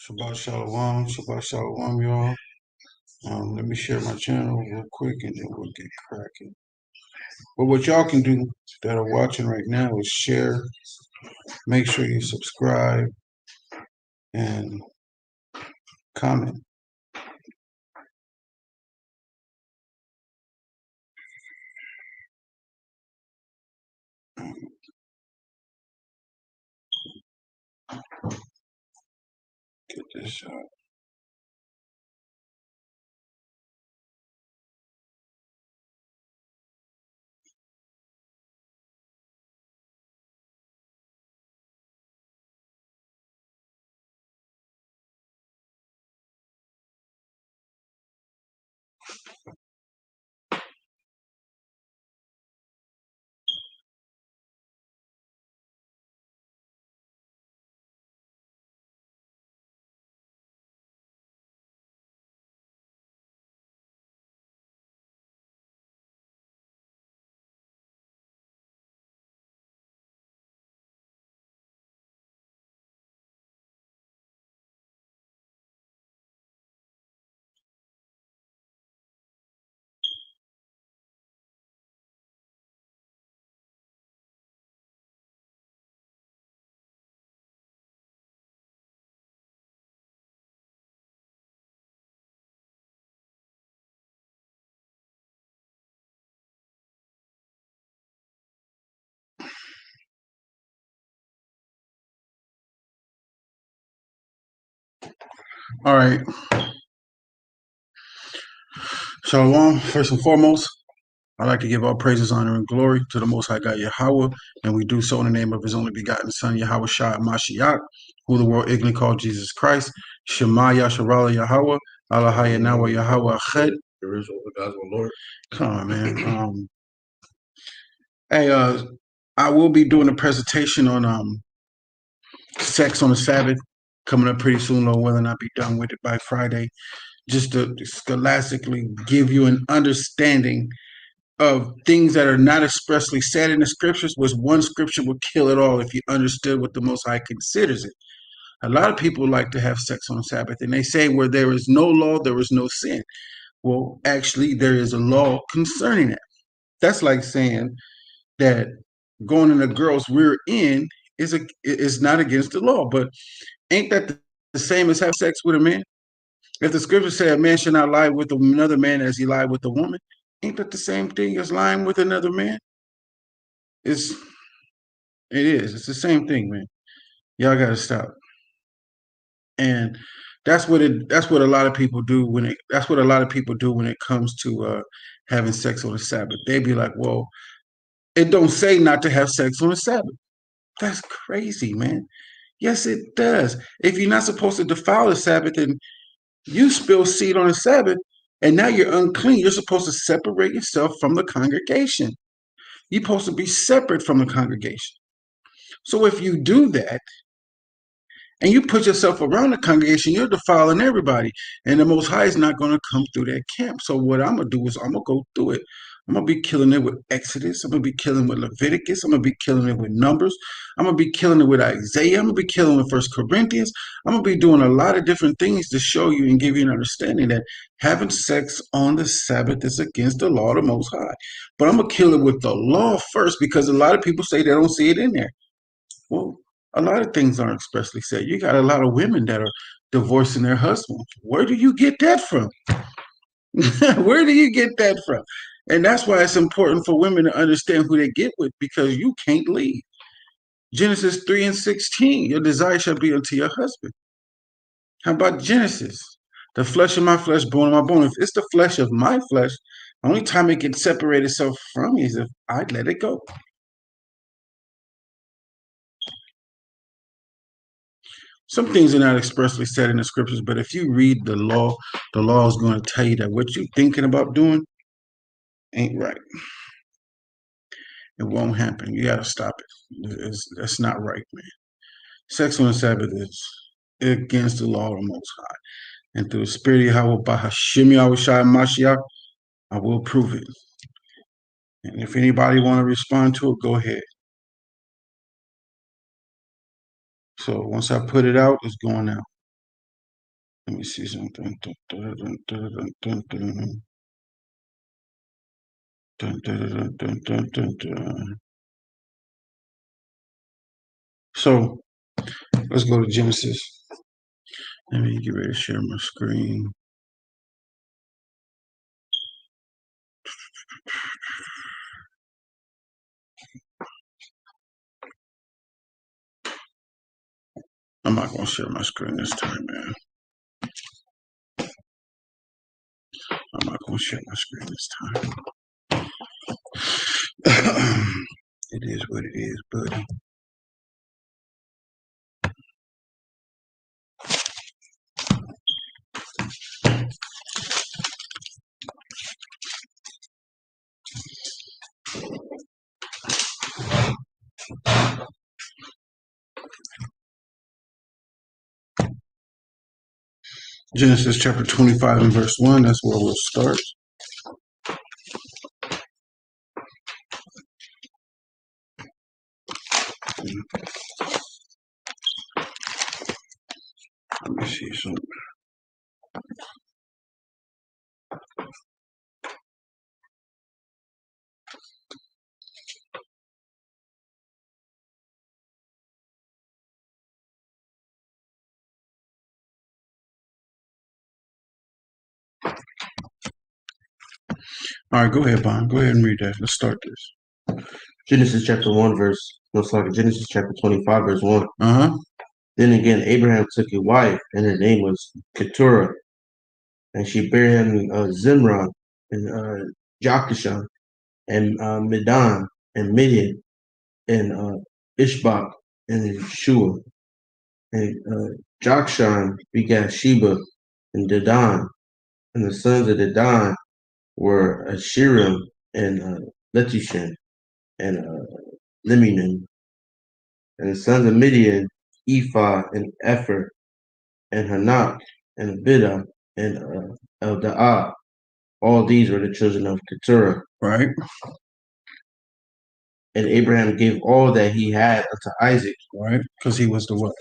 Shabbat Shalom, y'all. Let me share my channel real quick and then we'll get cracking. But what y'all can do that are watching right now is share, make sure you subscribe, and comment. Get this out. All right. Shalom. First and foremost, I'd like to give all praises, honor, and glory to the Most High God Yahweh, and we do so in the name of His only begotten Son, Yahweh Shai Mashiach, who the world ignorantly called Jesus Christ. Shema Yasharala Yahweh, Allahaya Nawa Yahweh Ached. There is over God's Lord. Come on, man. Hey, I will be doing a presentation on sex on the Sabbath coming up pretty soon, or whether or not be done with it by Friday, just to scholastically give you an understanding of things that are not expressly said in the scriptures, was one scripture would kill it all if you understood what the Most High considers it. A lot of people like to have sex on Sabbath, and they say where there is no law, there is no sin. Well, actually, there is a law concerning that. That's like saying that going in a girl's rear end is not against the law. But ain't that the same as have sex with a man? If the scriptures say a man should not lie with another man as he lied with a woman, ain't that the same thing as lying with another man? It's it is. It's the same thing, man. Y'all gotta stop. And that's what a lot of people do that's what a lot of people do when it comes to having sex on the Sabbath. They be like, well, it don't say not to have sex on the Sabbath. That's crazy, man. Yes, it does. If you're not supposed to defile the Sabbath and you spill seed on the Sabbath and now you're unclean, you're supposed to separate yourself from the congregation. You're supposed to be separate from the congregation. So if you do that and you put yourself around the congregation, you're defiling everybody. And the Most High is not going to come through that camp. So what I'm going to do is I'm going to go through it. I'm going to be killing it with Exodus. I'm going to be killing with Leviticus. I'm going to be killing it with Numbers. I'm going to be killing it with Isaiah. I'm going to be killing with First Corinthians. I'm going to be doing a lot of different things to show you and give you an understanding that having sex on the Sabbath is against the law of the Most High. But I'm going to kill it with the law first, because a lot of people say they don't see it in there. Well, a lot of things aren't expressly said. You got a lot of women that are divorcing their husbands. Where do you get that from? Where do you get that from? And that's why it's important for women to understand who they get with, because you can't leave. Genesis 3:16, your desire shall be unto your husband. How about Genesis? The flesh of my flesh, bone of my bone. If it's the flesh of my flesh, the only time it can separate itself from me is if I let it go. Some things are not expressly said in the scriptures, but if you read the law is going to tell you that what you're thinking about doing ain't right. It won't happen. You got to stop it. That's not right, man. Sex on the Sabbath is against the law of the Most High. And through the Spirit of Yahweh, by Hashem Yahweh Shai Mashiach, I will prove it. And if anybody want to respond to it, go ahead. So once I put it out, it's going out. Let me see something. So let's go to Genesis. Let me get ready to share my screen. I'm not going to share my screen this time, man. I'm not going to share my screen this time. It is what it is, buddy. Genesis chapter 25 and verse 1, that's where we'll start. Let me see something. All right, go ahead, Bond. Go ahead and read that. Let's start this. Genesis chapter 1 verse, Genesis chapter 25 verse 1. Uh-huh. Then again, Abraham took a wife, and her name was Keturah, and she bare him Zimran, and Jokishah, and Medan, and Midian, and Ishbak, and Shua. And Jokshan begat Sheba, and Dedan. And the sons of Dedan were Ashiram, and Letushan, and Liminan. And the sons of Midian, Ephah, and Epher, and Hanak, and Abidah, and Elda'ah. All these were the children of Keturah. Right. And Abraham gave all that he had unto Isaac. Right. Because he was the what?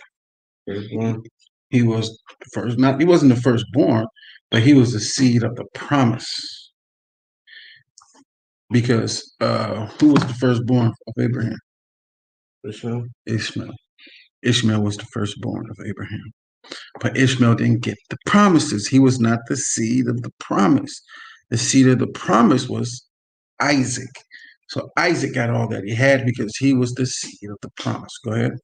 Firstborn. He was the first, not he wasn't the firstborn, but he was the seed of the promise. Because who was the firstborn of Abraham? Ishmael. Ishmael was the firstborn of Abraham. But Ishmael didn't get the promises. He was not the seed of the promise. The seed of the promise was Isaac. So Isaac got all that he had because he was the seed of the promise. Go ahead.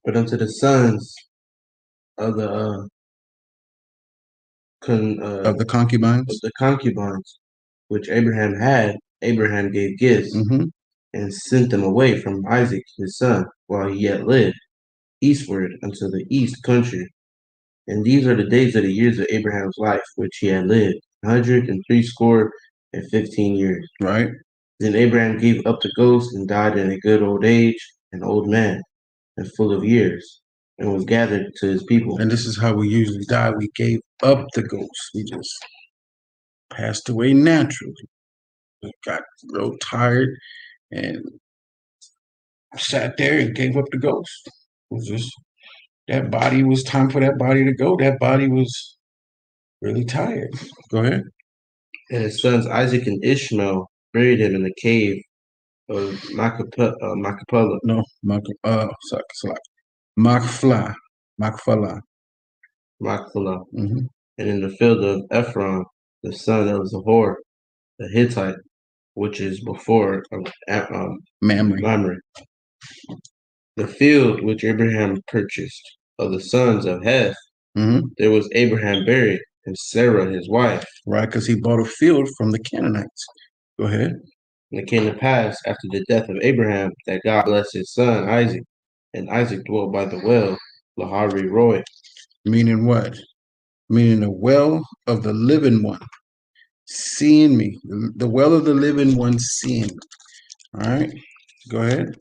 But unto the sons of the concubines, which Abraham had, Abraham gave gifts, and sent them away from Isaac his son, while he yet lived, eastward unto the east country. And these are the days of the years of Abraham's life, which he had lived, 160 years. Right. Then Abraham gave up the ghost and died in a good old age, an old man, and full of years, and was gathered to his people. And this is how we usually die. We gave up the ghost. We just passed away naturally. We got real tired and sat there and gave up the ghost. It was just that body was time for that body to go. That body was really tired. Go ahead. And his sons Isaac and Ishmael buried him in the cave of Macapella. No, Machpelah. And in the field of Ephron, the son of Zahor, the Hittite, which is before Mamre. The field which Abraham purchased of the sons of Heth, there was Abraham buried, and Sarah his wife. Right, because he bought a field from the Canaanites. Go ahead. And it came to pass after the death of Abraham that God blessed his son Isaac, and Isaac dwelt by the well, Lahari Roy. Meaning what? Meaning the well of the living one, seeing me. The well of the living one, seeing me. All right, go ahead.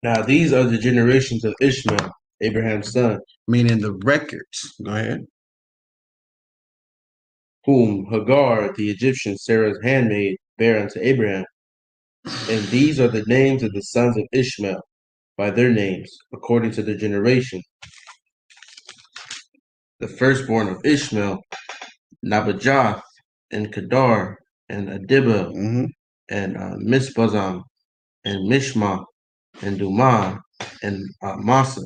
Now these are the generations of Ishmael, Abraham's son. Meaning the records. Go ahead. Whom Hagar, the Egyptian, Sarah's handmaid, bare unto Abraham. And these are the names of the sons of Ishmael, by their names, according to their generation. The firstborn of Ishmael, Nabajoth, and Kedar, and Adibel, Mm-hmm. and Mishbazam, and Mishma, and Dumah, and Masa,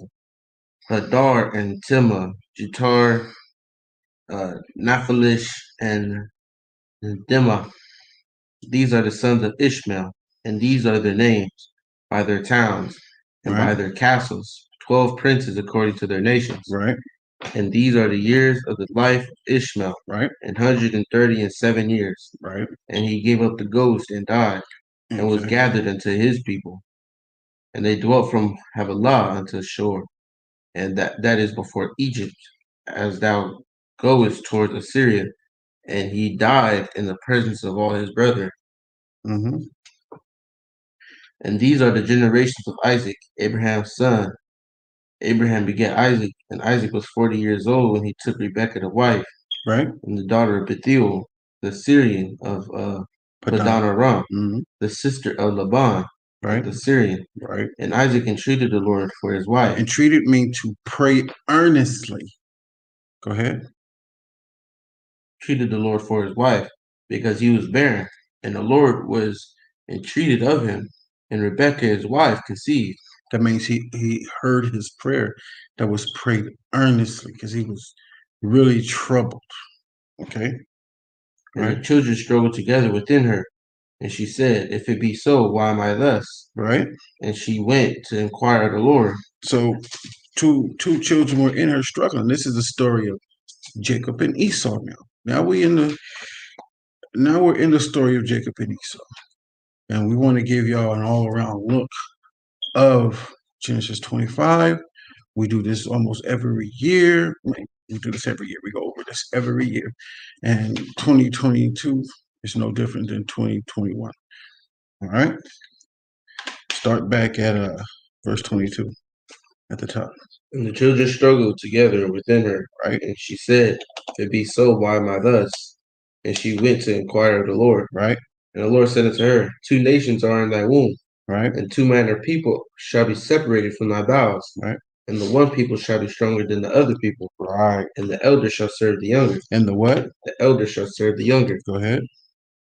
Hadar, and Timah, Jutar, Naphalish, and Dimah. These are the sons of Ishmael, and these are their names, by their towns, and by Right. their castles, 12 princes according to their nations. Right. And these are the years of the life of Ishmael, Right. 137 years. Right. And he gave up the ghost and died, and was Exactly. gathered unto his people. And they dwelt from Havilah unto Shur, and that is before Egypt, as thou goest toward Assyria. And he died in the presence of all his brethren. Mm-hmm. And these are the generations of Isaac, Abraham's son. Abraham begat Isaac, and Isaac was 40 years old when he took Rebekah to wife, Right. and the daughter of Bethuel, the Syrian of Padan. Padan Aram, Mm-hmm. the sister of Laban, Right. the Syrian. Right. And Isaac entreated the Lord for his wife. Entreated me to pray earnestly. Go ahead. Treated the Lord for his wife, because he was barren, and the Lord was entreated of him, and Rebekah his wife conceived. That means he heard his prayer that was prayed earnestly because he was really troubled. Okay. And Right. the children struggled together within her. And she said, If it be so, why am I thus? Right. And she went to inquire of the Lord. So two children were in her struggling. This is the story of Jacob and Esau now. Now we're in the story of Jacob and Esau. And we want to give y'all an all-around look of Genesis 25. We do this almost every year. We do this every year. We go over this every year. And 2022 is no different than 2021. All right. Start back at verse 22 at the top. And the children struggled together within her. Right. And she said, If it be so, why am I thus? And she went to inquire of the Lord. Right. And the Lord said unto her, Two nations are in thy womb, Right. and two manner of people shall be separated from thy bowels. Right. And the one people shall be stronger than the other people. Right. And the elder shall serve the younger. And the what? The elder shall serve the younger. Go ahead.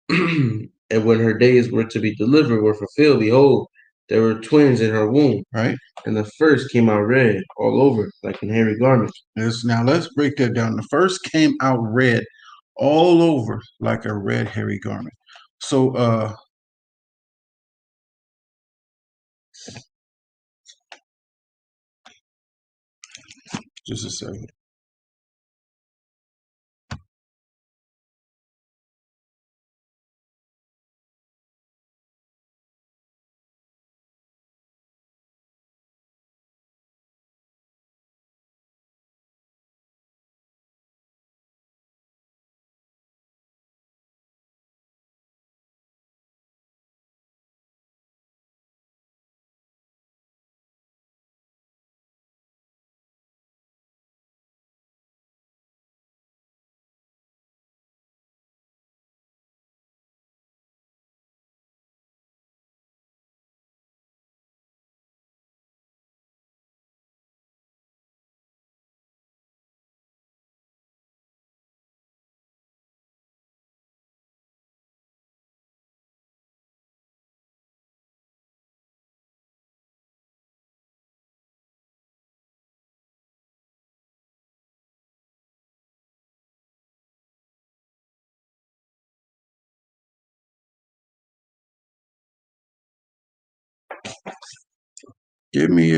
And when her days were to be delivered were fulfilled, behold, there were twins in her womb. Right. And the first came out red all over, like an hairy garment. Let's break that down. The first came out red all over like a red hairy garment. So just a second. Give me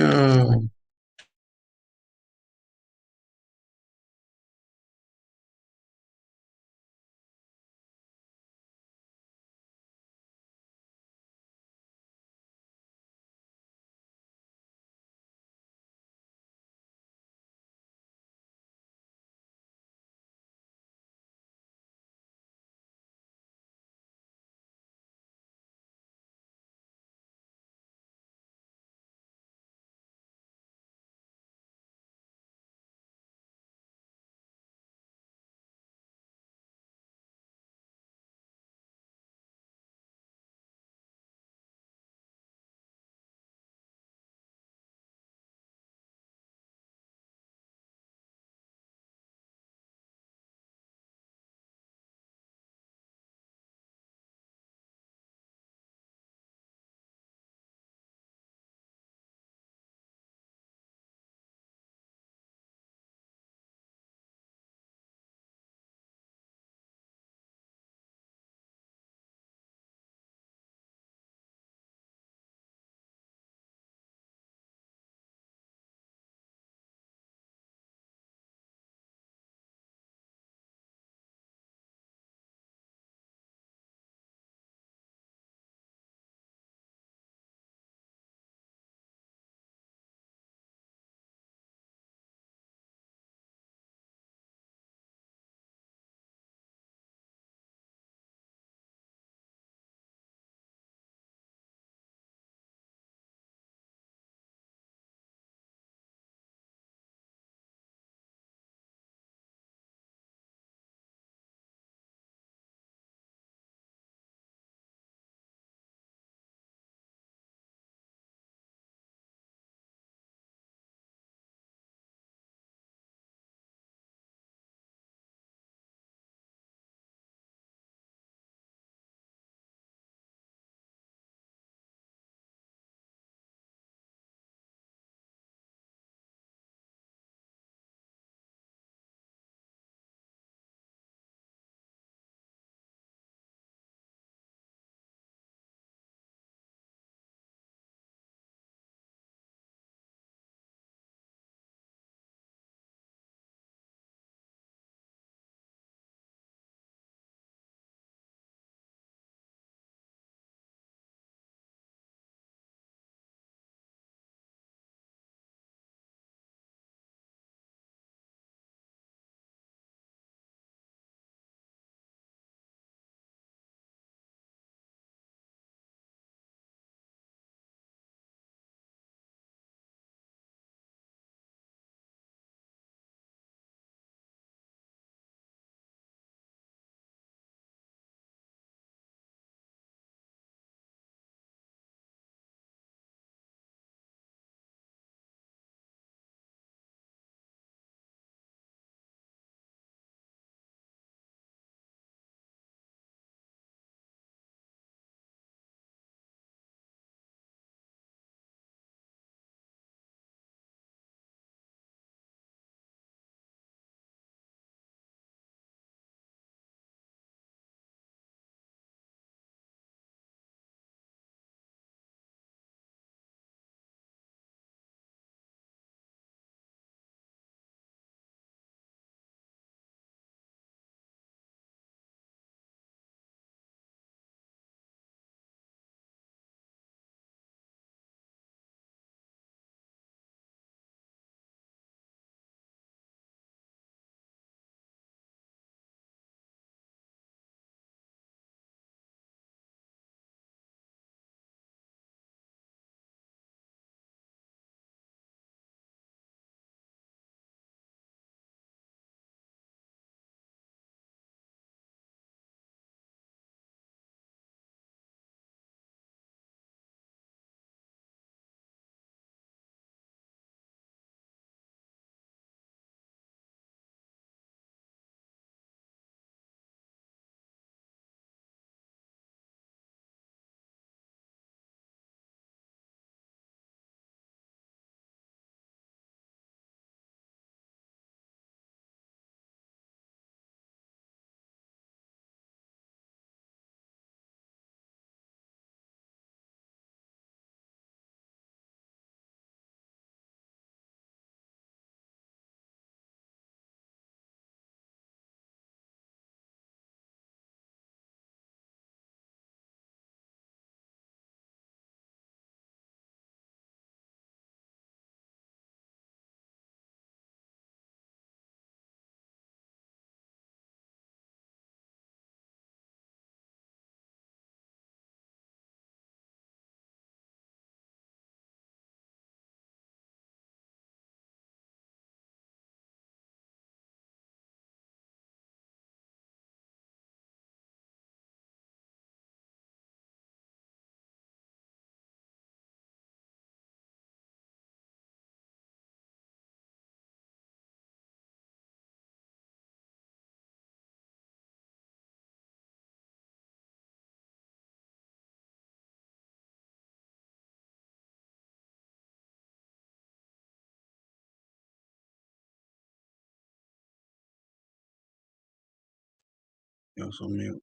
You know, so mute.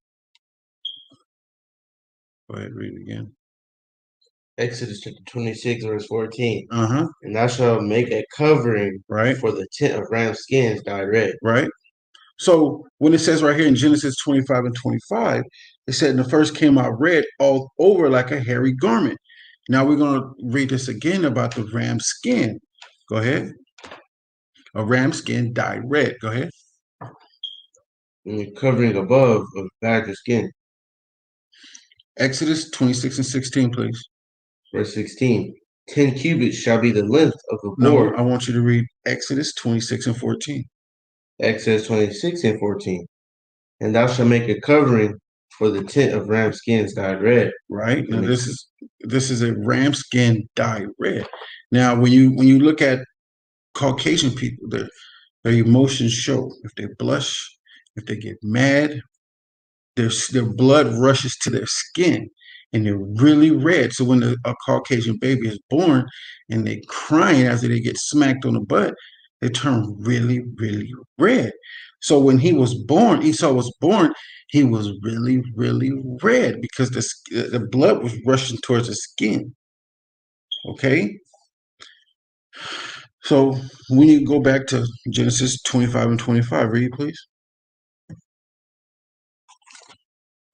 Go ahead, read it again. Exodus chapter 26, verse 14. Uh-huh. And thou shalt make a covering Right. for the tent of ram skins dyed red. Right. So when it says right here in Genesis 25 and 25, it said, and the first came out red all over like a hairy garment. Now we're going to read this again about the ram skin. Go ahead. A ram skin dyed red. Go ahead. And the covering above of badger skin. Exodus 26 and 16, please. Verse 16. 10 cubits shall be the length of the No, board. I want you to read Exodus 26 and 14. Exodus 26 and 14. And thou shalt make a covering for the tent of ram skins dyed red. Right. Now this is a ram skin dyed red. Now when you look at Caucasian people, their emotions show. If they blush, if they get mad, their blood rushes to their skin and they're really red. So when a Caucasian baby is born and they're crying after they get smacked on the butt, they turn really, really red. So when he was born, Esau was born, he was really, really red because the blood was rushing towards his skin. Okay? So when you go back to Genesis 25 and 25, read please.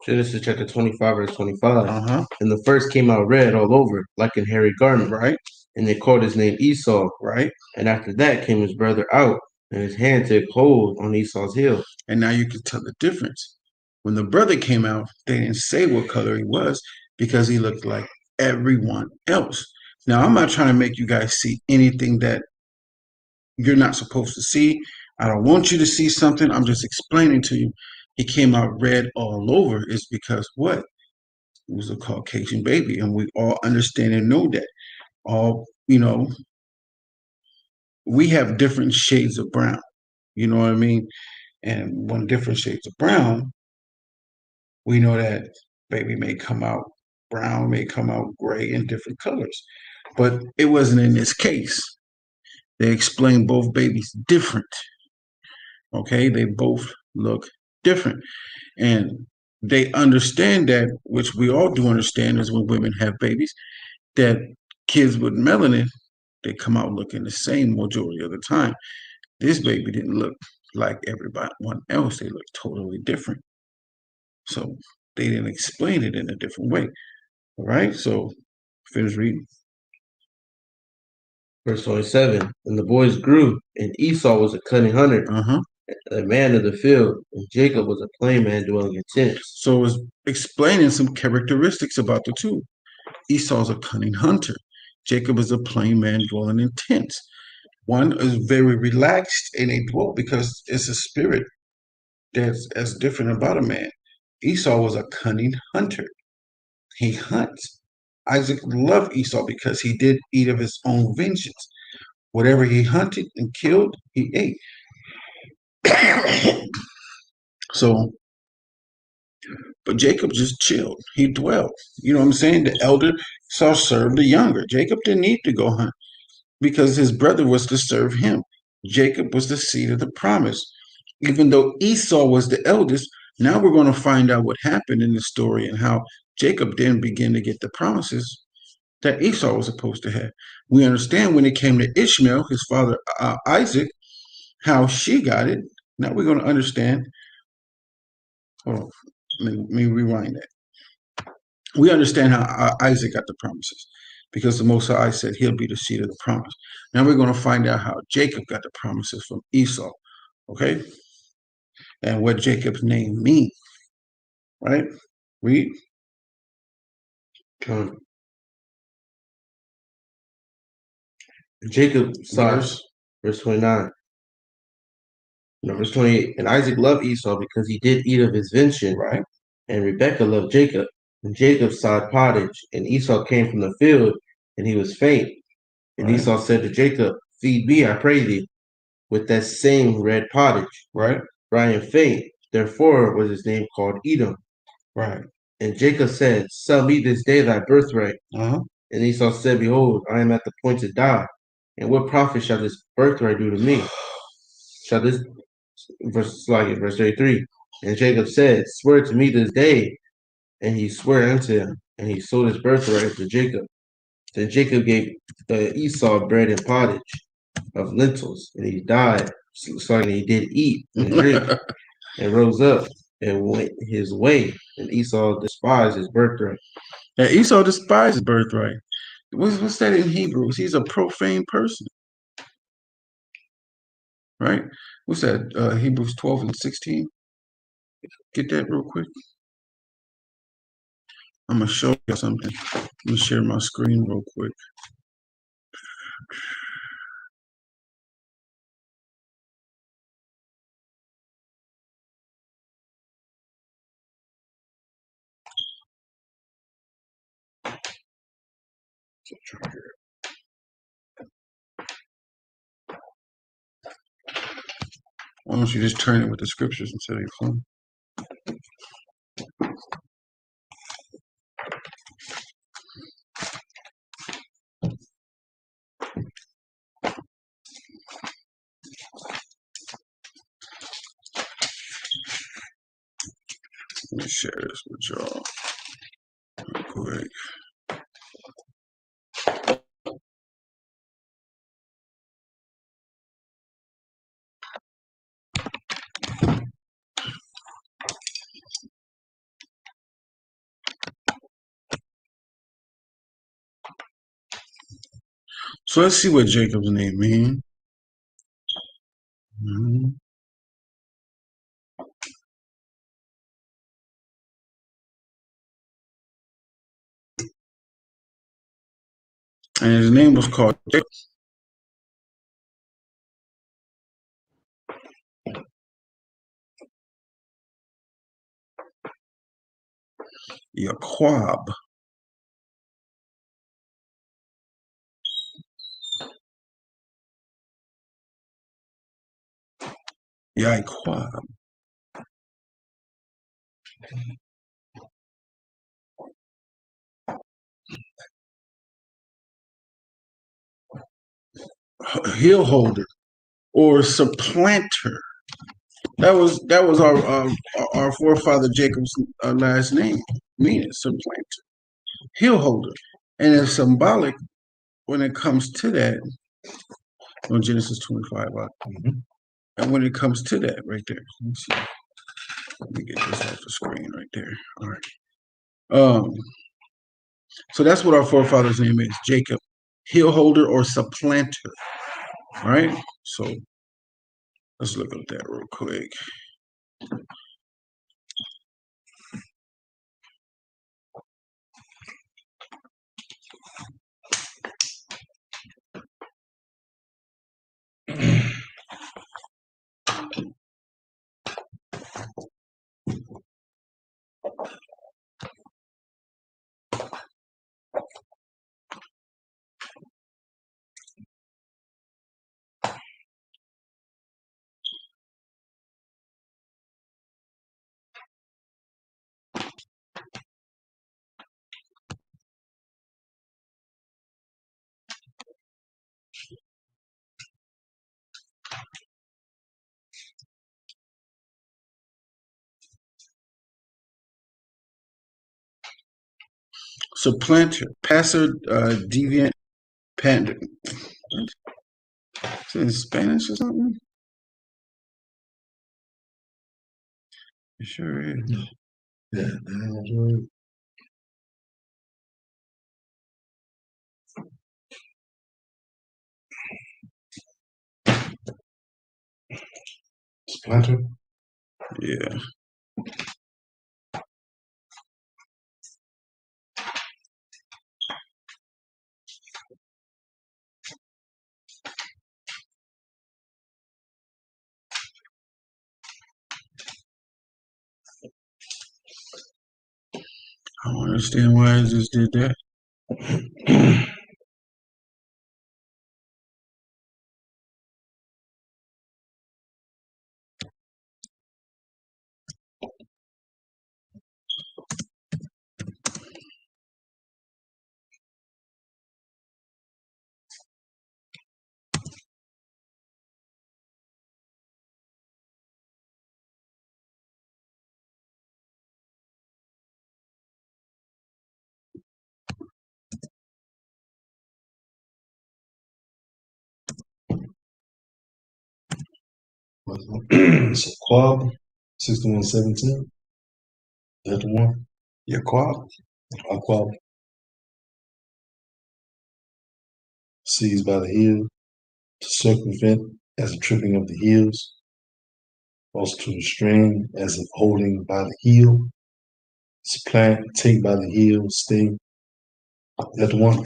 Genesis chapter 25, verse 25. Uh-huh. And the first came out red all over, like an hairy garment. Right. And they called his name Esau. Right. And after that came his brother out, and his hand took hold on Esau's heel. And now you can tell the difference. When the brother came out, they didn't say what color he was because he looked like everyone else. Now, I'm not trying to make you guys see anything that you're not supposed to see. I don't want you to see something. I'm just explaining to you. He came out red all over is because what? He was a Caucasian baby, and we all understand and know that. All, we have different shades of brown. You know what I mean? And when different shades of brown, we know that baby may come out brown, may come out gray in different colors. But it wasn't in this case. They explained both babies different. Okay, they both look different. And they understand that, which we all do understand, is when women have babies, that kids with melanin, they come out looking the same majority of the time. This baby didn't look like everyone else. They looked totally different. So they didn't explain it in a different way. All right, so finish reading. Verse 27. And the boys grew, and Esau was a cunning hunter, a man of the field, and Jacob was a plain man dwelling in tents. So it's explaining some characteristics about the two. Esau's a cunning hunter. Jacob is a plain man dwelling in tents. One is very relaxed and they dwell because it's a spirit that's as different about a man. Esau was a cunning hunter. He hunts. Isaac loved Esau because he did eat of his own vengeance. Whatever he hunted and killed, he ate. So, but Jacob just chilled. He dwelled. You know what I'm saying? The elder saw serve the younger. Jacob didn't need to go hunt because his brother was to serve him. Jacob was the seed of the promise. Even though Esau was the eldest, now we're going to find out what happened in the story and how Jacob then began to get the promises that Esau was supposed to have. We understand when it came to Ishmael, his father Isaac, how she got it. Now we're going to understand. Oh, let me rewind that. We understand how Isaac got the promises because the Most High said he'll be the seed of the promise. Now we're going to find out how Jacob got the promises from Esau, okay? And what Jacob's name means, right? Read. Jacob saw, verse 29. No, verse 28. And Isaac loved Esau because he did eat of his vengeance. Right. And Rebekah loved Jacob. And Jacob sawed pottage. And Esau came from the field, and he was faint. And Right. Esau said to Jacob, Feed me, I pray thee, with that same red pottage. Right. For I am faint. Therefore was his name called Edom. Right. And Jacob said, Sell me this day thy birthright. Uh-huh. And Esau said, Behold, I am at the point to die. And what profit shall this birthright do to me? Shall this verse 33. And Jacob said, Swear to me this day. And he swore unto him, and he sold his birthright to Jacob. Then Jacob gave Esau bread and pottage of lentils, and he died. So he did eat and drink, and rose up and went his way. And Esau despised his birthright. Yeah, Esau despised his birthright. What's that in Hebrews? He's a profane person, right? What's that? Hebrews 12 and 16. Get that real quick. I'm gonna show you something. Let me share my screen real quick. Why don't you just turn it with the scriptures instead of your phone? Let me share this with y'all real quick. So let's see what Jacob's name means. Mhm. And his name was called Jacob. Yaqub. Yaqub. Heel holder or supplanter. That was our forefather Jacob's last name, meaning supplanter, heel holder, and it's symbolic when it comes to that on Genesis 25. And when it comes to that right there, let me see. Let me get this off the screen right there. All right. So that's what our forefather's name is, Jacob, heel holder or supplanter. All right. So let's look at that real quick. Supplanter, passer, deviant, panda. Is it in Spanish or something? It sure is. Yeah. Splinter. Yeah. I don't understand why I just did that. So Quab 61:17. Is that the one? Yeah, Quab. Quab seized by the heel to circumvent as a tripping of the heels, also to restrain as if holding by the heel, supplant, take by the heel, stay. Is that the one?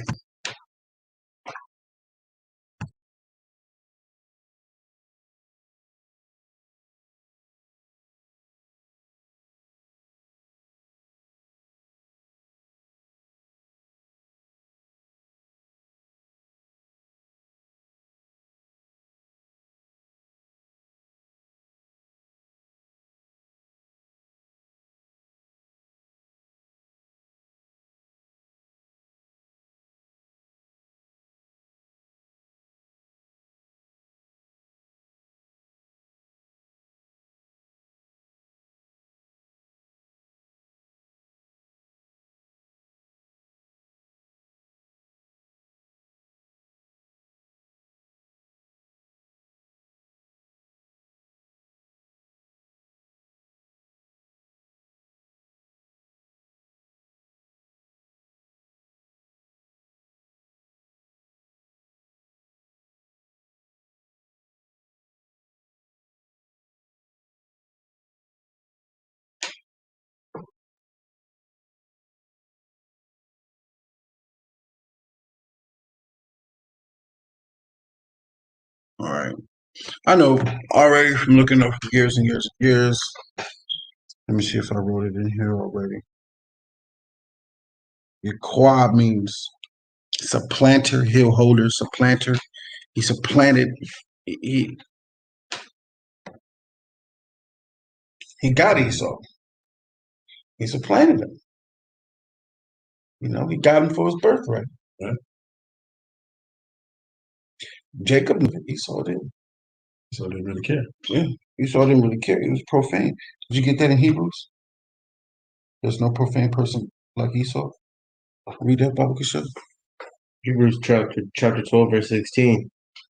All right. I know already from looking up years and years and years. Let me see if I wrote it in here already. Your Quab means supplanter, heel holder, supplanter. He supplanted. He he got Esau. He supplanted him. He got him for his birthright. Right? Jacob knew it. Esau didn't. So they really care. Yeah, Esau didn't really care. He was profane. Did you get that in Hebrews? There's no profane person like Esau. Read that Bible, show. Hebrews chapter 12, verse 16.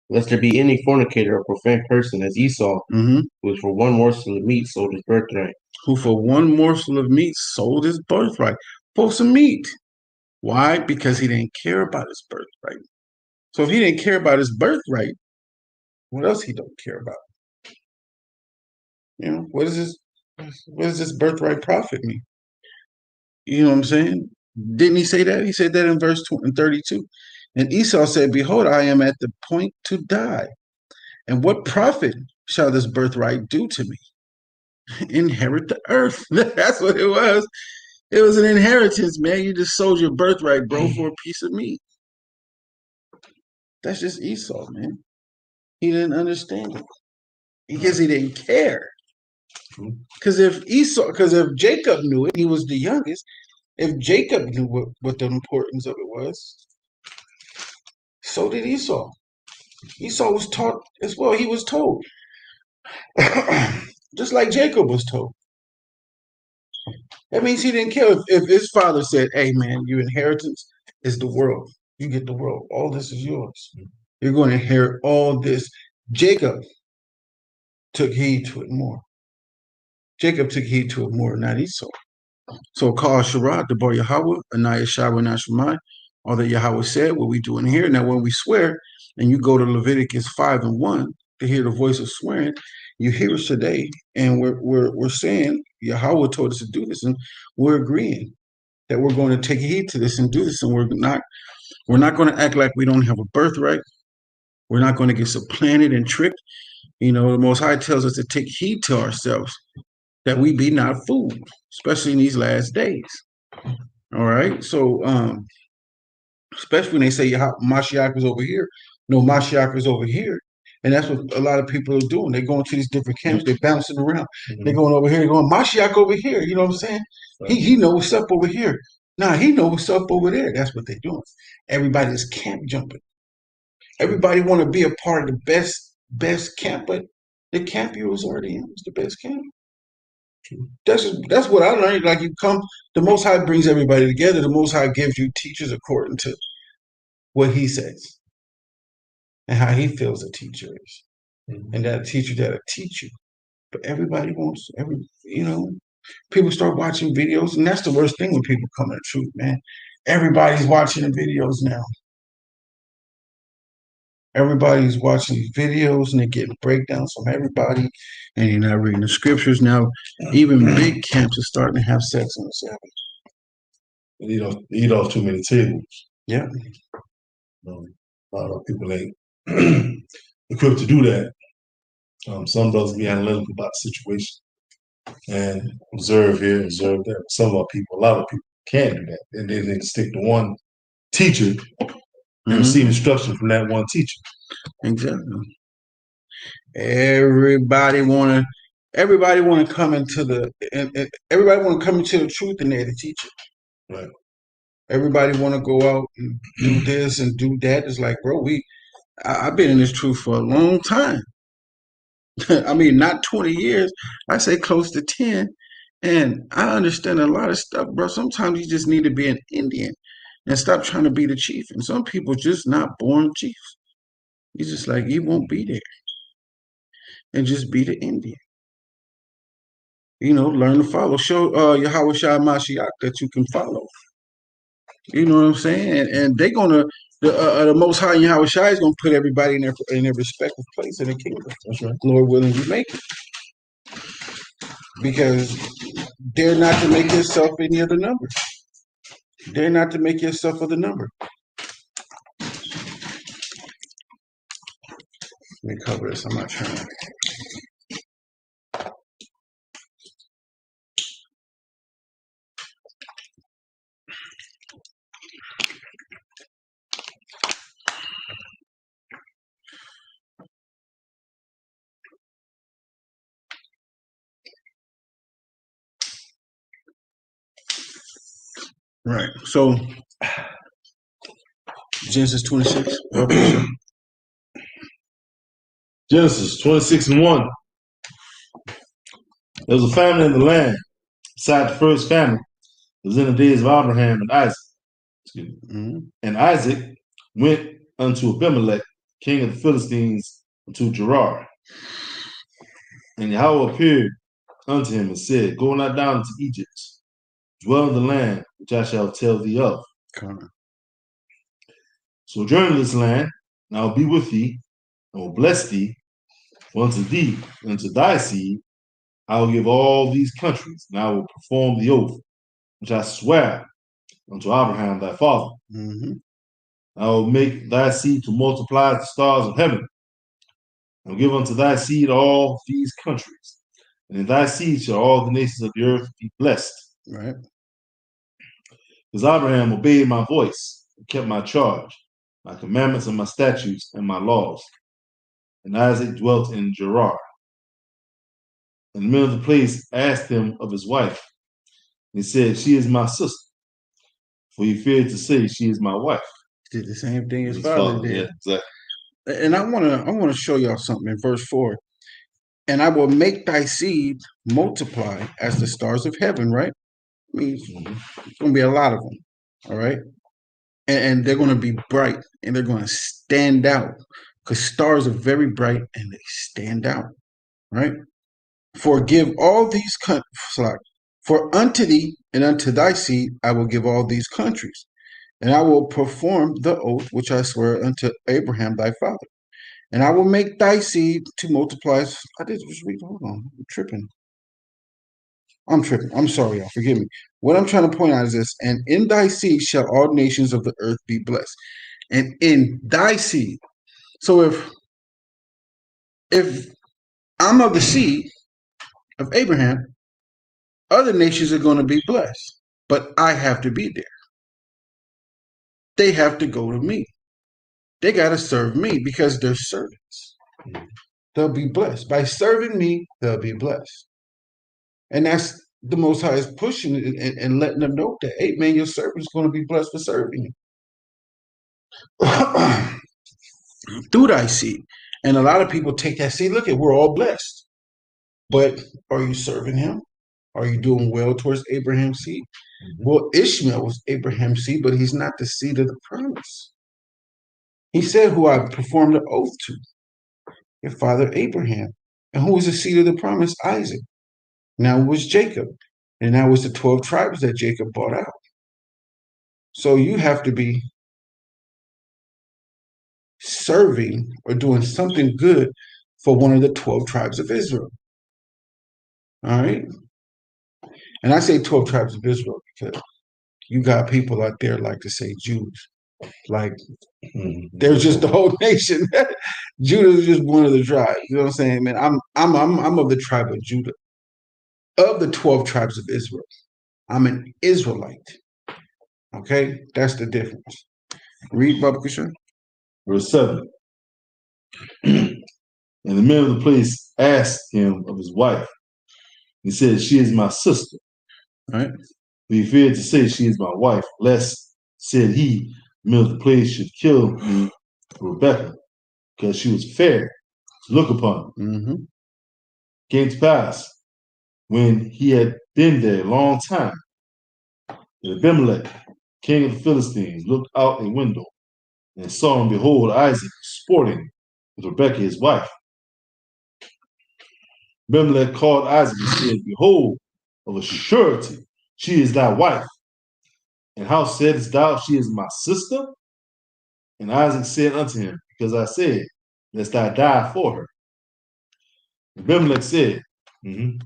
Lest there be any fornicator or profane person as Esau, Mm-hmm. who for one morsel of meat sold his birthright. Who for one morsel of meat sold his birthright for some meat. Why? Because he didn't care about his birthright. So if he didn't care about his birthright, what else he don't care about? What does this birthright profit me? You know what I'm saying? Didn't he say that? He said that in verse 32. And Esau said, behold, I am at the point to die. And what profit shall this birthright do to me? Inherit the earth. That's what it was. It was an inheritance, man. You just sold your birthright, bro, for a piece of meat. That's just Esau, man. He didn't understand it because he didn't care. Because if Jacob knew it, he was the youngest. If Jacob knew what the importance of it was, so did Esau. Esau was taught as well. He was told, just like Jacob was told. That means he didn't care if his father said, "Hey, man, your inheritance is the world. You get the world. All this is yours. You're going to inherit all this." Jacob took heed to it more. Jacob took heed to it more, not Esau. So call Shirah, the bar Yahweh, Anaya Shara Nashmai, all that Yahweh said, what we doing here. Now, when we swear, and you go to Leviticus 5:1 to hear the voice of swearing, you hear us today, and we're saying Yahweh told us to do this, and we're agreeing that we're going to take heed to this and do this, and we're not going to act like we don't have a birthright. We're not going to get supplanted and tricked. The Most High tells us to take heed to ourselves, that we be not fooled, especially in these last days. All right. So, especially when they say Mashiach is over here, no, Mashiach is over here. And that's what a lot of people are doing. They're going to these different camps, they're bouncing around. They're going over here, they're going, Mashiach over here. You know what I'm saying? He knows what's up over here. Nah, he knows what's up over there. That's what they're doing. Everybody's camp jumping. Everybody want to be a part of the best camp, but the camp you was already in was the best camp. That's what I learned. Like the Most High brings everybody together. The Most High gives you teachers according to what He says and how He feels a teacher is. and that teacher that'll teach you. But everybody wants people start watching videos, and that's the worst thing when people come to the truth, man. Everybody's watching the videos now. Everybody's watching these videos and they're getting breakdowns from everybody, and you're not reading the scriptures. Now, even big camps are starting to have sex on the Sabbath. Eat off too many tables. Yeah. A lot of people ain't equipped to do that. Some brothers be analytical about the situation and observe here, observe there. Some of our people, a lot of people can't do that. And they need to stick to one teacher and receive instruction from that one teacher. Exactly. Everybody wanna come into everybody want to come into the truth, and they're the teacher. Right. Everybody want to go out and do this and do that. It's like, bro, I've been in this truth for a long time. I mean, not 20 years. I say close to 10. And I understand a lot of stuff, bro. Sometimes you just need to be an Indian and stop trying to be the chief. And some people just not born chiefs. You just like, you won't be there. And just be the Indian. Learn to follow. Show Yahweh Shai Mashiach that you can follow. You know what I'm saying? And they're gonna the Most High Yahweh Shai is gonna put everybody in their respective place in the kingdom. That's right. Lord willing, you make it, because they're not to make yourself any other number. They're not to make yourself other number. Let me cover this. I'm not trying to. Right. So Genesis 26. Genesis 26:1. There was a famine in the land, beside the first famine. It was in the days of Abraham and Isaac. And Isaac went unto Abimelech, king of the Philistines, unto Gerar. And Yahweh appeared unto him and said, Go not down into Egypt, dwell in the land which I shall tell thee of. Sojourn in this land, and I will be with thee, and will bless thee. For unto thee and unto thy seed I will give all these countries, and I will perform the oath which I swear unto Abraham thy father. I will make thy seed to multiply as the stars of heaven. I will give unto thy seed all these countries, and in thy seed shall all the nations of the earth be blessed. Right. Because Abraham obeyed my voice and kept my charge, my commandments and my statutes and my laws. And Isaac dwelt in Gerar. And the men of the place asked him of his wife. And he said, She is my sister. For he feared to say, She is my wife. Did the same thing his father did. Yeah, exactly. And I wanna show y'all something in verse 4. And I will make thy seed multiply as the stars of heaven, right? I mean, it's gonna be a lot of them. All right. And they're going to be bright, and they're going to stand out, because stars are very bright and they stand out, right? For unto thee and unto thy seed I will give all these countries, and I will perform the oath which I swear unto Abraham thy father, and I will make thy seed to multiply. I did just read. Hold on, I'm tripping. I'm sorry, y'all. Forgive me. What I'm trying to point out is this: and in thy seed shall all nations of the earth be blessed. And in thy seed. So if I'm of the seed of Abraham, other nations are going to be blessed. But I have to be there. They have to go to me. They got to serve me, because they're servants. They'll be blessed. By serving me, they'll be blessed. And that's the Most High is pushing it and letting them know that, hey, man, your servant is going to be blessed for serving you. Through thy seed. And a lot of people take that seed. Look, we're all blessed. But are you serving him? Are you doing well towards Abraham's seed? Well, Ishmael was Abraham's seed, but he's not the seed of the promise. He said who I performed the oath to. your father Abraham. And who was the seed of the promise? Isaac. Now it was Jacob. And that was the 12 tribes that Jacob bought out. So you have to be serving or doing something good for one of the 12 tribes of Israel. All right. And I say 12 tribes of Israel because you got people out there like to say Jews. Like there's just the whole nation. Judah is just one of the tribes. You know what I'm saying, man? I'm of the tribe of Judah. Of the 12 tribes of Israel, I'm an Israelite. Okay, that's the difference. Read, Baba Kushan. Verse 7. And the men of the place asked him of his wife. He said, she is my sister. All right. But he feared to say, she is my wife, lest, said he, the men of the place should kill me for Rebekah, because she was fair to look upon. Mm-hmm. Came to pass, when he had been there a long time, that Abimelech, king of the Philistines, looked out a window and saw, and behold, Isaac sporting with Rebekah his wife. Abimelech called Isaac and said, behold, of a surety, she is thy wife. And how saidst thou, she is my sister? And Isaac said unto him, because I said, lest I die for her. Abimelech said, Man,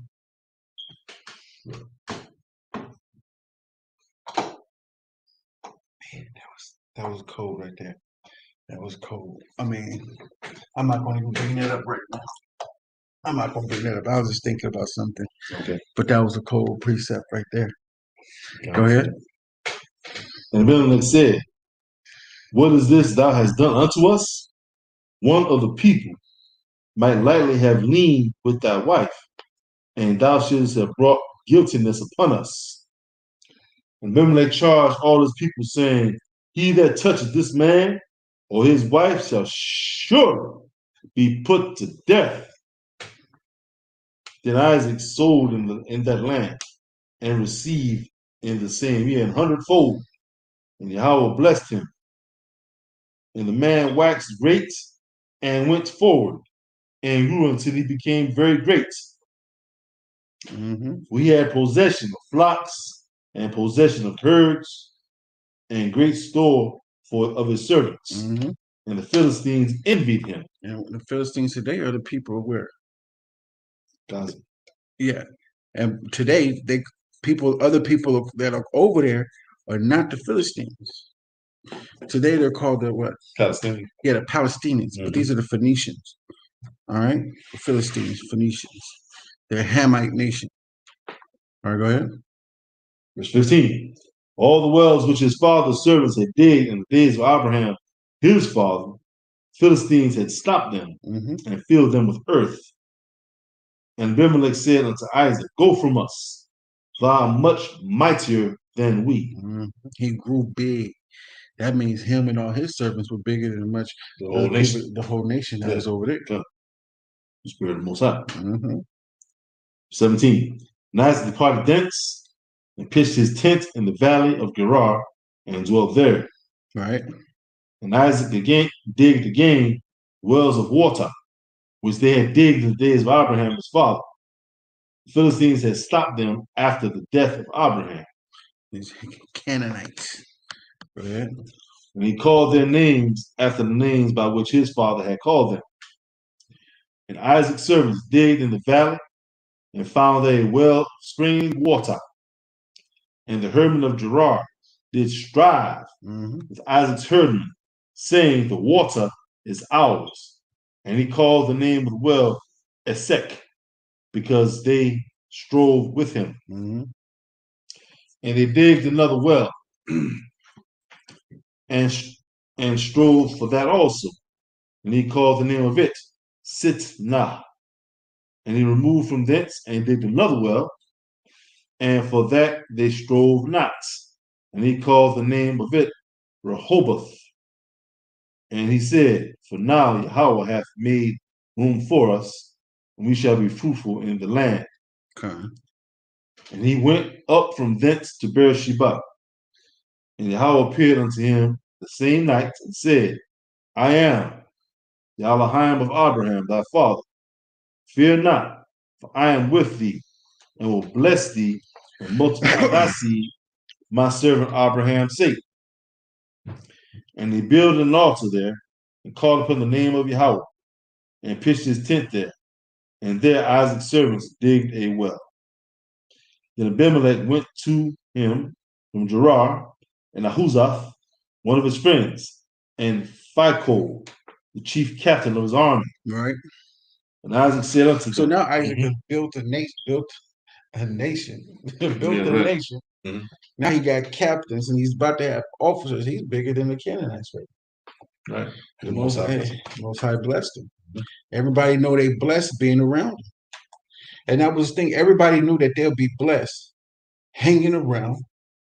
that was cold right there. That was cold. I mean, I'm not going to even bring that up right now. I'm not going to bring that up. I was just thinking about something. Okay. But that was a cold precept right there. Go ahead. And Abimelech said, what is this thou hast done unto us? One of the people might lightly have leaned with thy wife, and thou shouldst have brought guiltiness upon us. And Abimelech charged all his people, saying, he that toucheth this man or his wife shall surely be put to death. Then Isaac sold in that land and received in the same year 100-fold. And Yahweh blessed him. And the man waxed great and went forward and grew until he became very great. Mm-hmm. For he had possession of flocks and possession of herds and great store of his servants. Mm-hmm. And the Philistines envied him. And the Philistines today are the people where? Gaza. Yeah. And today, other people that are over there are not the Philistines. Today, they're called the what? Palestinian. Yeah, the Palestinians. But these are the Phoenicians. All right? The Philistines, Phoenicians. They're a Hamite nation. All right, go ahead. Verse 15. All the wells which his father's servants had digged in the days of Abraham, his father, Philistines had stopped them and filled them with earth. And Abimelech said unto Isaac, go from us, thou art much mightier than we. He grew big. That means him and all his servants were bigger than the whole nation. The whole nation that was over there. The Spirit of the Most High. 17. And Isaac departed thence and pitched his tent in the valley of Gerar and dwelt there. Right. And Isaac digged again wells of water, which they had digged in the days of Abraham his father. The Philistines had stopped them after the death of Abraham. These Canaanites. Go ahead. And he called their names after the names by which his father had called them. And Isaac's servants digged in the valley and found there a well of springing water. And the herdmen of Gerar did strive with Isaac's herdmen, saying, the water is ours. And he called the name of the well Esek, because they strove with him. And they digged another well and strove for that also. And he called the name of it Sitnah. And he removed from thence and digged another well, and for that they strove not. And he called the name of it Rehoboth. And he said, for now Yahweh hath made room for us, and we shall be fruitful in the land. Okay. And he went up from thence to Beersheba. And Yahweh appeared unto him the same night and said, I am the Elohim of Abraham, thy father. Fear not, for I am with thee, and will bless thee, and multiply thy seed, my servant Abraham's sake. And they built an altar there, and called upon the name of Yahweh, and pitched his tent there. And there Isaac's servants digged a well. Then Abimelech went to him from Gerar, and Ahuzath, one of his friends, and Phicol, the chief captain of his army. Right. And Isaac said unto them. So now Isaac has built a nation, built a nation. Nation. Mm-hmm. Now he got captains and he's about to have officers. He's bigger than the Canaanites, right? The Most High blessed him. Mm-hmm. Everybody know they blessed being around him. And that was the thing. Everybody knew that they'll be blessed hanging around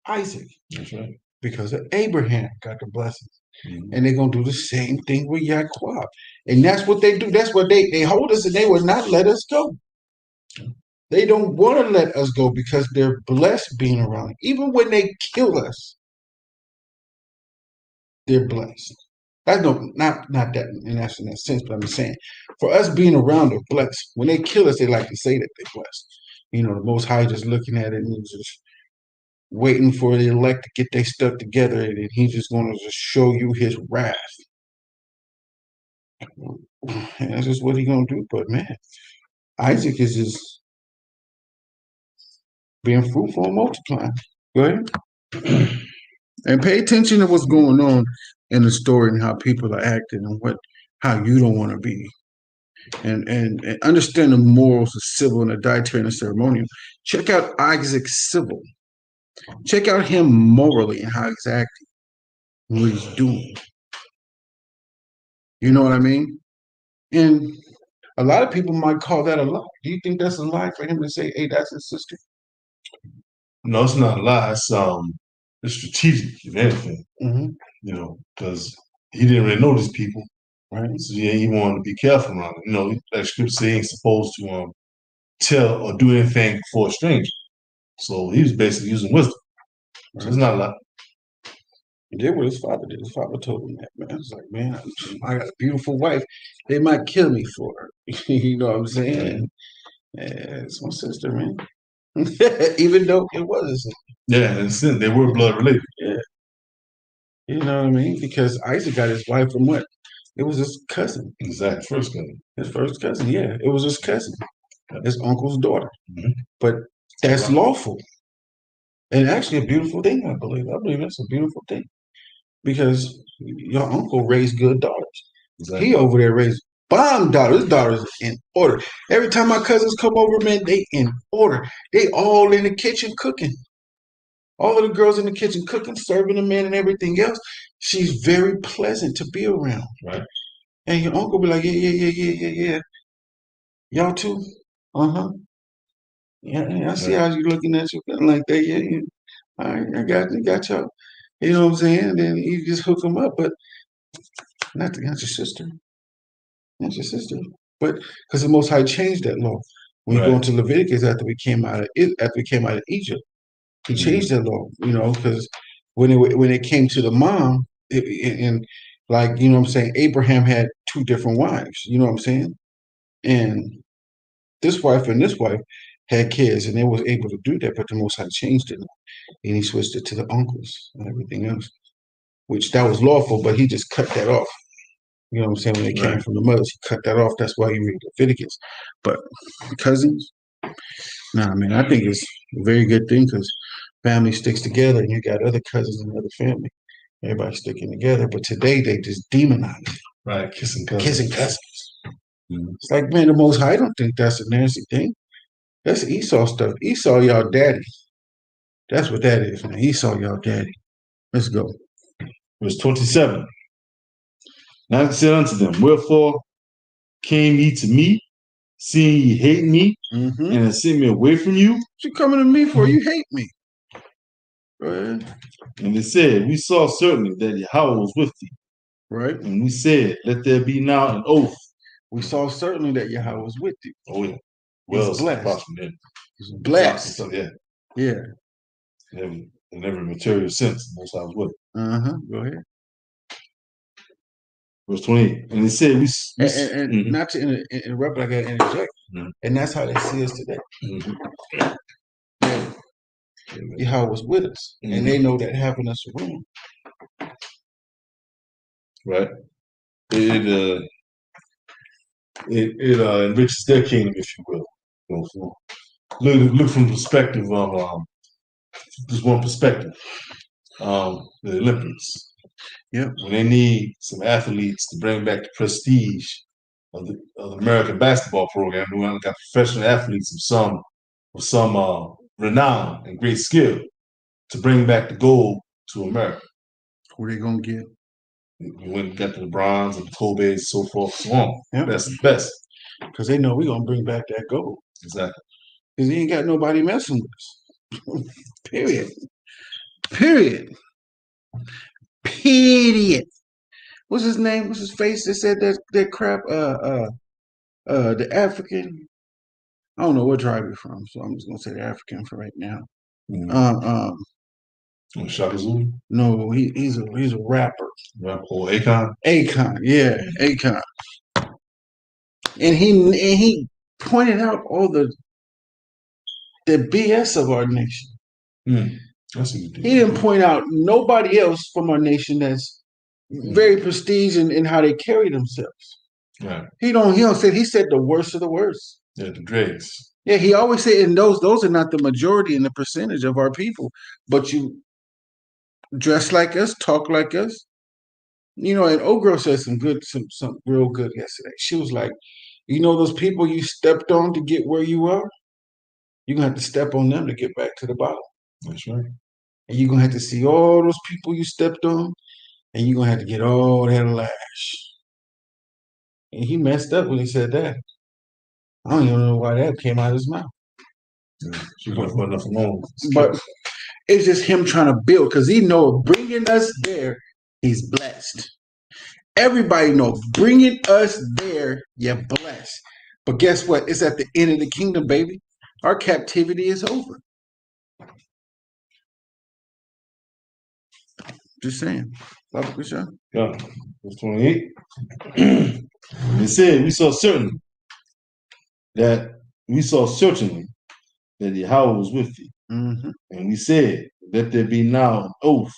Isaac. That's right. Because of Abraham got the blessings. Mm-hmm. And they're going to do the same thing with Yaquab. And that's what they do. That's what they hold us and they will not let us go. They don't want to let us go because they're blessed being around. Even when they kill us, they're blessed. That's not that in that sense, but I'm saying for us being around, they're blessed. When they kill us, they like to say that they're blessed. You know, the Most High just looking at it and just waiting for the elect to get their stuff together, and he's just going to just show you his wrath. And that's just what he's going to do. But man, Isaac is just being fruitful and multiplying. Go ahead. And pay attention to what's going on in the story and how people are acting and how you don't want to be. And understand the morals of civil and the dietary and the ceremonial. Check out Isaac's civil. Check out him morally and how he's acting, what he's doing. You know what I mean? And a lot of people might call that a lie. Do you think that's a lie for him to say, hey, that's his sister? No, it's not a lie. It's strategic, if anything. Mm-hmm. You know, because he didn't really know these people. Right. So yeah, he wanted to be careful around it. You know, like scripture says, he ain't supposed to tell or do anything for a stranger. So he was basically using wisdom. Right. So it's not a lie. He did what his father did. His father told him that, man. It's like, man, I got a beautiful wife. They might kill me for her. You know what I'm saying? It's my sister, man. Even though it was a sister. Yeah, and they were blood related. Yeah. You know what I mean? Because Isaac got his wife from what? It was his cousin. Exactly. First cousin. His first cousin, yeah. It was his cousin. His uncle's daughter. Mm-hmm. But that's lawful. And actually a beautiful thing, I believe. I believe that's a beautiful thing. Because your uncle raised good daughters. Exactly. He over there raised bomb daughters. His daughters in order. Every time my cousins come over, man, they in order. They all in the kitchen cooking. All of the girls in the kitchen cooking, serving the men and everything else. She's very pleasant to be around. Right. And your uncle be like, yeah. Y'all too? Uh-huh. Yeah, I see how you looking at you like that. Yeah. All right, I got y'all. You know what I'm saying? And then you just hook them up, but not your sister. Not your sister. But because the Most High changed that law. When you go into Leviticus after we came out of Egypt, he changed that law. You know, because when it came to the mom, and like you know what I'm saying, Abraham had two different wives. You know what I'm saying, and this wife and this wife had kids, and they was able to do that. But the Most High changed it, and he switched it to the uncles and everything else, which that was lawful, but he just cut that off. You know what I'm saying? When they came from the mothers, he cut that off. That's why he read Leviticus. But cousins, nah, man, I think it's a very good thing because family sticks together, and you got other cousins and other family. Everybody sticking together. But today they just demonize it. Right, kissing cousins. Mm-hmm. It's like, man, the Most High don't think that's a nasty thing. That's Esau stuff. Esau, y'all daddy. That's what that is, man. Esau, y'all daddy. Let's go. Verse 27. Now I said unto them, wherefore came ye to me, seeing ye hate me, and have sent me away from you? What you coming to me for? You hate me. Go ahead. And they said, we saw certainly that Yahweh was with thee. Right. And we said, let there be now an oath. We saw certainly that Yahweh was with you. Oh, yeah. Well, he's blessed. He's blessed. Yeah. Yeah. In every material sense, Most High was with him. Go ahead. Verse 28. And it said, and not to interrupt, but I got to interject. And that's how they see us today. Yeah. Yahweh was with us, and they know that having us around. Right. It enriches their kingdom, if you will. So look from the perspective of just one perspective. The Olympics. Yep. When they need some athletes to bring back the prestige of the American basketball program, we got professional athletes of some renown and great skill to bring back the gold to America. Who they gonna get? We went and got the LeBrons and the Kobe's, so forth, so on. Yep. That's the best. Because they know we're gonna bring back that gold. Exactly. Because he ain't got nobody messing with us. Period. Period. Period. What's his name? What's his face that said that crap? The African. I don't know what tribe you're from, so I'm just gonna say the African for right now. Shaka Zulu? No, he's a rapper. Or Akon? Akon, yeah, Akon. And he pointed out all the BS of our nation. He didn't point out nobody else from our nation that's very prestige in how they carry themselves. Right. He don't say, he said the worst of the worst. Yeah, the dregs. Yeah, he always said, and those are not the majority and the percentage of our people, but you dress like us, talk like us. You know, and old girl said some real good yesterday. She was like, you know, those people you stepped on to get where you are, you're gonna have to step on them to get back to the bottom. That's right. And you're gonna have to see all those people you stepped on, and you're gonna have to get all that lash. And he messed up when he said that. I don't even know why that came out of his mouth. But it's just him trying to build, because he knows bringing us there, he's blessed. Everybody knows bringing us there, you're blessed. But guess what? It's at the end of the kingdom, baby. Our captivity is over. Just saying. Yeah. Verse 28. It said, we saw certainly that Yahweh was with thee. And we said, let there be now an oath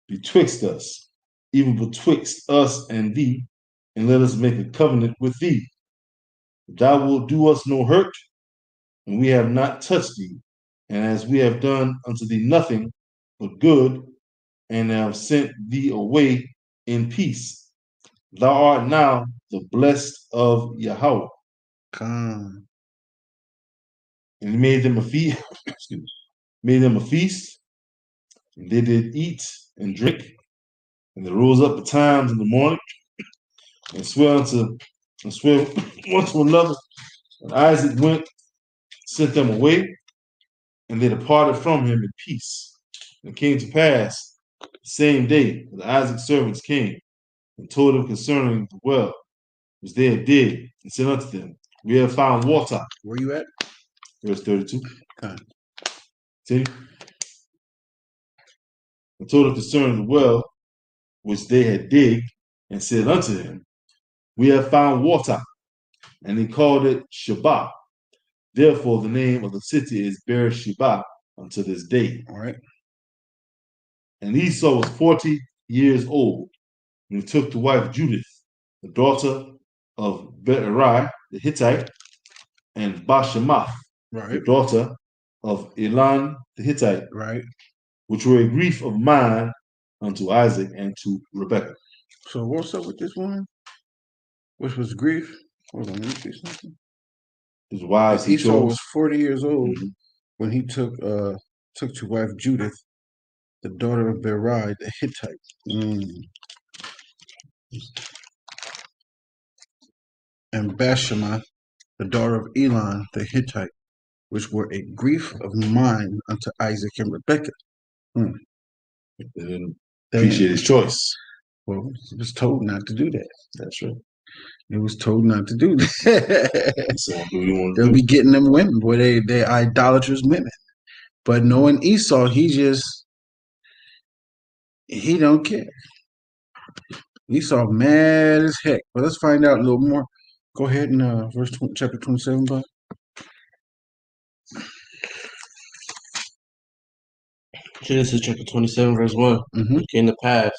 betwixt us, even betwixt us and thee, and let us make a covenant with thee. Thou wilt do us no hurt, and we have not touched thee, and as we have done unto thee nothing but good, and have sent thee away in peace. Thou art now the blessed of Yahweh. Come. And he made them a feast. Made them a feast. And they did eat and drink. And they rose up betimes in the morning and swear one to another. And Isaac sent them away, and they departed from him in peace. And it came to pass the same day that Isaac's servants came and told him concerning the well which they had digged, and said unto them, we have found water. Where you at? Verse 32. Okay. See? And told him concerning the well which they had digged, and said unto him, we have found water. And he called it Shabbat. Therefore the name of the city is Beersheba unto this day. All right. And Esau was 40 years old when he took to wife Judith, the daughter of Beerai the Hittite, and Bashemath, the daughter of Elon the Hittite, which were a grief of mind unto Isaac and to Rebekah. So what's up with this woman? Which was grief? Hold on, let me see something. His wives he Esau chose. was 40 years old when he took to wife Judith, the daughter of Beerai the Hittite. And Bashemath, the daughter of Elon the Hittite, which were a grief of mind unto Isaac and Rebekah. They didn't appreciate his choice. Well, he was told not to do that. That's right. He was told not to do that. So they'll be getting them women, boy. They idolatrous women. But knowing Esau, he don't care. Esau mad as heck. But let's find out a little more. Go ahead and chapter 27, bud. Genesis chapter 27, verse 1. Mm-hmm. It came to pass,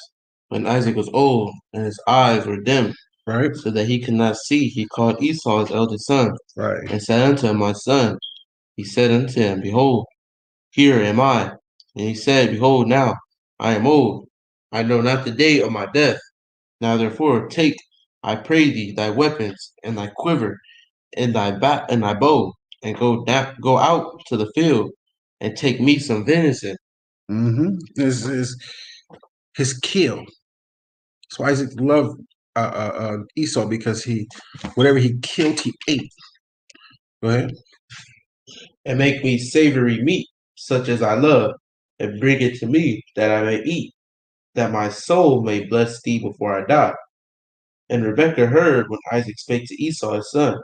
when Isaac was old, and his eyes were dim, Right. so that he could not see, he called Esau his eldest son, Right. and said unto him, My son. He said unto him, Behold, here am I. And he said, Behold, now I am old. I know not the day of my death. Now therefore take, I pray thee, thy weapons, and thy quiver, and thy bow, and go out to the field, and take me some venison. Mm-hmm. His kill. So Isaac loved Esau because whatever he killed, he ate. Go ahead. And make me savory meat, such as I love, and bring it to me, that I may eat, that my soul may bless thee before I die. And Rebekah heard when Isaac spake to Esau his son.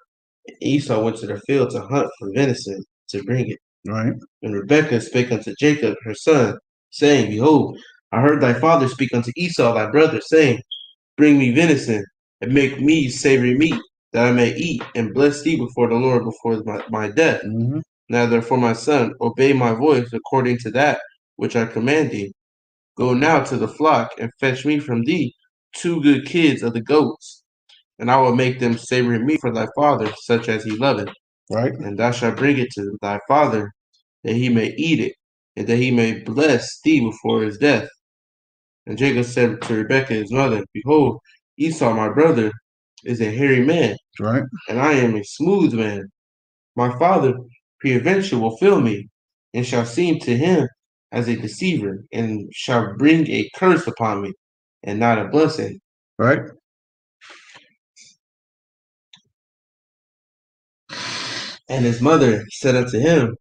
And Esau went to the field to hunt for venison, to bring it. Right. And Rebekah spake unto Jacob her son, saying, Behold, I heard thy father speak unto Esau thy brother, saying, Bring me venison, and make me savory meat, that I may eat, and bless thee before the Lord before my death. Mm-hmm. Now therefore, my son, obey my voice according to that which I command thee. Go now to the flock, and fetch me from thee 2 good kids of the goats, and I will make them savory meat for thy father, such as he loveth. Right. And thou shalt bring it to thy father, that he may eat it, and that he may bless thee before his death. And Jacob said to Rebekah his mother, Behold, Esau my brother is a hairy man, Right. and I am a smooth man. My father peradventure will fill me, and shall seem to him as a deceiver, and shall bring a curse upon me, and not a blessing. Right. And his mother said unto him,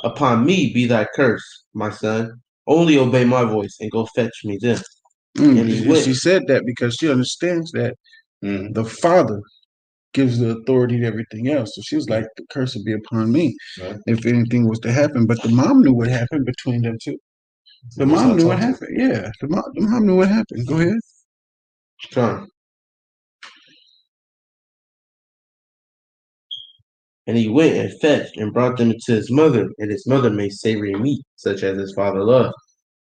Upon me be thy curse, my son. Only obey my voice, and go fetch me them. And he went. She said that because she understands that the father gives the authority to everything else. So she was like, the curse would be upon me if anything was to happen. But the mom knew what happened between them two. The mom knew what happened. Yeah, the mom knew what happened. Go ahead. John. And he went and fetched and brought them to his mother, and his mother made savory meat, such as his father loved.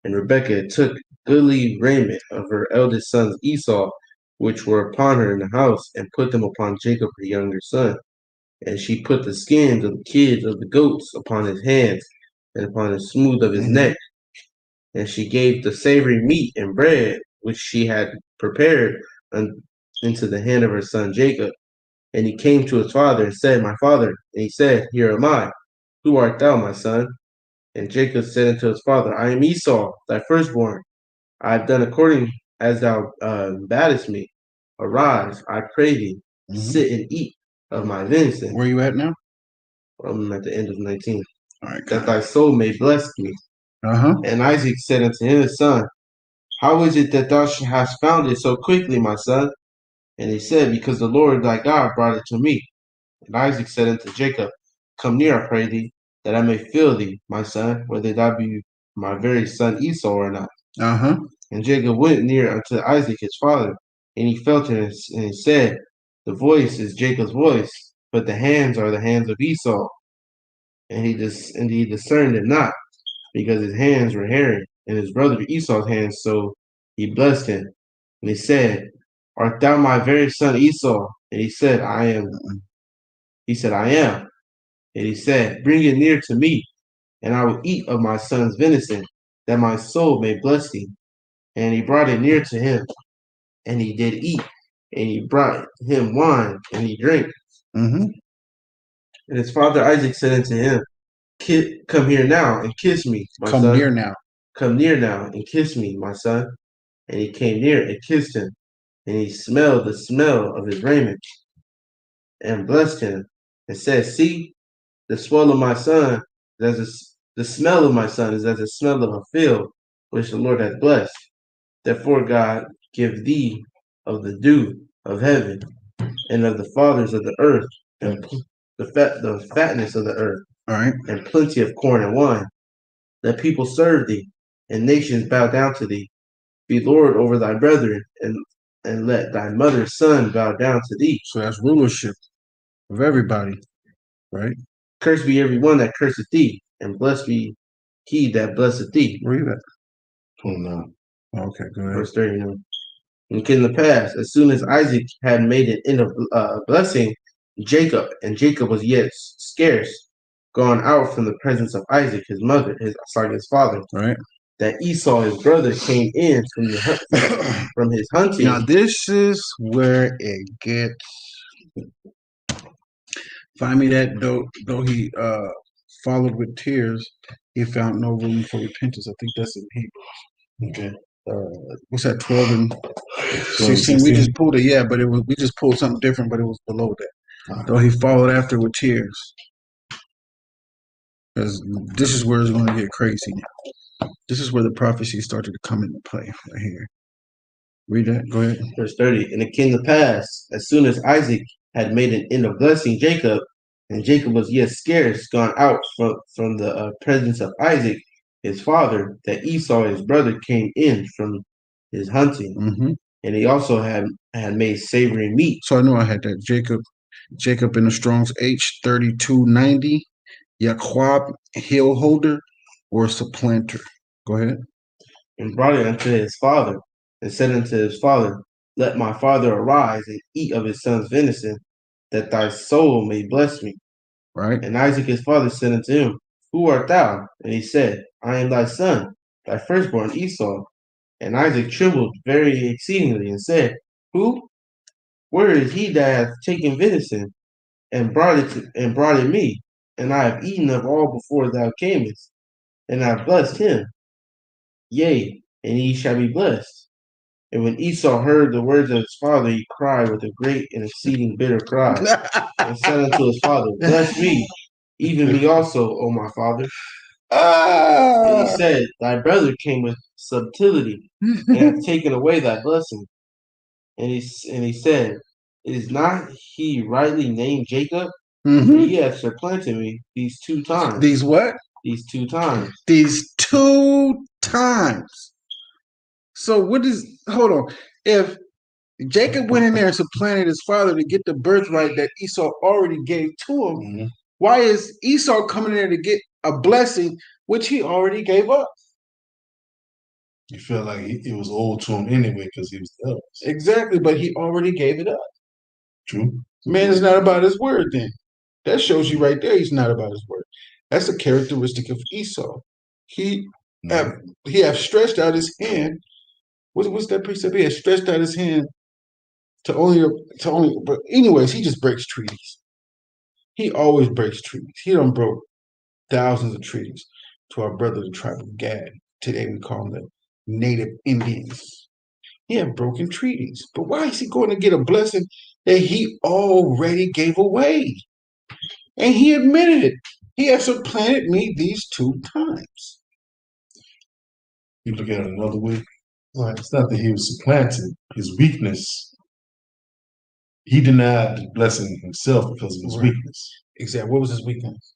And Rebekah took goodly raiment of her eldest son Esau, which were upon her in the house, and put them upon Jacob her younger son. And she put the skins of the kids of the goats upon his hands, and upon the smooth of his neck. And she gave the savory meat and bread, which she had prepared, into the hand of her son Jacob. And he came to his father and said, My father. And he said, Here am I. Who art thou, my son? And Jacob said unto his father, I am Esau, thy firstborn. I have done according as thou badest me. Arise, I pray thee, sit and eat of my venison. Where are you at now? I'm at the end of 19. All right, that thy soul may bless me. And Isaac said unto his son, How is it that thou hast found it so quickly, my son? And he said, Because the Lord thy God brought it to me. And Isaac said unto Jacob, Come near, I pray thee, that I may feel thee, my son, whether thou be my very son Esau or not. And Jacob went near unto Isaac his father, and he felt it, and he said, The voice is Jacob's voice, but the hands are the hands of Esau. And he discerned it not, because his hands were hairy, and his brother Esau's hands, so he blessed him. And he said, Art thou my very son Esau? And he said, I am. He said, I am. And he said, Bring it near to me, and I will eat of my son's venison, that my soul may bless thee. And he brought it near to him, and he did eat. And he brought him wine, and he drank. And his father Isaac said unto him, Come here now and kiss me, my son. Come near now. Come near now and kiss me, my son. And he came near and kissed him, and he smelled the smell of his raiment, and blessed him, and said, See, the smell of my son the smell of my son is as the smell of a field which the Lord hath blessed. Therefore God give thee of the dew of heaven, and of the fathers of the earth, and the fatness of the earth, and plenty of corn and wine. Let people serve thee, and nations bow down to thee. Be Lord over thy brethren, and and let thy mother's son bow down to thee. So that's rulership of everybody, right? Cursed be every one that curseth thee, and blessed be he that blesseth thee. Read that. 29. Okay, go ahead. Verse 39. And it came to pass, as soon as Isaac had made an end of blessing Jacob, and Jacob was yet scarce gone out from the presence of Isaac, his father, Right. that Esau, his brother, came in from his hunting. Now this is where it gets. Find me that though he followed with tears, he found no room for repentance. I think that's in Hebrew. Okay. What's that? 12 and 16. 16. We just pulled it, yeah, but we just pulled something different, but it was below that. Though he followed after with tears. Because this is where it's going to get crazy now. This is where the prophecy started to come into play right here. Read that. Go ahead. Verse 30. And it came to pass, as soon as Isaac had made an end of blessing Jacob, and Jacob was yet scarce gone out from the presence of Isaac, his father, that Esau, his brother, came in from his hunting. Mm-hmm. And he also had made savory meat. So I know I had that. Jacob in the Strong's H3290. Yaqub, heel holder, or supplanter. Go ahead. And brought it unto his father, and said unto his father, Let my father arise and eat of his son's venison, that thy soul may bless me. Right. And Isaac his father said unto him, Who art thou? And he said, I am thy son, thy firstborn Esau. And Isaac trembled very exceedingly, and said, Who? Where is he that hath taken venison, and brought it me? And I have eaten of all before thou camest, and I have blessed him. Yea, and he shall be blessed. And when Esau heard the words of his father, he cried with a great and exceeding bitter cry, and said unto his father, Bless me, even me also, O my father. And he said, Thy brother came with subtlety, and hath taken away thy blessing. And he said, Is not he rightly named Jacob? Mm-hmm. For he hath supplanted me these 2 times. These what? These 2 times. These 2 times. So what is, hold on. If Jacob went in there and supplanted his father to get the birthright that Esau already gave to him, Mm-hmm. why is Esau coming in there to get a blessing which he already gave up? He felt like it was owed to him anyway because he was the eldest. Exactly, but he already gave it up. True. Man is not about his word then. That shows you right there he's not about his word. That's a characteristic of Esau. He have stretched out his hand. What's that precept? He has stretched out his hand to only, but anyways, he just breaks treaties. He always breaks treaties. He done broke thousands of treaties to our brother, the tribe of Gad. Today we call them the Native Indians. He have broken treaties. But why is he going to get a blessing that he already gave away? And he admitted it. He has supplanted me these 2 times. You look at it another way. Right. It's not that he was supplanted. His weakness. He denied the blessing himself because of his weakness. Exactly. What was his weakness?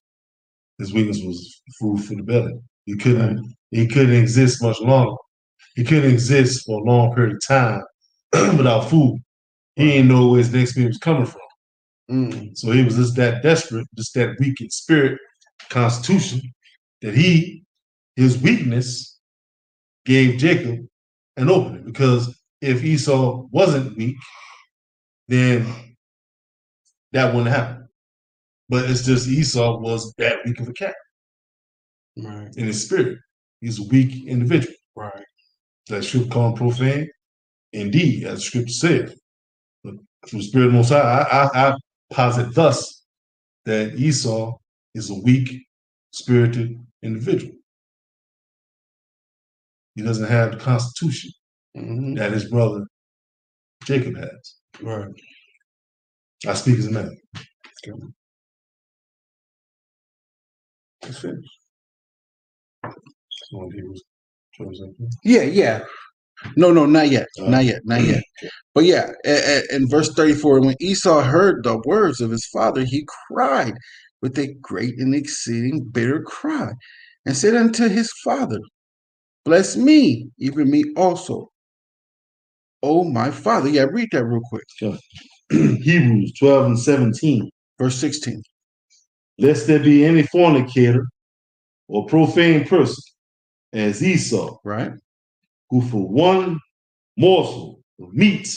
His weakness was food for the belly. He couldn't exist much longer. He couldn't exist for a long period of time without food. He didn't know where his next meal was coming from. So he was just that desperate, just that weak in spirit, constitution, that his weakness gave Jacob an opening. Because if Esau wasn't weak, then that wouldn't happen. But it's just Esau was that weak of a cat. Right. In his spirit. He's a weak individual. Right. That scripture called him profane. Indeed, as the scripture said. But through the Spirit of the Most High, I posit thus that Esau is a weak, spirited individual. He doesn't have the constitution that his brother Jacob has. Right. I speak as a man. That's finished. Yeah. No, not yet. Not yet. But yeah, in verse 34, when Esau heard the words of his father, he cried with a great and exceeding bitter cry, and said unto his father, Bless me, even me also. Oh, my father. Yeah, read that real quick. Hebrews 12 and 17. Verse 16. Lest there be any fornicator or profane person, as Esau, Right? who for one morsel of meat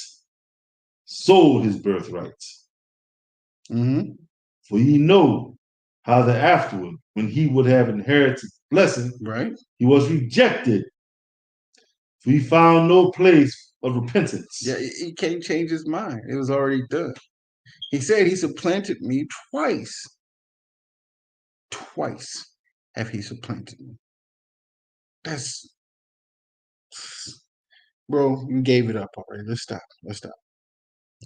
sold his birthrights. Mm-hmm. For ye know how that afterward, when he would have inherited blessing, Right? he was rejected. For he found no place of repentance. Yeah, he can't change his mind. It was already done. He said he supplanted me twice. Twice have he supplanted me. That's, bro, you gave it up already. Let's stop. Let's stop.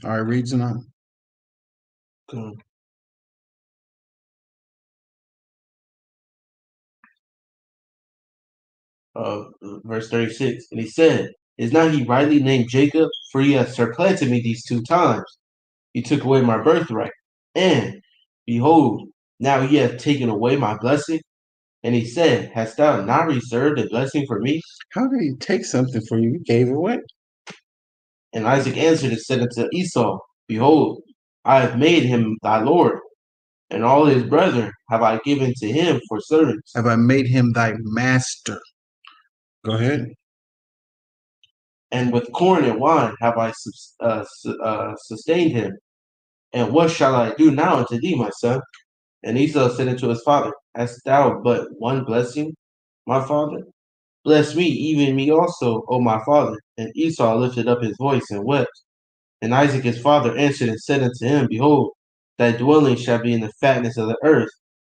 All right, reads on. Verse 36. And he said, Is not he rightly named Jacob? For he hath supplanted me these 2 times. He took away my birthright. And behold, now he hath taken away my blessing. And he said, Hast thou not reserved a blessing for me? How did he take something for you? You gave it away. And Isaac answered and said unto Esau, Behold, I have made him thy Lord, and all his brethren have I given to him for servants. Have I made him thy master? Go ahead. And with corn and wine have I sustained him. And what shall I do now unto thee, my son? And Esau said unto his father, Hast thou but one blessing, my father? Bless me, even me also, O my father. And Esau lifted up his voice and wept. And Isaac his father answered and said unto him, Behold, thy dwelling shall be in the fatness of the earth,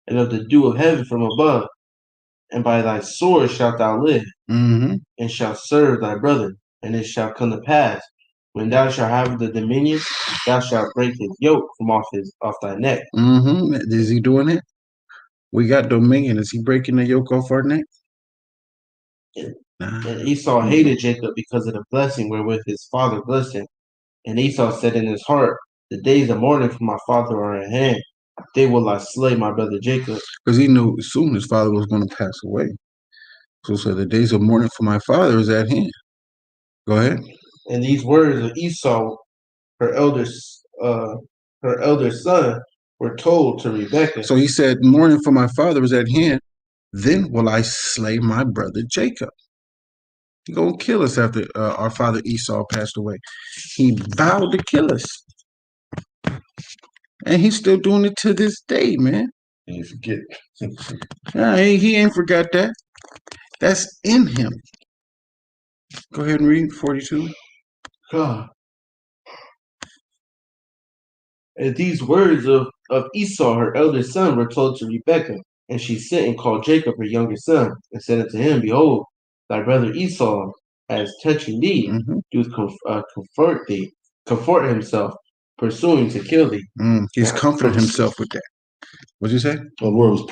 and of the dew of heaven from above. And by thy sword shalt thou live, and shalt serve thy brother. And it shall come to pass, when thou shalt have the dominion, thou shalt break his yoke from off thy neck. Is he doing it? We got dominion. Is he breaking the yoke off our neck? And Esau hated Jacob because of the blessing wherewith his father blessed him. And Esau said in his heart, The days of mourning for my father are at hand. They will I slay my brother Jacob. Because he knew soon his father was going to pass away. So the days of mourning for my father is at hand. Go ahead. And these words of Esau, her elder son, were told to Rebekah. So he said, mourning for my father is at hand. Then will I slay my brother Jacob. He gonna kill us after our father Esau passed away. He vowed to kill us, and he's still doing it to this day, man. And you forget. Nah, he ain't forgot that. That's in him. Go ahead and read 42. God. And these words of Esau, her elder son, were told to Rebekah. And she sent and called Jacob, her younger son, and said unto him, Behold, thy brother Esau, as touching thee, doth comfort himself, pursuing to kill thee. He's comforted himself with that. What'd you say? The word was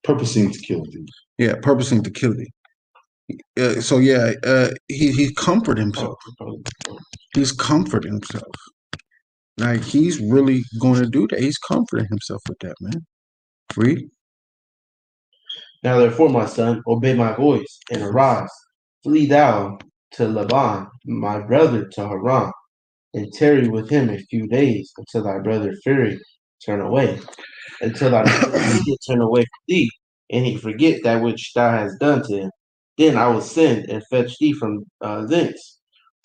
purposing to kill thee. Yeah, purposing to kill thee. He comforted himself. He's comforting himself. Like he's really going to do that. He's comforting himself with that, man. Read. Now therefore, my son, obey my voice, and arise, flee thou to Laban, my brother, to Haran, and tarry with him a few days, until thy brother Pharaoh turn away, until thy brother turn away from thee, and he forget that which thou hast done to him. Then I will send and fetch thee from thence.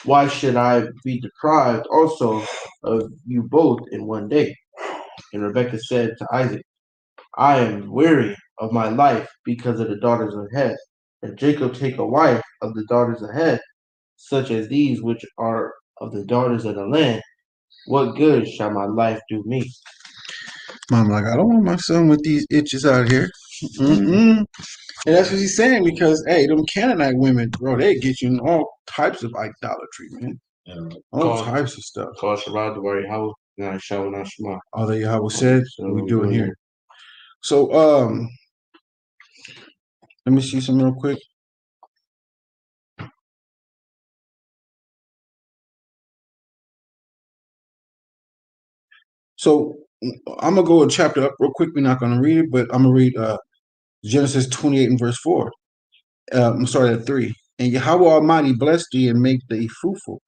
Why should I be deprived also of you both in one day? And Rebekah said to Isaac, I am weary of my life because of the daughters of Heth. If Jacob take a wife of the daughters of Heth, such as these which are of the daughters of the land, what good shall my life do me? Mom, like, I don't want my son with these itches out here. And that's what he's saying because, hey, them Canaanite women, bro, they get you in all types of idolatry, man. All types of stuff. All that Yahweh said, we do it here. So, let me see some real quick. So I'm gonna go a chapter up real quick. We're not gonna read it, but I'm gonna read Genesis 28 and verse 4. I'm starting at 3. And Yahweh Almighty bless thee and make thee fruitful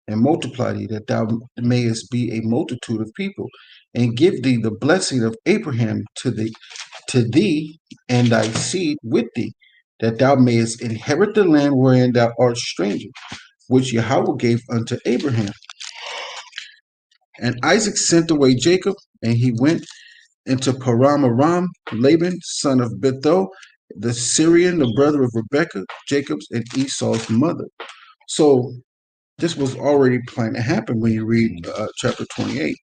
and multiply thee, that thou mayest be a multitude of people, and give thee the blessing of Abraham to thee and thy seed with thee, that thou mayest inherit the land wherein thou art stranger, which Yahweh gave unto Abraham. And Isaac sent away Jacob, and he went into Param Aram. Laban, son of Bethuel, the Syrian, the brother of Rebekah, Jacob's and Esau's mother. So this was already planned to happen when you read chapter 28,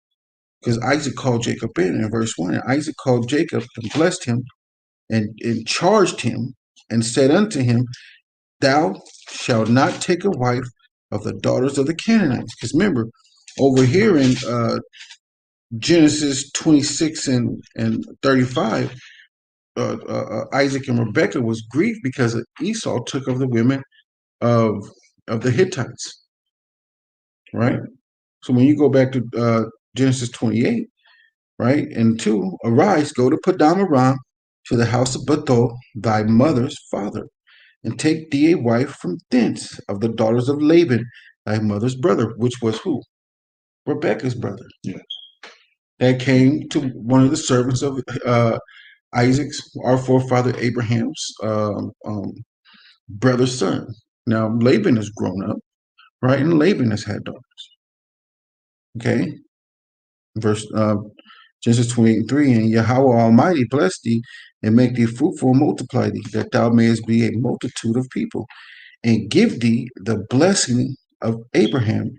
because Isaac called Jacob in verse 1. And Isaac called Jacob and blessed him and charged him and said unto him, thou shalt not take a wife of the daughters of the Canaanites. Because remember, over here in Genesis 26 and 35, Isaac and Rebekah was grieved because Esau took of the women of the Hittites, right? So when you go back to Genesis 28, right, and 2, arise, go to Padam Aram, to the house of Bethuel, thy mother's father, and take thee a wife from thence of the daughters of Laban, thy mother's brother, which was who? Rebekah's brother. Yeah. That came to one of the servants of Isaac's, our forefather Abraham's brother's son. Now Laban is grown up, right? And Laban has had daughters. Okay, verse Genesis 28:3, and Yahweh Almighty bless thee and make thee fruitful and multiply thee, that thou mayest be a multitude of people, and give thee the blessing of Abraham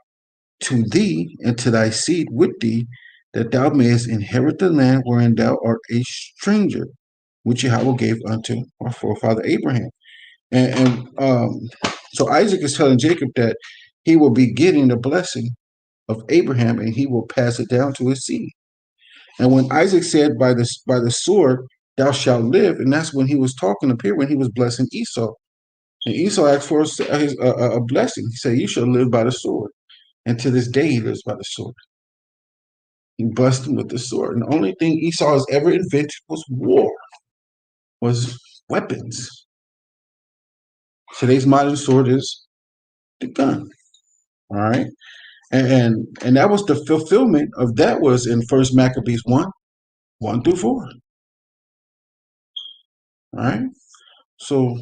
to thee and to thy seed with thee, that thou mayest inherit the land wherein thou art a stranger, which Yahweh gave unto our forefather Abraham. And so Isaac is telling Jacob that he will be getting the blessing of Abraham and he will pass it down to his seed. And when Isaac said, by the sword thou shalt live, and that's when he was talking up here when he was blessing Esau. And Esau asked for a blessing. He said, you shall live by the sword. And to this day he lives by the sword. He blessed him with the sword. And the only thing Esau has ever invented was war, was weapons. Today's modern sword is the gun. All right. And that was the fulfillment of that was in First Maccabees 1:1-4. All right. So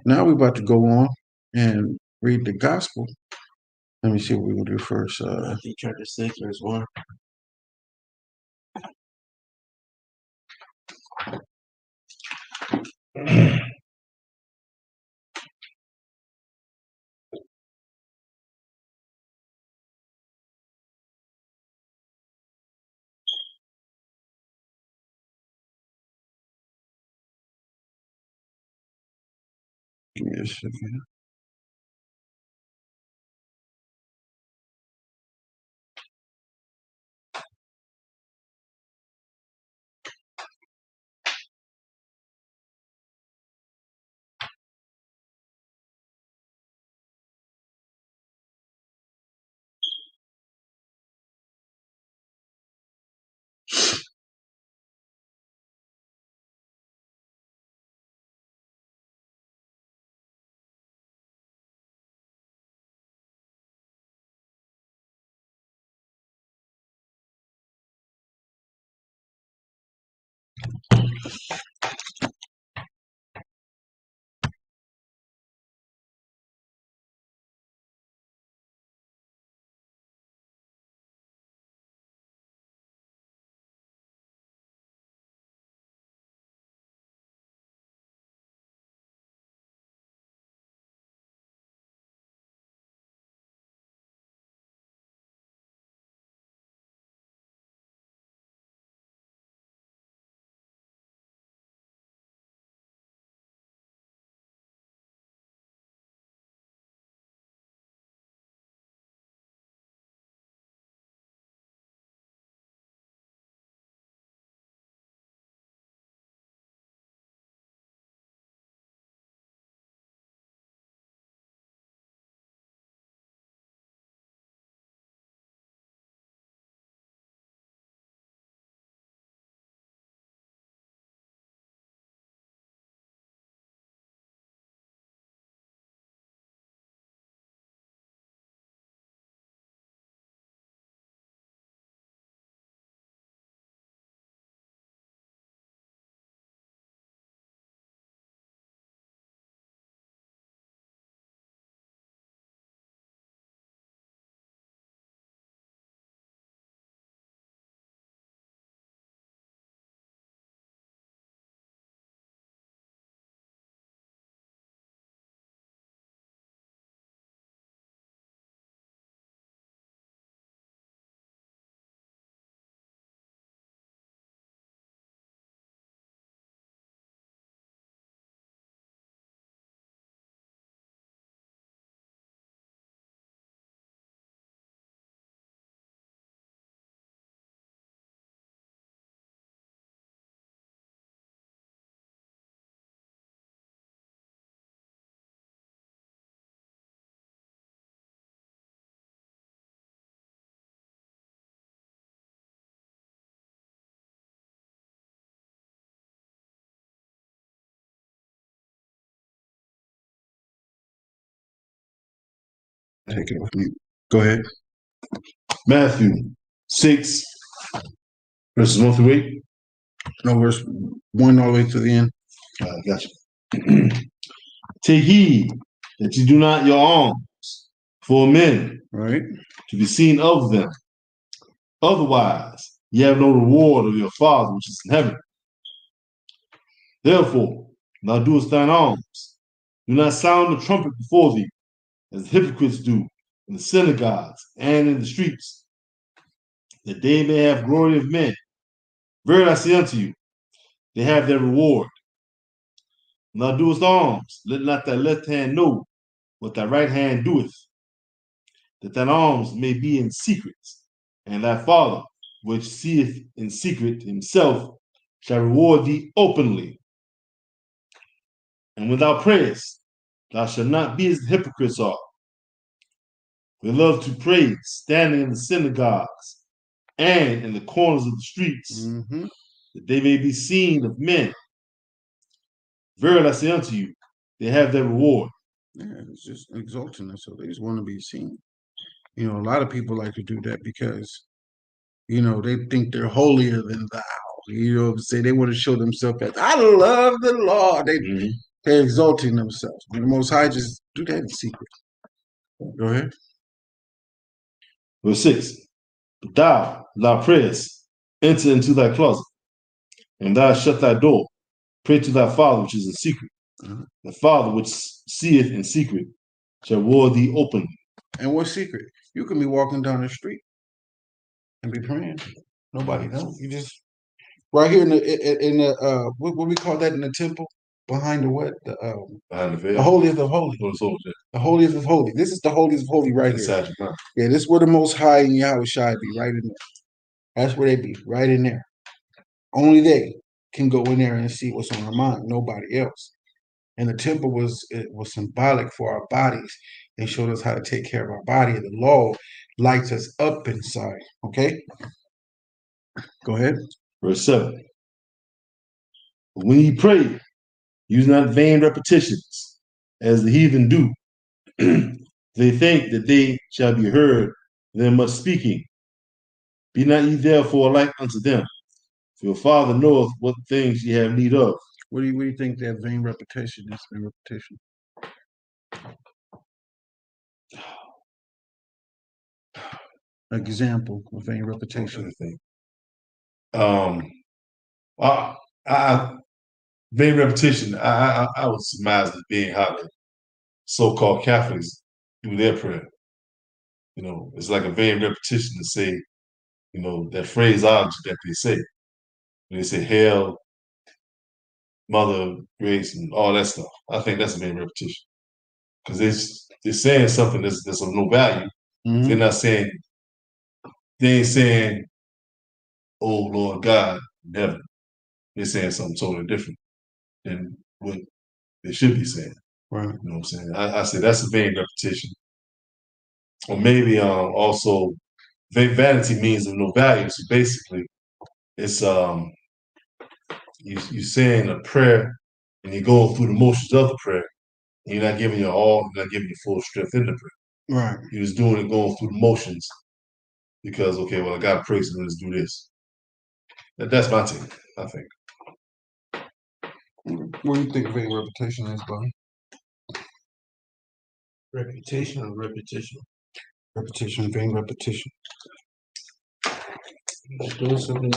now we're about to go on and read the gospel. Let me see what we're gonna do first. Matthew chapter 6, verse 1. Give me a second. Take it off mute. Go ahead. Matthew 6, verses 1 through 8. No, verse 1 all the way to the end. Gotcha. Take heed that you do not your alms for men Right. to be seen of them. Otherwise, you have no reward of your Father which is in heaven. Therefore, thou doest thine alms. Do not sound the trumpet before thee, as the hypocrites do in the synagogues and in the streets, that they may have glory of men. Verily I say unto you, they have their reward. When thou doest alms, let not thy left hand know what thy right hand doeth, that thine alms may be in secret, and thy Father, which seeth in secret himself, shall reward thee openly. And when thou prayest, thou shalt not be as the hypocrites are. They love to pray standing in the synagogues and in the corners of the streets, that they may be seen of men. Verily I say unto you, they have their reward. Yeah, it's just exalting us, so they just want to be seen. You know, a lot of people like to do that because, you know, they think they're holier than thou. You know what I'm saying? They want to show themselves as, I love the Lord. They're exalting themselves. And the Most High just do that in secret. Go ahead. Verse 6. But thou prayest, enter into thy closet, and thou shut thy door. Pray to thy Father which is in secret. The Father which seeth in secret shall reward thee openly. And what secret? You can be walking down the street and be praying. Nobody knows. You just right here in the what we call that in the temple, behind the what? Behind the veil. The holiest of holies. The holiest of holies. This is the holiest of holies right Inside here. your mind. Yeah, this is where the Most High and Yahweh Shai be, right in there. That's where they be, right in there. Only they can go in there and see what's on our mind. Nobody else. And the temple was symbolic for our bodies. It showed us how to take care of our body. The law lights us up inside. Okay? Go ahead. Verse 7. But when ye pray, use not vain repetitions, as the heathen do. They think that they shall be heard them much speaking. Be not ye therefore like unto them, for your Father knoweth what things ye have need of. What do you think that vain repetition is? Vain repetition. Example of vain repetition. Vain repetition. I would surmise as being how the so-called Catholics do their prayer. You know, it's like a vain repetition to say, you know, that phraseology that they say. When they say "Hail, Mother, Grace," and all that stuff. I think that's a vain repetition because they're saying something that's of no value. They're not saying. They ain't saying, "Oh Lord God in heaven." They're saying something totally different than what they should be saying. Right. You know what I'm saying? I say that's a vain repetition. Or maybe also vanity means of no value. So basically it's you saying a prayer and you're going through the motions of the prayer and you're not giving your all, you're not giving your full strength in the prayer. Right. You're just doing it, going through the motions because okay, well I gotta pray, so let's do this. That's my take, I think. What do you think vain repetition is, Bonnie? Reputation or repetition? Repetition, vain repetition. Just doing something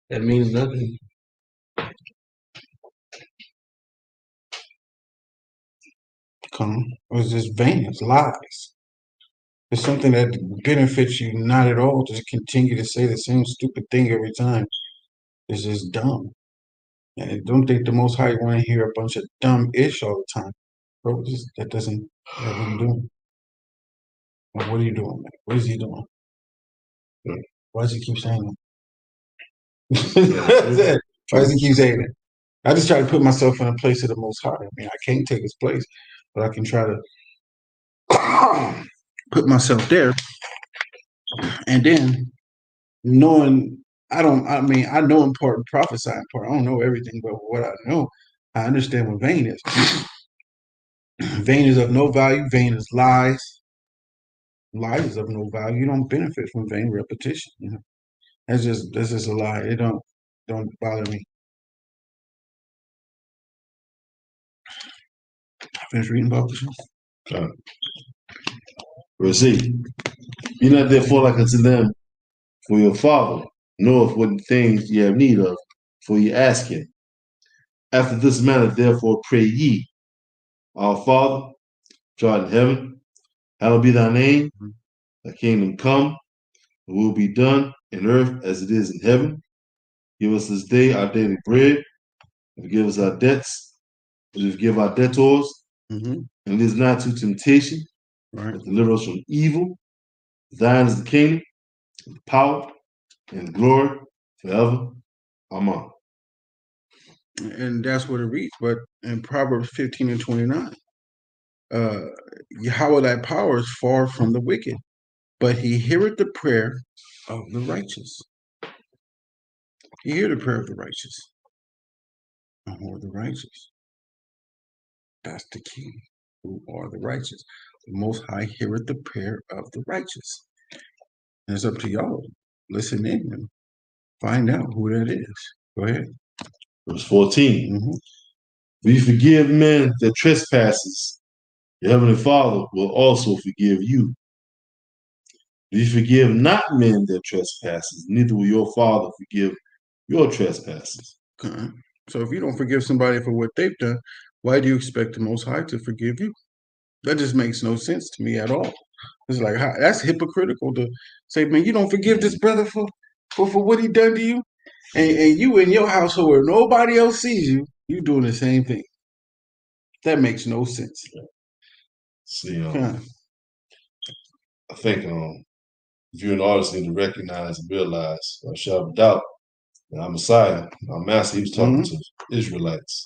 that means nothing. Or is this vain? It's lies. It's something that benefits you not at all. Just continue to say the same stupid thing every time. It's just dumb. And I don't think the Most High want to hear a bunch of dumb ish all the time. Bro, that doesn't. What are you doing? What are you doing, man? What is he doing? Why does he keep saying that? Why does he keep saying it? I just try to put myself in a place of the Most High. I mean, I can't take his place, but I can try to put myself there. And then knowing, I know in part and prophesy in part. I don't know everything, but what I know, I understand what vain is. Vain is of no value. Vain is lies. Lies is of no value. You don't benefit from vain repetition. You know, that's just a lie. It don't bother me. I finished reading about this. Okay. Verse 8. Be not therefore like unto them, for your Father knoweth what things ye have need of, for ye ask him. After this manner, therefore, pray ye, Our Father, which art in heaven, hallowed be thy name. Thy kingdom come, and will be done in earth as it is in heaven. Give us this day our daily bread, and forgive us our debts, as we forgive our debtors, Mm-hmm. and lead us not to temptation, Right. but deliver us from evil. Thine is the kingdom, and the power, and the glory forever. Amen. And that's what it reads. But in Proverbs 15 and 29, Yahweh thy power is far from the wicked, but he heareth the prayer of the righteous. He hear the prayer of the righteous. And who are the righteous? That's the key. Who are the righteous? The Most High heareth the prayer of the righteous. And it's up to y'all. Listen in and find out who that is. Go ahead. Verse 14. Mm-hmm. If you forgive men their trespasses, your heavenly Father will also forgive you. If you forgive not men their trespasses, neither will your Father forgive your trespasses. Okay. So if you don't forgive somebody for what they've done, why do you expect the Most High to forgive you? That just makes no sense to me at all. It's like that's hypocritical to say, man, you don't forgive this brother for what he done to you, and you in your household where nobody else sees you, you doing the same thing. That makes no sense. See, Huh. I think if you're an artist, you need to recognize and realize, without doubt, that our Messiah, our Master, he was talking to Israelites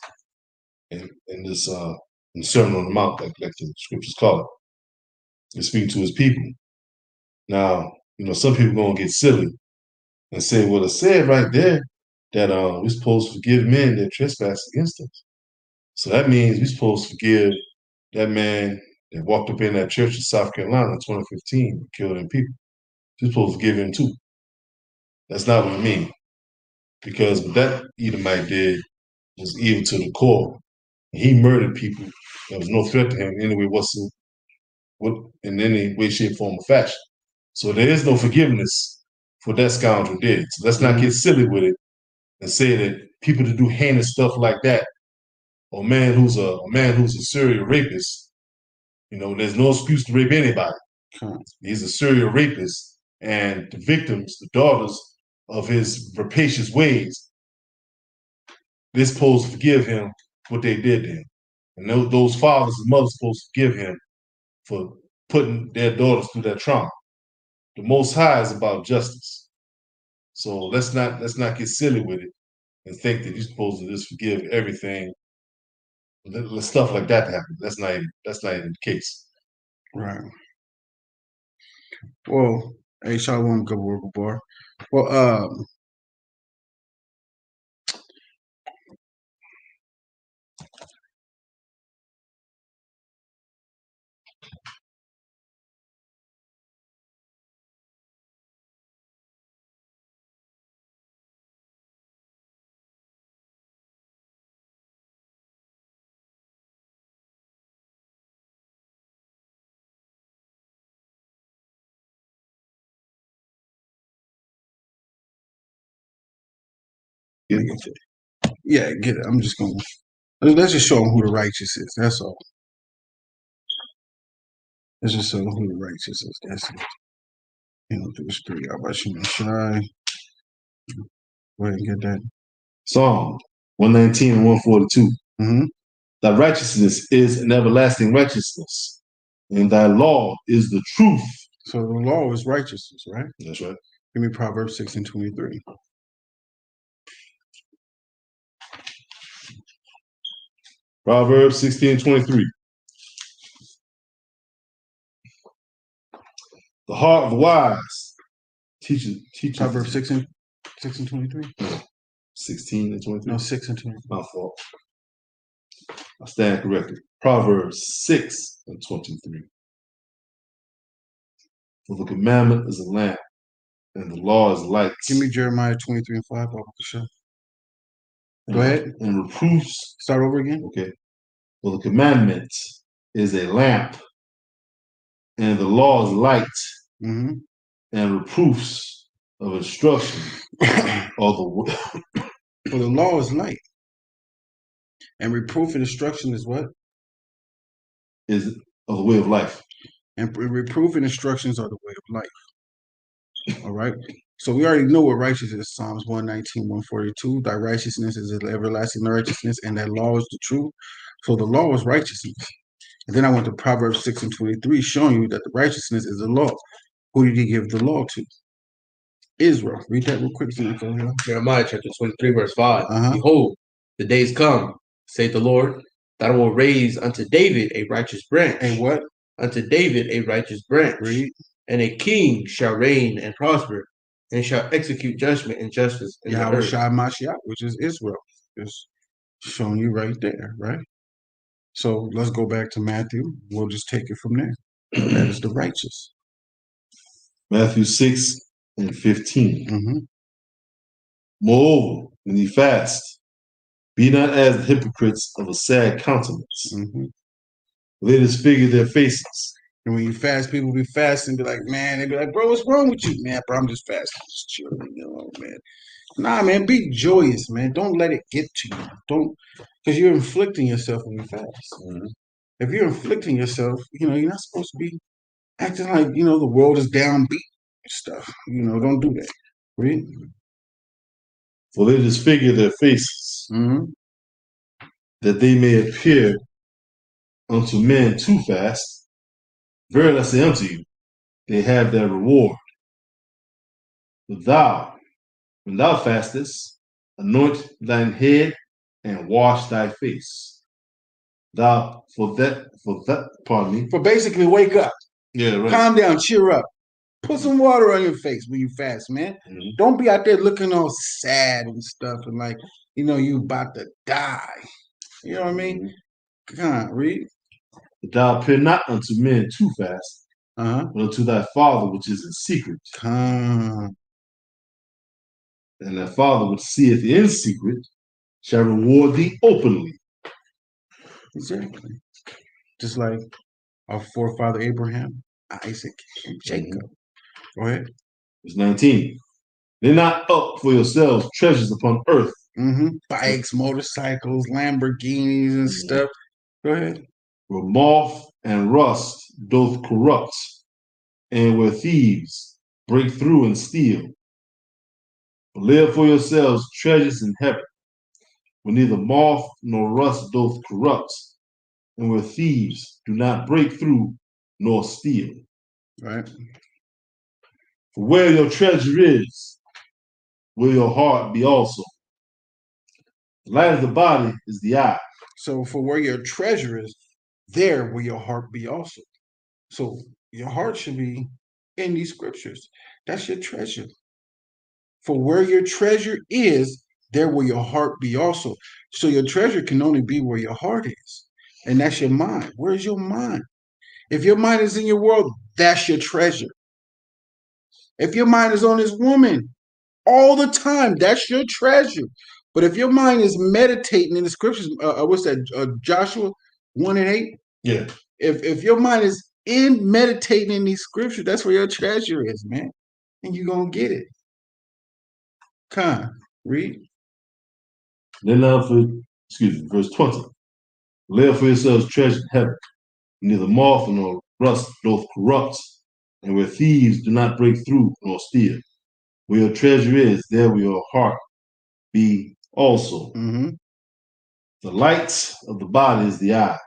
in this in the Sermon on the Mount, like the scriptures call it. He's speaking to his people. Now, some people gonna get silly and say, well, it said right there that we're supposed to forgive men their trespass against us. So that means we're supposed to forgive that man that walked up in that church in South Carolina in 2015 and killed them people. We're supposed to forgive him too. That's not what it means. Because what that Edomite did was evil to the core. He murdered people. There was no threat to him in any way whatsoever, in any way, shape, form, or fashion. So there is no forgiveness for what that scoundrel did. So let's not get silly with it and say that people that do heinous stuff like that, or a man who's a serial rapist, there's no excuse to rape anybody. He's a serial rapist, and the victims, the daughters of his rapacious ways, they're supposed to forgive him what they did to him. And those fathers and mothers supposed to forgive him for putting their daughters through that trauma. The Most High is about justice. So let's not get silly with it and think that you're supposed to just forgive everything. Stuff like that happen. That's not even the case. Right. Well, hey, Shalom, good work, bar. Well, yeah, get it. I'm just gonna let's just show them who the righteous is. That's all. Let's just show them who the righteous is. That's it. Through the spirit. How about you, shy? Go ahead and get that. Psalm 119 and 142. Mm-hmm. Thy righteousness is an everlasting righteousness, and thy law is the truth. So the law is righteousness, right? That's right. Give me Proverbs 6 and 23. Proverbs 16:23. The heart of the wise teaches. Proverbs 6 and 23. 16 and 23. No, 6 and 23. My fault. I stand corrected. Proverbs 6:23. For the commandment is a lamp, and the law is light. Give me Jeremiah 23:5. Go ahead. And reproofs. Start over again. Okay. For the commandment is a lamp, and the law is light, and reproofs of instruction are the For the law is light, and reproof and instruction is what? Is of the way of life. And reproof and instructions are the way of life. All right. So we already know what righteousness is. Psalms 119, 142. Thy righteousness is everlasting righteousness, and that law is the truth. So the law is righteousness. And then I went to Proverbs 6:23, showing you that the righteousness is the law. Who did he give the law to? Israel. Read that real quick. Jeremiah chapter 23, verse 5. Behold, the days come, saith the Lord, that I will raise unto David a righteous branch. A what? Unto David a righteous branch. Read. And a king shall reign and prosper, and shall execute judgment and justice in the earth. Yahweh Mashiach, which is Israel. It's showing you right there, right? So let's go back to Matthew. We'll just take it from there. That is the righteous. Matthew 6:15. Moreover, when ye fast, be not as the hypocrites of a sad countenance. They disfigure their faces. And when you fast, people be fasting, be like, man, they be like, bro, what's wrong with you? Man, bro, I'm just fasting. Just chilling, you know, man. Nah, man, be joyous, man. Don't let it get to you. Don't, because you're inflicting yourself when you fast. If you're inflicting yourself, you know, you're not supposed to be acting like, you know, the world is downbeat and stuff. You know, don't do that. Read. For they disfigure their faces, that they may appear unto men too fast. Verily I say unto you, they have their reward. But thou, when thou fastest, anoint thine head and wash thy face. For basically wake up. Yeah, right. Calm down, cheer up. Put some water on your face when you fast, man. Don't be out there looking all sad and stuff and like, you know, you about to die. You know what I mean? Come on, read. But thou appear not unto men too fast, but unto thy Father which is in secret. And thy Father which seeth in secret shall reward thee openly. Exactly. Just like our forefather Abraham, Isaac, and Jacob. Go ahead. Verse 19. Lay not up for yourselves treasures upon earth. Bikes, motorcycles, Lamborghinis, and stuff. Go ahead. Where moth and rust doth corrupt, and where thieves break through and steal. But lay up for yourselves treasures in heaven, where neither moth nor rust doth corrupt, and where thieves do not break through nor steal. Right. For where your treasure is, will your heart be also. The light of the body is the eye. So for where your treasure is, there will your heart be also. So your heart should be in these scriptures. That's your treasure. For where your treasure is, there will your heart be also. So your treasure can only be where your heart is. And that's your mind. Where's your mind? If your mind is in your world, that's your treasure. If your mind is on this woman all the time, that's your treasure. But if your mind is meditating in the scriptures, what's that? Joshua 1:8. Yeah. If your mind is in meditating in these scriptures, that's where your treasure is, man, and you're gonna get it. Read. Then verse 20. Lay up for yourselves treasure in heaven, neither moth nor rust doth corrupt, and where thieves do not break through nor steal. Where your treasure is, there will your heart be also. The light of the body is the eye.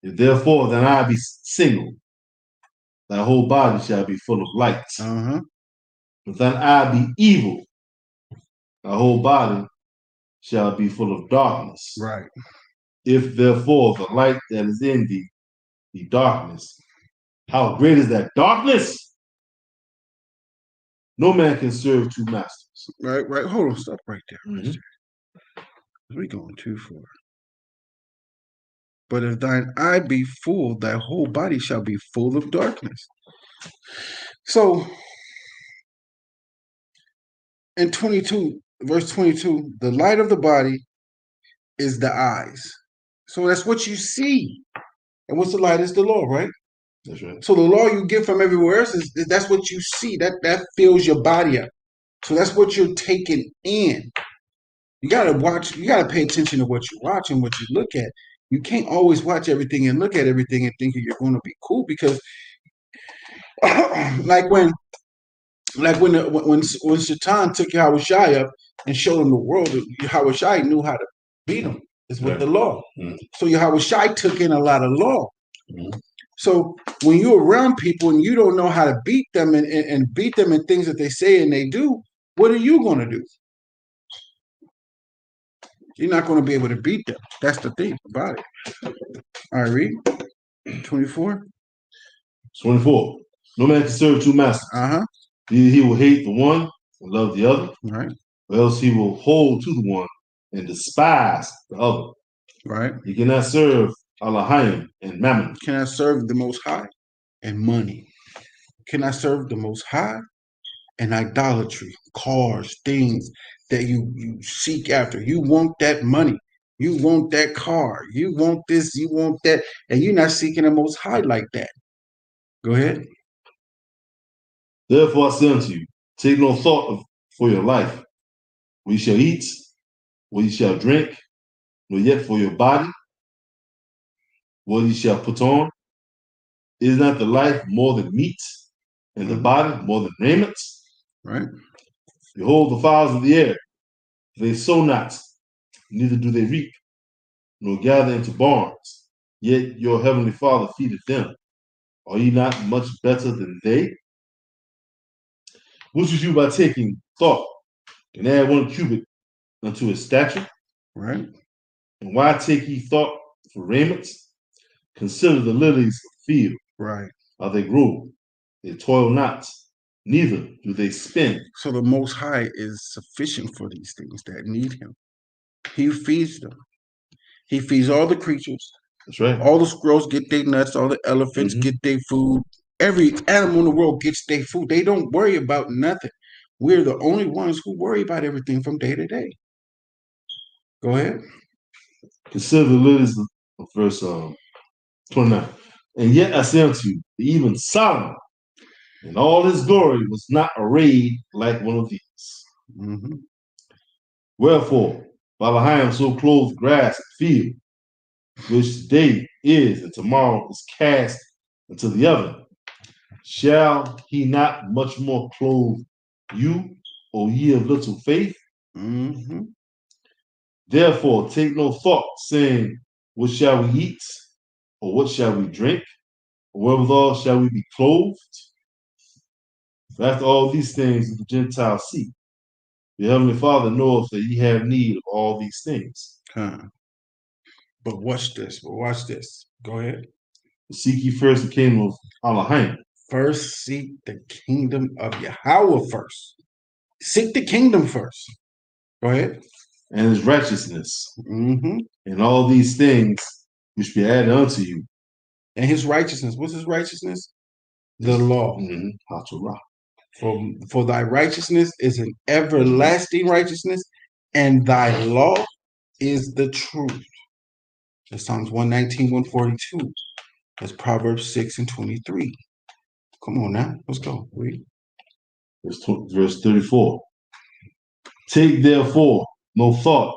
If therefore thine eye be single, thy whole body shall be full of light. If thine eye be evil, thy whole body shall be full of darkness. Right. If therefore the light that is in thee be darkness, how great is that darkness? No man can serve two masters. Right. Hold on, stop right there. We're going too far. But if thine eye be full, thy whole body shall be full of darkness. So in 22, verse 22, the light of the body is the eyes. So that's what you see. And what's the light? Is the law, right? That's right. So the law you get from everywhere else is that's what you see. That fills your body up. So that's what you're taking in. You gotta watch, you gotta pay attention to what you watch and what you look at. You can't always watch everything and look at everything and think you're gonna be cool because like when Shaitan took Yahushai up and showed him the world, Yahushai knew how to beat him. Is with the law. Mm-hmm. So Yahushai took in a lot of law. Mm-hmm. So when you're around people and you don't know how to beat them and beat them in things that they say and they do, what are you going to do? You're not going to be able to beat them. That's the thing about it. All right, read 24. 24. No man can serve two masters. Either he will hate the one and love the other, right? Or else he will hold to the one and despise the other. Right. You cannot serve Elohim and Mammon. Cannot serve the Most High and money. Cannot serve the Most High and idolatry, cars, things that you seek after. You want that money. You want that car. You want this. You want that. And you're not seeking the Most High like that. Go ahead. Therefore I say unto you, take no thought for your life, what you shall eat, what you shall drink, nor yet for your body, what you shall put on. Is not the life more than meat, and the body more than raiment? Right. Behold the fowls of the air, they sow not, neither do they reap, nor gather into barns, yet your heavenly Father feedeth them. Are ye not much better than they? Which is you by taking thought, and add 1 cubit unto his stature? Right. And why take ye thought for raiment? Consider the lilies of the field. Right. How they grow. They toil not, neither do they spin. So the Most High is sufficient for these things that need him. He feeds them. He feeds all the creatures. That's right. All the squirrels get their nuts. All the elephants get their food. Every animal in the world gets their food. They don't worry about nothing. We're the only ones who worry about everything from day to day. Go ahead. Consider the lilies of verse 29. And yet I say unto you, even Solomon in all his glory was not arrayed like one of these. Mm-hmm. Wherefore, Elohim so clothed grass and field, which today is and tomorrow is cast into the oven. Shall he not much more clothe you, O ye of little faith? Mm-hmm. Therefore, take no thought, saying, what shall we eat? Or what shall we drink? Or wherewithal shall we be clothed? For after all these things the Gentiles seek. Your heavenly Father knoweth that ye have need of all these things. But watch this. Go ahead. Seek ye first the kingdom of Elohim. First seek the kingdom of Yahweh first. Seek the kingdom first. Go ahead. And his righteousness. Mm-hmm. And all these things which be added unto you. And his righteousness. What's his righteousness? The law. Mm-hmm. TORAH. For thy righteousness is an everlasting righteousness, and thy law is the truth. That's Psalms 119, 142. That's Proverbs 6 and 23. Come on now. Let's go. Read. Verse 34. Take therefore no thought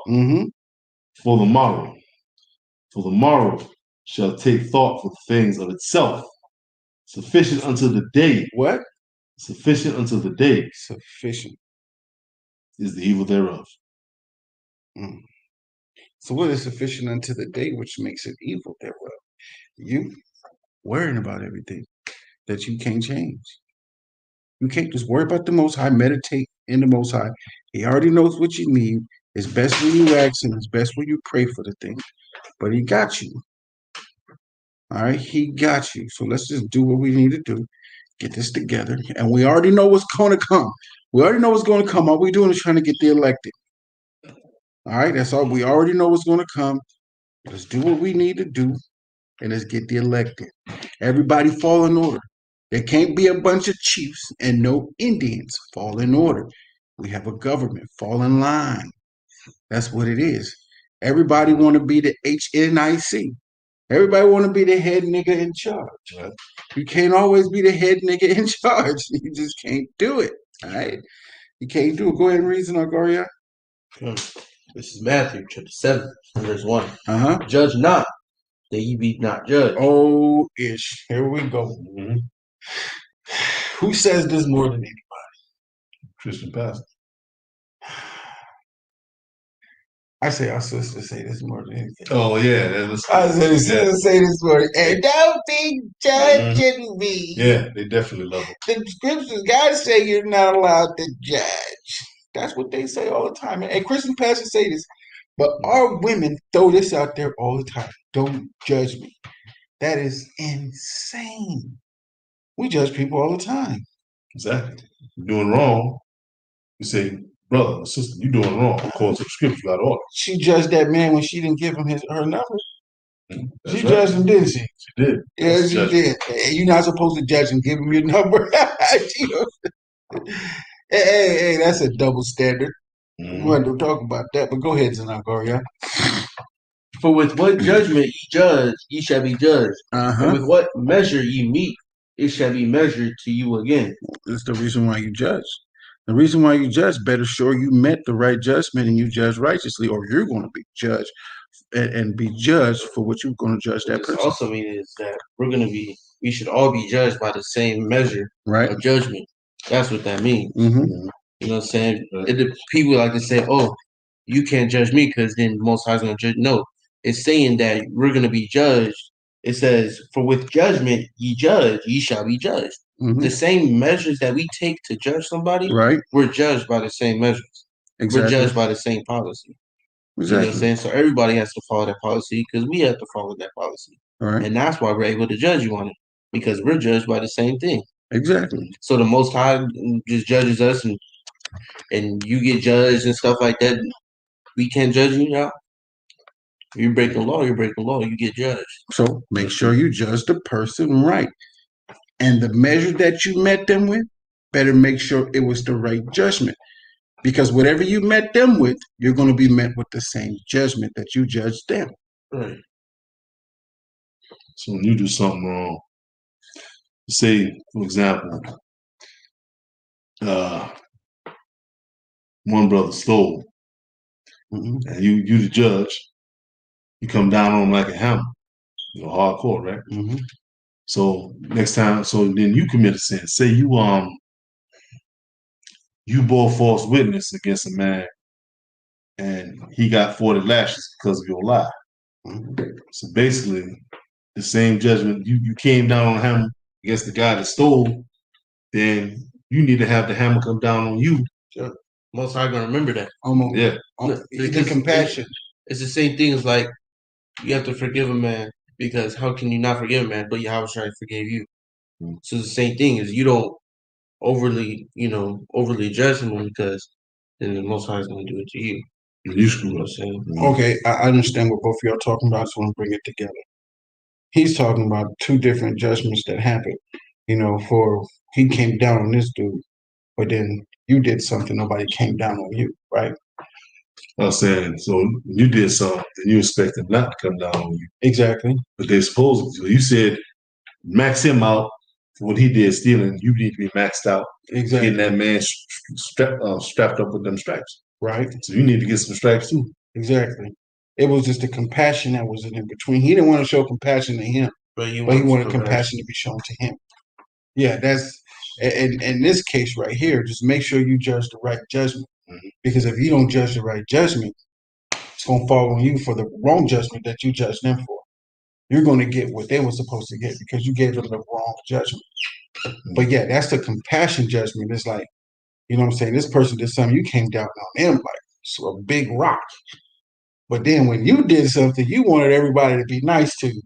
for the morrow. For the morrow shall take thought for the things of itself. Sufficient unto the day. What? Sufficient unto the day. Sufficient is the evil thereof. So what is sufficient unto the day, which makes it evil thereof? You worrying about everything that you can't change. You can't just worry about the Most High, meditate in the Most High. He already knows what you need. It's best when you ask him. It's best when you pray for the thing. But he got you. All right? He got you. So let's just do what we need to do. Get this together. And we already know what's going to come. We already know what's going to come. All we're doing is trying to get the elected. All right? That's all. We already know what's going to come. Let's do what we need to do, and let's get the elected. Everybody fall in order. There can't be a bunch of chiefs and no Indians. Fall in order. We have a government. Fall in line. That's what it is. Everybody want to be the HNIC. Everybody want to be the head nigga in charge. Right. You can't always be the head nigga in charge. You just can't do it. All right? You can't do it. Go ahead and reason, Goria. This is Matthew chapter 7, verse 1. Uh-huh. Judge not, that ye be not judged. Oh, ish. Here we go. Mm-hmm. Who says this more than anybody? Christian pastor. I say our sisters say this more than anything. Oh yeah, I say the sisters say this more than and don't be judging me. Yeah, they definitely love it. The scriptures, God say you're not allowed to judge. That's what they say all the time. And Christian pastors say this, but our women throw this out there all the time. Don't judge me. That is insane. We judge people all the time. Exactly. You're doing wrong. You say, brother or sister, you're doing wrong. According to the scripture, you got to order. She judged that man when she didn't give him her number. That's She right. judged him, didn't she? She did. Yeah, That's she judgment. did. You're not supposed to judge and give him your number. Hey, that's a double standard. We want to talk about that, but go ahead, Zanagoria. For with what judgment ye judge, ye shall be judged. Uh-huh. And with what measure ye meet, it shall be measured to you again. That's the reason why you judge. The reason why you judge, better sure you met the right judgment and you judge righteously, or you're going to be judged and be judged for what you're going to judge that This person. also means is that we should all be judged by the same measure Right? of judgment. That's what that means. Mm-hmm. You know what I'm saying? People like to say, oh, you can't judge me because then the Most High is going to judge. No, it's saying that we're going to be judged. It says, for with judgment ye judge, ye shall be judged. Mm-hmm. The same measures that we take to judge somebody, Right? we're judged by the same measures. Exactly. We're judged by the same policy. Exactly. You know what I'm saying? So everybody has to follow that policy because we have to follow that policy. All right. And that's why we're able to judge you on it, because we're judged by the same thing. Exactly. So the Most High just judges us, and you get judged and stuff like that. We can't judge you now. You break the law, you get judged. So make sure you judge the person right. And the measure that you met them with, better make sure it was the right judgment. Because whatever you met them with, you're going to be met with the same judgment that you judged them. Right. So when you do something wrong, say, for example, one brother stole, and you the judge, you come down on him like a hammer, hardcore, right? Mm-hmm. So next time, so then you commit a sin. Say you bore false witness against a man, and he got 40 lashes because of your lie. Mm-hmm. So basically, the same judgment you came down on him against the guy that stole, then you need to have the hammer come down on you. Sure. Most High gonna remember that. Almost. Yeah. The compassion. It's the same thing as like you have to forgive a man, because how can you not forgive a man? But Yahweh forgave you. Mm-hmm. So the same thing is you don't overly judge him, because then the Most High is gonna do it to you. You screw know what up. I'm saying? Okay, I understand what both of y'all are talking about, so I'm bring it together. He's talking about two different judgments that happened. For he came down on this dude, but then you did something, nobody came down on you, right? I was saying, so you did something, and you expect them not to come down on you. Exactly. But they're supposed to. You said max him out for what he did stealing. You need to be maxed out. Exactly. Getting that man strapped up with them stripes. Right. So you need to get some stripes too. Exactly. It was just the compassion that was in between. He didn't want to show compassion to him, but he wanted compassion to be shown to him. Yeah, that's in this case right here. Just make sure you judge the right judgment, because if you don't judge the right judgment, it's going to fall on you for the wrong judgment that you judged them for. You're going to get what they were supposed to get because you gave them the wrong judgment. But yeah, that's the compassion judgment. It's like, you know what I'm saying? This person did something, you came down on them like a big rock. But then when you did something, you wanted everybody to be nice to you.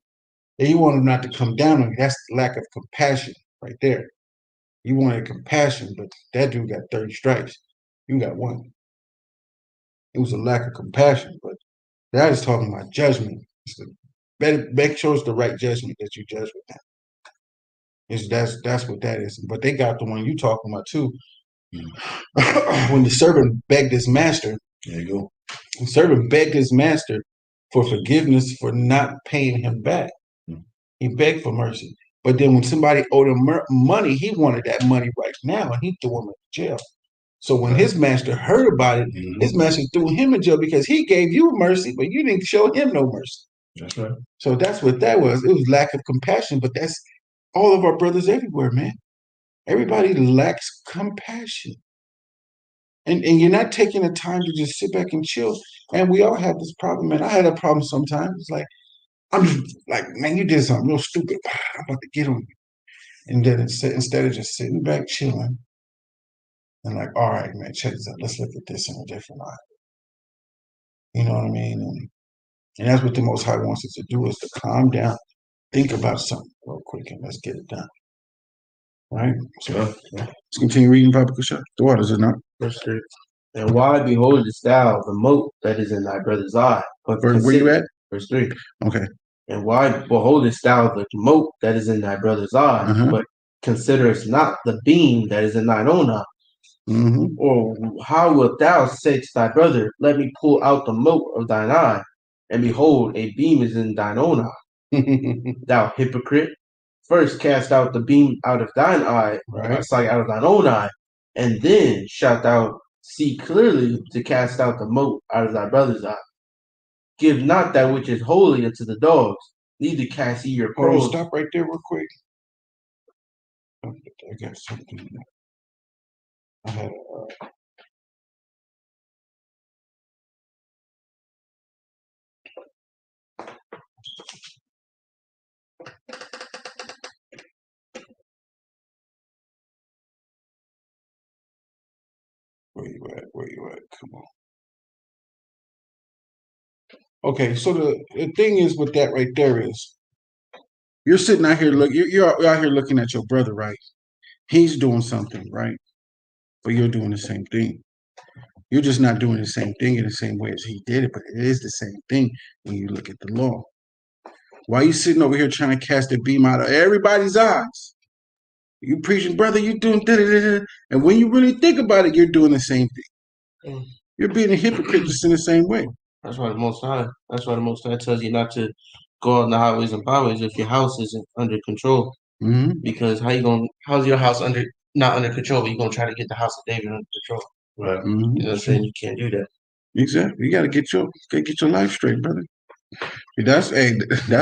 And you wanted them not to come down on you. That's the lack of compassion right there. You wanted compassion, but that dude got 30 stripes. You got one. It was a lack of compassion, but that is talking about judgment. Better make sure it's the right judgment that you judge with them. That's what that is. But they got the one you talking about too. When the servant begged his master, There you go. the servant begged his master for forgiveness for not paying him back. He begged for mercy. But then when somebody owed him money, he wanted that money right now, and he threw him in jail. So when his master heard about it, his master threw him in jail because he gave you mercy, but you didn't show him no mercy. That's right. So that's what that was. It was lack of compassion, but that's all of our brothers everywhere, man. Everybody lacks compassion. And you're not taking the time to just sit back and chill. And we all have this problem, man. I had a problem sometimes. It's like, I'm just like, man, you did something real stupid. I'm about to get on you. And then instead of just sitting back chilling and like, all right, man, check this out. Let's look at this in a different light. You know what I mean? And that's what the Most High wants us to do, is to calm down, think about something real quick, and let's get it done. Right? So let's continue reading Papa Kusha. The waters are not. Verse 3. And why beholdest thou the mote that is in thy brother's eye? But Where you at? Verse 3. Okay. And why beholdest thou the mote that is in thy brother's eye, but considerest not the beam that is in thine own eye? Or how wilt thou say to thy brother, let me pull out the mote of thine eye, and behold, a beam is in thine own eye? Thou hypocrite, first cast out the beam out of thine eye, out of thine own eye, and then shalt thou see clearly to cast out the mote out of thy brother's eye. Give not that which is holy unto the dogs, neither cast ye your pearls. Stop right there real quick. I got something. I had Where you at? Where you at? Come on. Okay, so the thing is with that right there is, you're sitting out here you're out here looking at your brother, right? He's doing something, right? But you're doing the same thing. You're just not doing the same thing in the same way as he did it, but it is the same thing when you look at the law. Why are you sitting over here trying to cast a beam out of everybody's eyes? You preaching, brother, you doing da-da-da-da. And when you really think about it, you're doing the same thing. You're being a hypocrite just in the same way. That's why the Most High tells you not to go out in the highways and byways if your house isn't under control. Because how's your house not under control, but you're gonna try to get the house of David under control? Right. You know what I'm saying? You can't do that. Exactly. You gotta get your life straight, brother. That's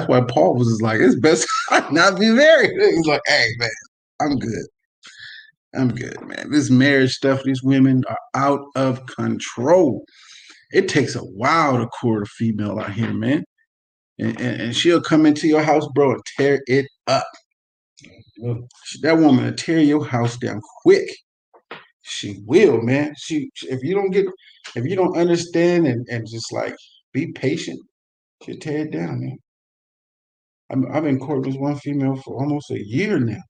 why Paul was just like, it's best not be married. He's like, hey man, I'm good, man. This marriage stuff, these women are out of control. It takes a while to court a female out here, man. And she'll come into your house, bro, and tear it up. That woman will tear your house down quick. She will, man. If you don't understand and just like be patient, she'll tear it down, man. I've been courting this one female for almost a year now.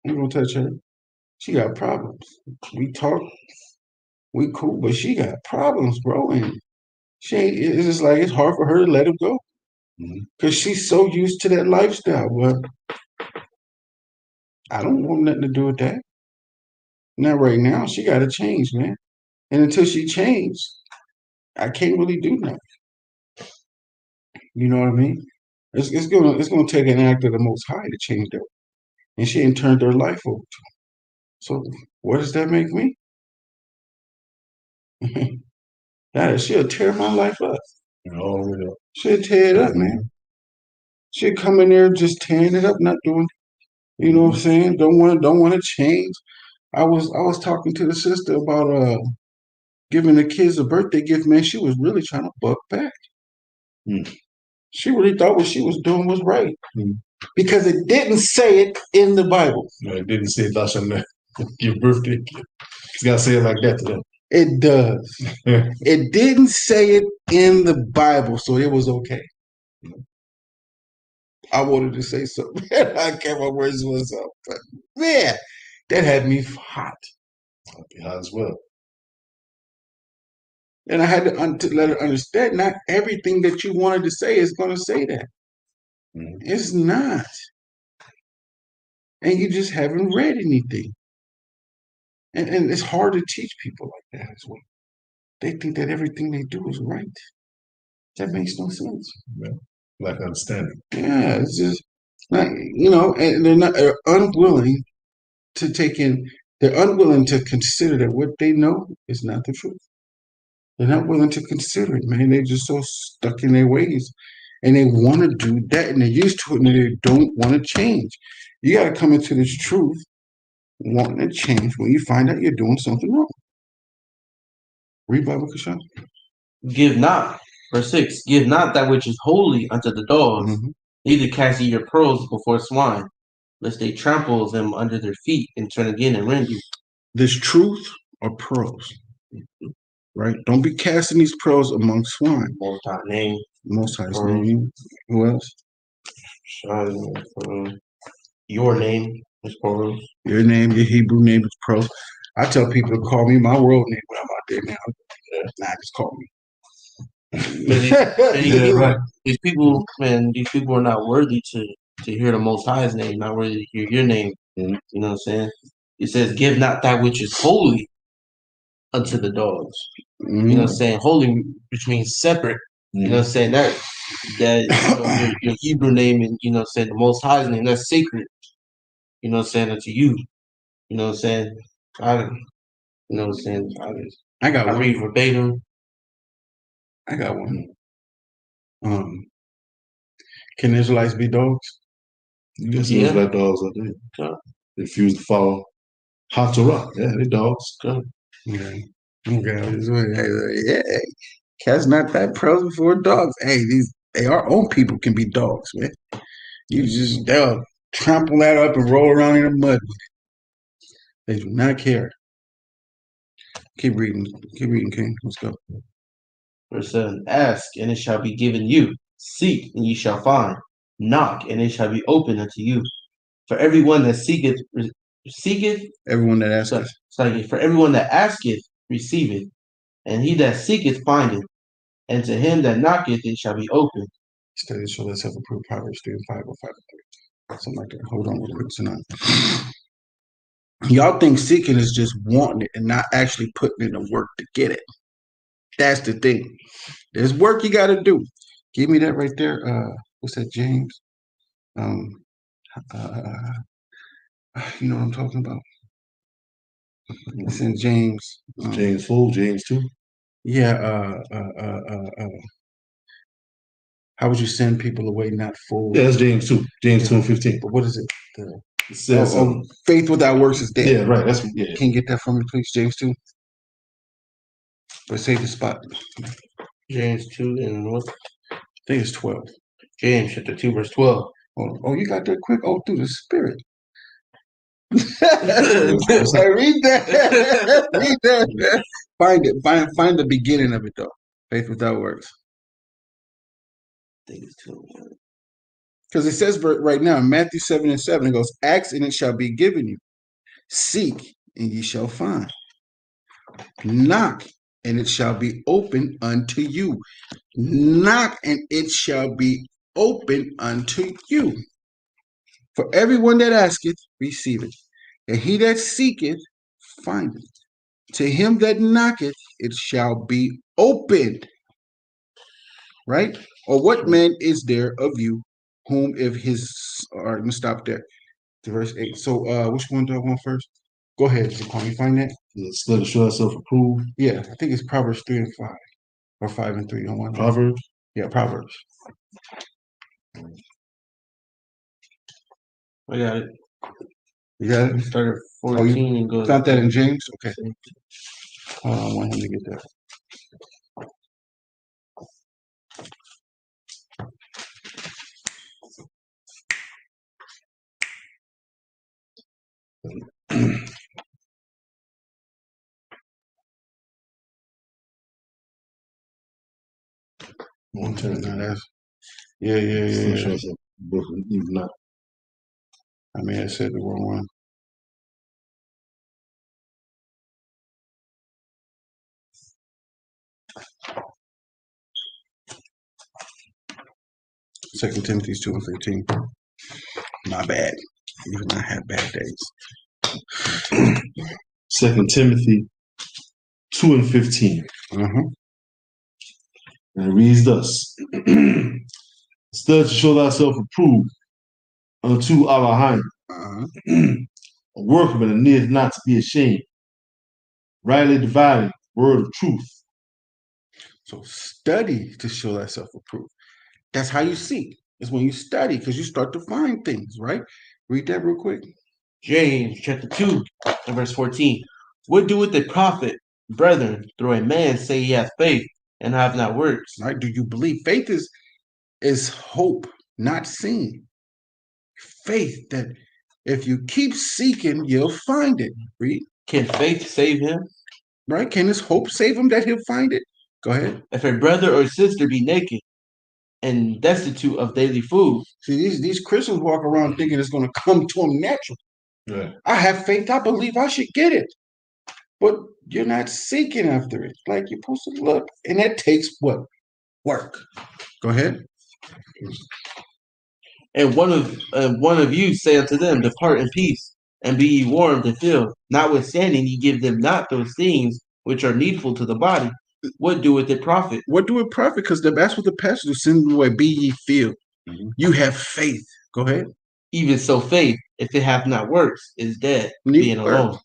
I'm gonna touch her. She got problems. We talk, we cool, but she got problems, bro. And it's just like it's hard for her to let him go. Because she's so used to that lifestyle. Well, I don't want nothing to do with that. Now, right now, she got to change, man. And until she changed, I can't really do nothing. You know what I mean? It's gonna take an act of the Most High to change that. And she ain't turned her life over to him. So what does that make me? She'll tear my life up. She'll tear it up, man. She'll come in there just tearing it up, not doing, you know what I'm saying? Don't want to change. I was talking to the sister about giving the kids a birthday gift, man. She was really trying to buck back. She really thought what she was doing was right. Because it didn't say it in the Bible. No, it didn't say that's on your birthday gift. You gotta say it like that to them. It does. It didn't say it in the Bible, so it was okay. I wanted to say something. I can't remember where it was up, but man, that had me hot. I'll be hot as well. And I had to let her understand not everything that you wanted to say is going to say that. Mhm. It's not. And you just haven't read anything. And it's hard to teach people like that as well. They think that everything they do is right. That makes no sense. Lack of understanding. Yeah, it's just like, and they're unwilling to take in, they're unwilling to consider that what they know is not the truth. They're not willing to consider it, man. They're just so stuck in their ways. And they want to do that and they're used to it and they don't want to change. You got to come into this truth wanting to change when you find out you're doing something wrong. Read Bible, Kashan. Give not, verse 6, give not that which is holy unto the dogs, neither cast ye your pearls before swine, lest they trample them under their feet and turn again and rend you. This truth or pearls, right? Don't be casting these pearls among swine. Most High name. Most High's name. Who else? Your name is pearls. Your name, your Hebrew name is pearls. I tell people to call me my world name when I'm out there now. Nah, just call me. These people, man, these people are not worthy to hear the Most High's name, not worthy to hear your name. You know what I'm saying? It says, give not that which is holy unto the dogs. You know what I'm saying? Holy, which means separate. You know what I'm saying? That your Hebrew name and, you know what I'm saying, the Most High's name, that's sacred. You know what I'm saying? Unto you. You know what I'm saying? You know what I'm saying? I read verbatim. I got one. Can Israelites be dogs? Yes, Israelite dogs are there. They refuse to follow TORAH. Yeah, they dogs. Okay. Yeah. Cats not that pearls before dogs. Hey, our own people can be dogs, man. They'll trample that up and roll around in the mud with it. They do not care. Keep reading, King. Let's go. Verse 7, ask, and it shall be given you. Seek, and ye shall find. Knock, and it shall be opened unto you. For everyone that seeketh, everyone that asketh. For everyone that asketh, receiveth. And he that seeketh, findeth. And to him that knocketh, it shall be opened. Study, so let's have approved Proverbs 3 and 5 or 5 and 3. Something like that. Hold on real quick tonight. Y'all think seeking is just wanting it and not actually putting in the work to get it. That's the thing. There's work you got to do. Give me that right there. What's that, James? You know what I'm talking about? It's in James. James 4, James 2. Yeah. How would you send people away not full? Yeah, that's James 2. James 2 and 15. But what is it? It says, faith without works is dead. Yeah, right. Can you get that from me, please? James 2. But save the spot. James 2 and what? I think it's 12. James chapter 2, verse 12. Oh, you got that quick? Oh, through the Spirit. Read that. Read that. Find it. Find the beginning of it though. Faith without works. I think it's 2. Because it says right now in Matthew 7 and 7, it goes, ask and it shall be given you. Seek and ye shall find. Knock and it shall be open unto you. Knock and it shall be open unto you. For everyone that asketh, receiveth. And he that seeketh, findeth. To him that knocketh, it shall be opened. Right? Or what man is there of you whom if his... All right, let me stop there. To verse 8. So which one do I want first? Go ahead, Zaquan. You find that? Let's let it show itself approved. Yeah, I think it's Proverbs 3 and 5. Or 5 and 3. On Proverbs? Yeah, Proverbs. I got it. You got it? We start at 14 and go. Found that in James? Okay. Hold on, I want him to get that. Yeah. I mean, I said the wrong one. 2 Timothy 2 and 15. My bad. Even I have bad days. 2 Timothy 2 and 15. Uh-huh. And it reads thus. Study to show thyself approved unto Allah, Uh-huh. a workman that needeth not to be ashamed, rightly dividing the word of truth. So study to show thyself approved. That's how you seek. It's when you study, because you start to find things, right? Read that real quick. James chapter 2 and verse 14. What doeth a prophet, brethren, though a man say he hath faith and have not works? Right? Do you believe? Faith is hope, not seen. Faith that if you keep seeking, you'll find it. Read. Can faith save him? Right? Can his hope save him that he'll find it? Go ahead. If a brother or sister be naked and destitute of daily food. See, these Christians walk around thinking it's going to come to them naturally. Right. I have faith. I believe I should get it. But you're not seeking after it. Like you're supposed to look. And that takes what? Work. Go ahead. And one of you say unto them, depart in peace, and be ye warmed and filled. Notwithstanding, ye give them not those things which are needful to the body. What doeth it profit? What do it profit? Because that's what the passage is. Send away, be ye filled. Mm-hmm. You have faith. Go ahead. Even so, faith, if it hath not works, is dead, being alone.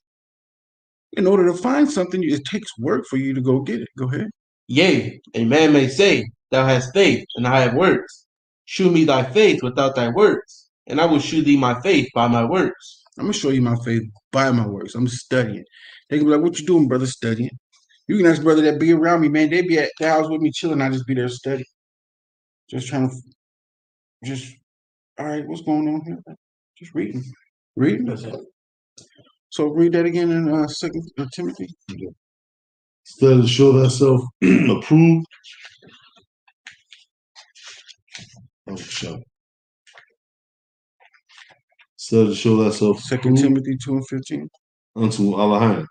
In order to find something, it takes work for you to go get it. Go ahead. Yea, a man may say, thou hast faith, and I have works. Shew me thy faith without thy works, and I will shew thee my faith by my works. I'm going to show you my faith by my works. I'm studying. They can be like, what you doing, brother, studying? You can ask brother that be around me, man. They be at the house with me chilling. I just be there studying. Just trying to, all right, what's going on here? Just reading. Reading. That's it. So read that again in 2 Timothy. Yeah. Study to show thyself approved. Oh, sure. Study to show thyself 2 Timothy 2 and 15. Unto Allah,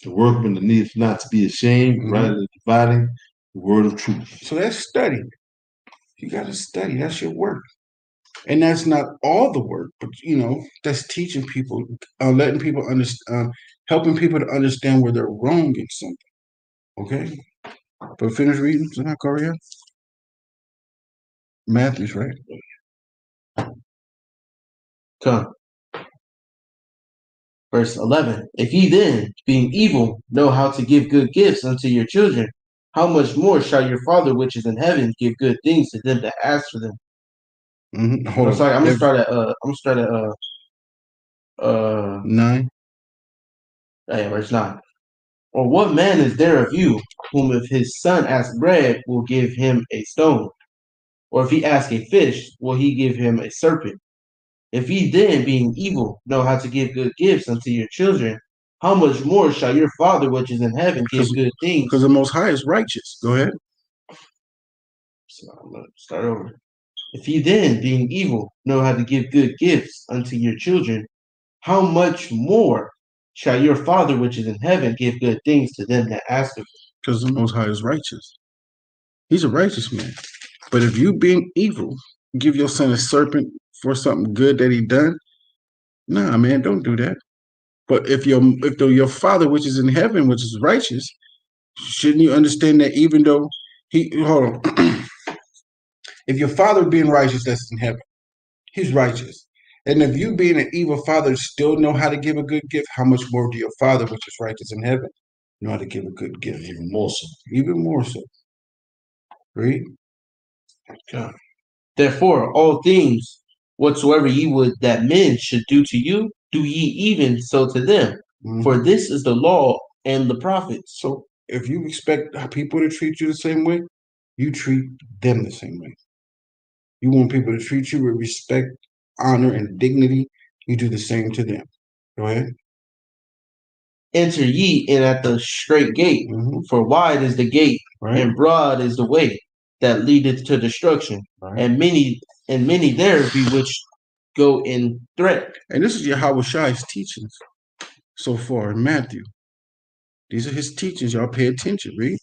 the workman that needeth not to be ashamed, rightly dividing the word of truth. So that's study. You got to study. That's your work. And that's not all the work, but that's teaching people, letting people understand, helping people to understand where they're wrong in something. Okay, but finish reading. Is that Korea? Matthew's right. Come. Verse 11. If ye then, being evil, know how to give good gifts unto your children, how much more shall your Father which is in heaven give good things to them that ask for them? Mm-hmm. Hold on. Sorry, I'm gonna start at 9. Verse 9. Or what man is there of you, whom if his son ask bread, will give him a stone? Or if he ask a fish, will he give him a serpent? If ye then, being evil, know how to give good gifts unto your children, how much more shall your Father which is in heaven give good things? Because the Most High is righteous. Go ahead. So I'm going to start over. If ye then, being evil, know how to give good gifts unto your children, how much more shall your Father which is in heaven give good things to them that ask of him? Because the Most High is righteous. He's a righteous man. But if you being evil, give your son a serpent for something good that he done, nah, man, don't do that. But if your Father which is in heaven, which is righteous, shouldn't you understand that even though hold on, if your Father being righteous that's in heaven, he's righteous. And if you being an evil father still know how to give a good gift, how much more do your Father which is righteous in heaven know how to give a good gift? Even more so. Even more so. Read. Okay. Therefore, all things whatsoever ye would that men should do to you, do ye even so to them. Mm-hmm. For this is the law and the prophets. So if you expect people to treat you the same way, you treat them the same way. You want people to treat you with respect, honor, and dignity, you do the same to them. Go ahead. Enter ye in at the straight gate, for wide is the gate, and broad is the way that leadeth to destruction, and many there be which go in threat. And this is Yahweh Shai's teachings so far in Matthew. These are his teachings. Y'all pay attention. Read.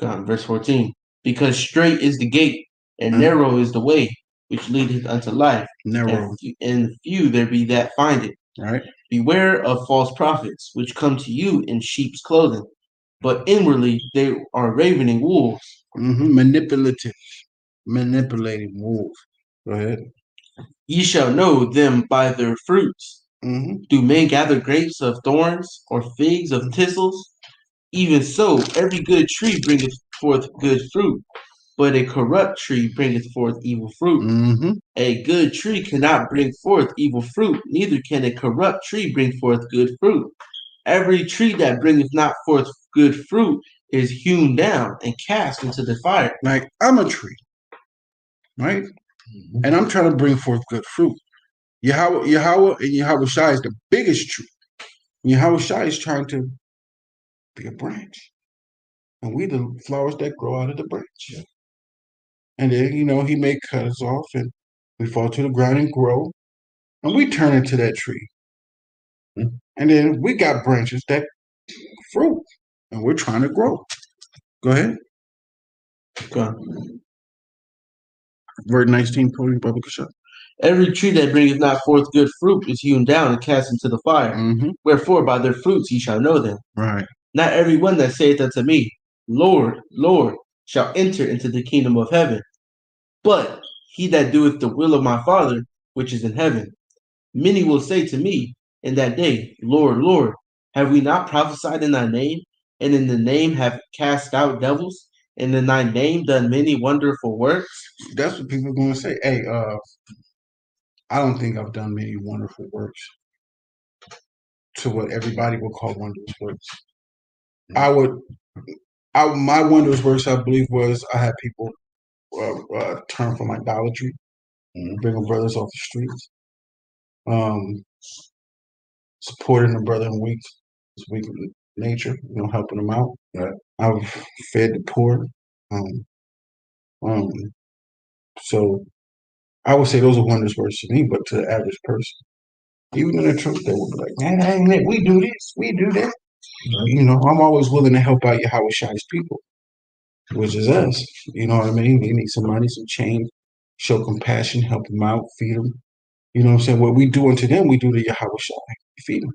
Verse 14. Because straight is the gate, and narrow is the way, which leadeth unto life, Narrow. and few there be that find it. Right. Beware of false prophets, which come to you in sheep's clothing, but inwardly they are ravening wolves. Manipulating wolves. Go ahead. Ye shall know them by their fruits. Do men gather grapes of thorns, or figs of thistles? Even so, every good tree bringeth forth good fruit, but a corrupt tree bringeth forth evil fruit. A good tree cannot bring forth evil fruit, neither can a corrupt tree bring forth good fruit. Every tree that bringeth not forth good fruit is hewn down and cast into the fire. Like, I'm a tree, right? And I'm trying to bring forth good fruit. Yahweh and Yahweh Shai is the biggest tree. Yahweh Shai is trying to be a branch. And we the flowers that grow out of the branch. And then, he may cut us off and we fall to the ground and grow. And we turn into that tree. And then we got branches that fruit. And we're trying to grow. Go ahead. Verse 19, quoting Baba Kasha. Every tree that bringeth not forth good fruit is hewn down and cast into the fire. Wherefore by their fruits ye shall know them. Right. Not every one that saith unto me, Lord, Lord, shall enter into the kingdom of heaven, but he that doeth the will of my Father which is in heaven. Many will say to me in that day, Lord, Lord, have we not prophesied in thy name, and in the name have cast out devils, and in thy name done many wonderful works? That's what people are going to say. Hey, I don't think I've done many wonderful works to what everybody would call wondrous works. My wondrous works, I believe, was I had people turn from idolatry, bring them brothers off the streets, supporting the brother in weak nature, helping them out. I've fed the poor. So I would say those are wondrous works to me, but to the average person, even in the church, they will be like, man, we do this, we do that. I'm always willing to help out Yahweh Shai's people, which is us. You know what I mean? They need some money, some change, show compassion, help them out, feed them. You know what I'm saying? What we do unto them, we do to Yahweh Shai. Feed them.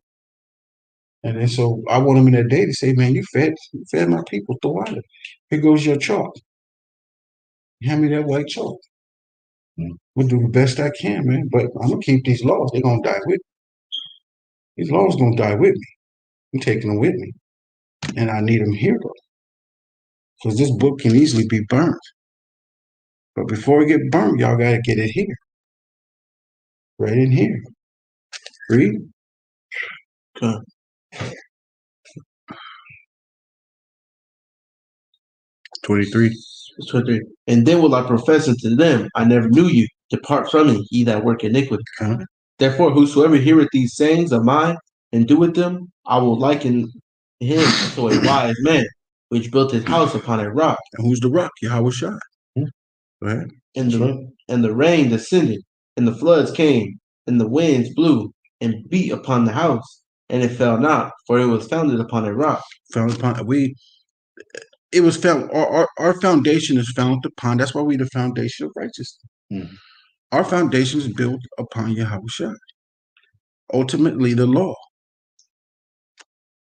And then so I want them in that day to say, man, you fed my people, throw out it. Here goes your chalk. Hand me that white chalk. We'll do the best I can, man. But I'm gonna keep these laws. They're gonna die with me. These laws gonna die with me. I'm taking them with me. And I need them here though. Because this book can easily be burned. But before it get burned, y'all gotta get it here. Right in here. Read. 23. And then will I profess unto them, I never knew you. Depart from me, ye that work iniquity. Therefore, whosoever heareth these sayings of mine and doeth them, I will liken him to a wise man, which built his house upon a rock. And who's the rock? Yahweh Shai. Right. And the rain descended, and the floods came, and the winds blew and beat upon the house, and it fell not, for it was founded upon a rock. It was found. Our foundation is founded upon. That's why we the foundation of righteousness. Our foundation is built upon Yahweh Shai. Ultimately, the law.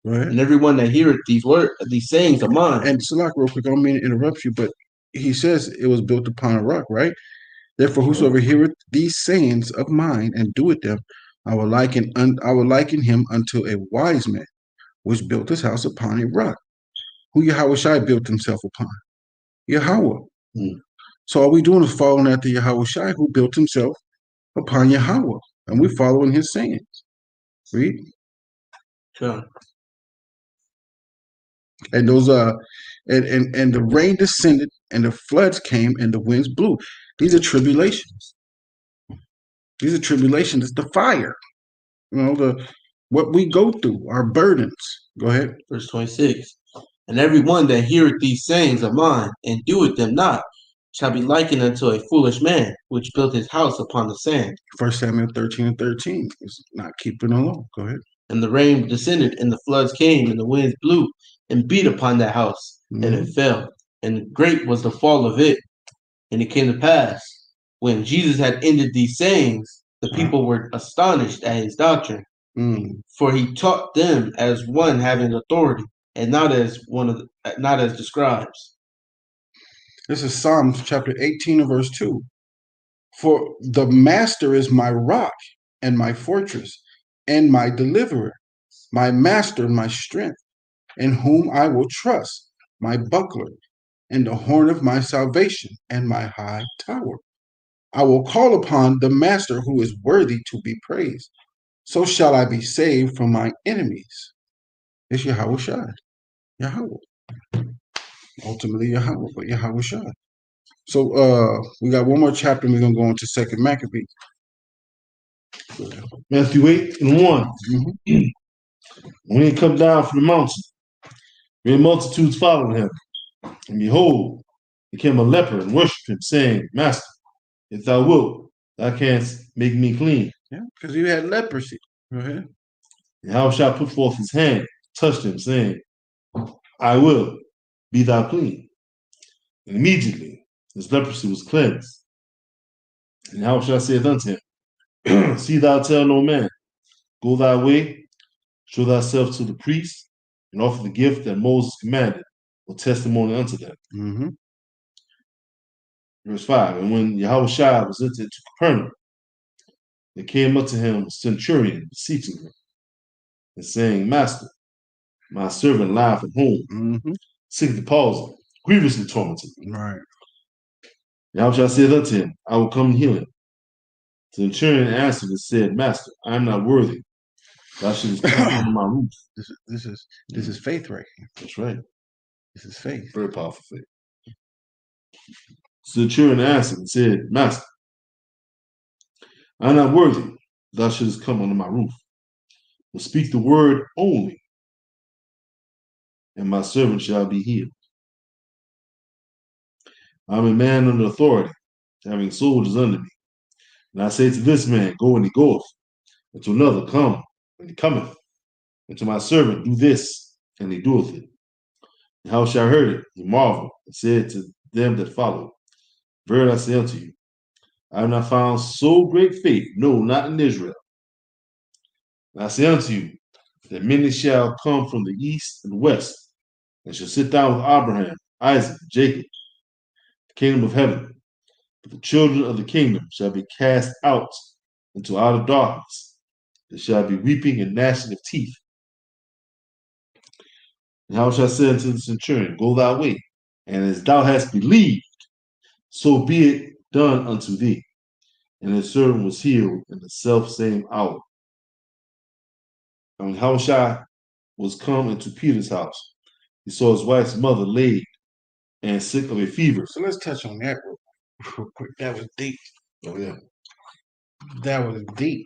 Right. And everyone that heareth these sayings of mine. And Salak, real quick, I don't mean to interrupt you, but he says it was built upon a rock, right? Therefore, whosoever heareth these sayings of mine and doeth them, I will liken him unto a wise man, which built his house upon a rock. Who Yahweh Shai built himself upon? Yahweh. So all we doing is following after Yahweh Shai, who built himself upon Yahweh, and we're following his sayings. Read. Sure. And those and the rain descended, and the floods came, and the winds blew. These are tribulations. These are tribulations. It's the fire. What we go through, our burdens. Go ahead. Verse 26. And every one that heareth these sayings of mine and doeth them not shall be likened unto a foolish man, which built his house upon the sand. 1 Samuel 13:13 is not keeping the law. Go ahead. And the rain descended, and the floods came, and the winds blew and beat upon that house, and it fell, and great was the fall of it. And it came to pass, when Jesus had ended these sayings, the people were astonished at his doctrine, for he taught them as one having authority, and not as not as the scribes. This is Psalms chapter 18 and verse 2. For the master is my rock and my fortress and my deliverer, my master and my strength, in whom I will trust, my buckler and the horn of my salvation and my high tower. I will call upon the master who is worthy to be praised. So shall I be saved from my enemies. It's Yahweh Shai. Yahweh. Ultimately Yahweh, but Yahweh Shai. So we got one more chapter and we're gonna go into Second Maccabees. Matthew 8 and 1. When he come down from the mountain, great multitudes followed him. And behold, there came a leper and worshipped him, saying, Master, if thou wilt, thou canst make me clean. Yeah, because you had leprosy. Go ahead. And Yahushua put forth his hand, touched him, saying, I will, be thou clean. And immediately his leprosy was cleansed. And Yahushua saith unto him, See thou tell no man, go thy way, show thyself to the priest, and offer the gift that Moses commanded, for testimony unto them. Verse 5, and when Yahushua was entered into Capernaum, there came unto him a centurion, beseeching him, and saying, Master, my servant lieth at home, sick of the palsy, grievously tormented. Right. Yahushua said unto him, I will come and heal him. The centurion answered and said, Master, I am not worthy. Thou shouldst come under my roof. This is faith right here. That's right. This is faith. Very powerful faith. The centurion answered and said, Master, I am not worthy. Thou shouldst come under my roof. But speak the word only, and my servant shall be healed. I am a man under authority, having soldiers under me. And I say to this man, Go, and he goeth, and to another, Come, and he cometh, and to my servant, Do this, and he doeth it. And how shall I heard it? He marveled, and said to them that followed, Verily I say unto you, I have not found so great faith, no, not in Israel. And I say unto you, that many shall come from the east and west, and shall sit down with Abraham, Isaac, and Jacob, the kingdom of heaven. But the children of the kingdom shall be cast out into outer darkness. There shall be weeping and gnashing of teeth. And how shall I say unto the centurion, Go thy way, and as thou hast believed, so be it done unto thee. And his servant was healed in the self same hour. And when Yahushua was come into Peter's house, he saw his wife's mother laid and sick of a fever. So let's touch on that real quick. That was deep. Oh, yeah. That was deep.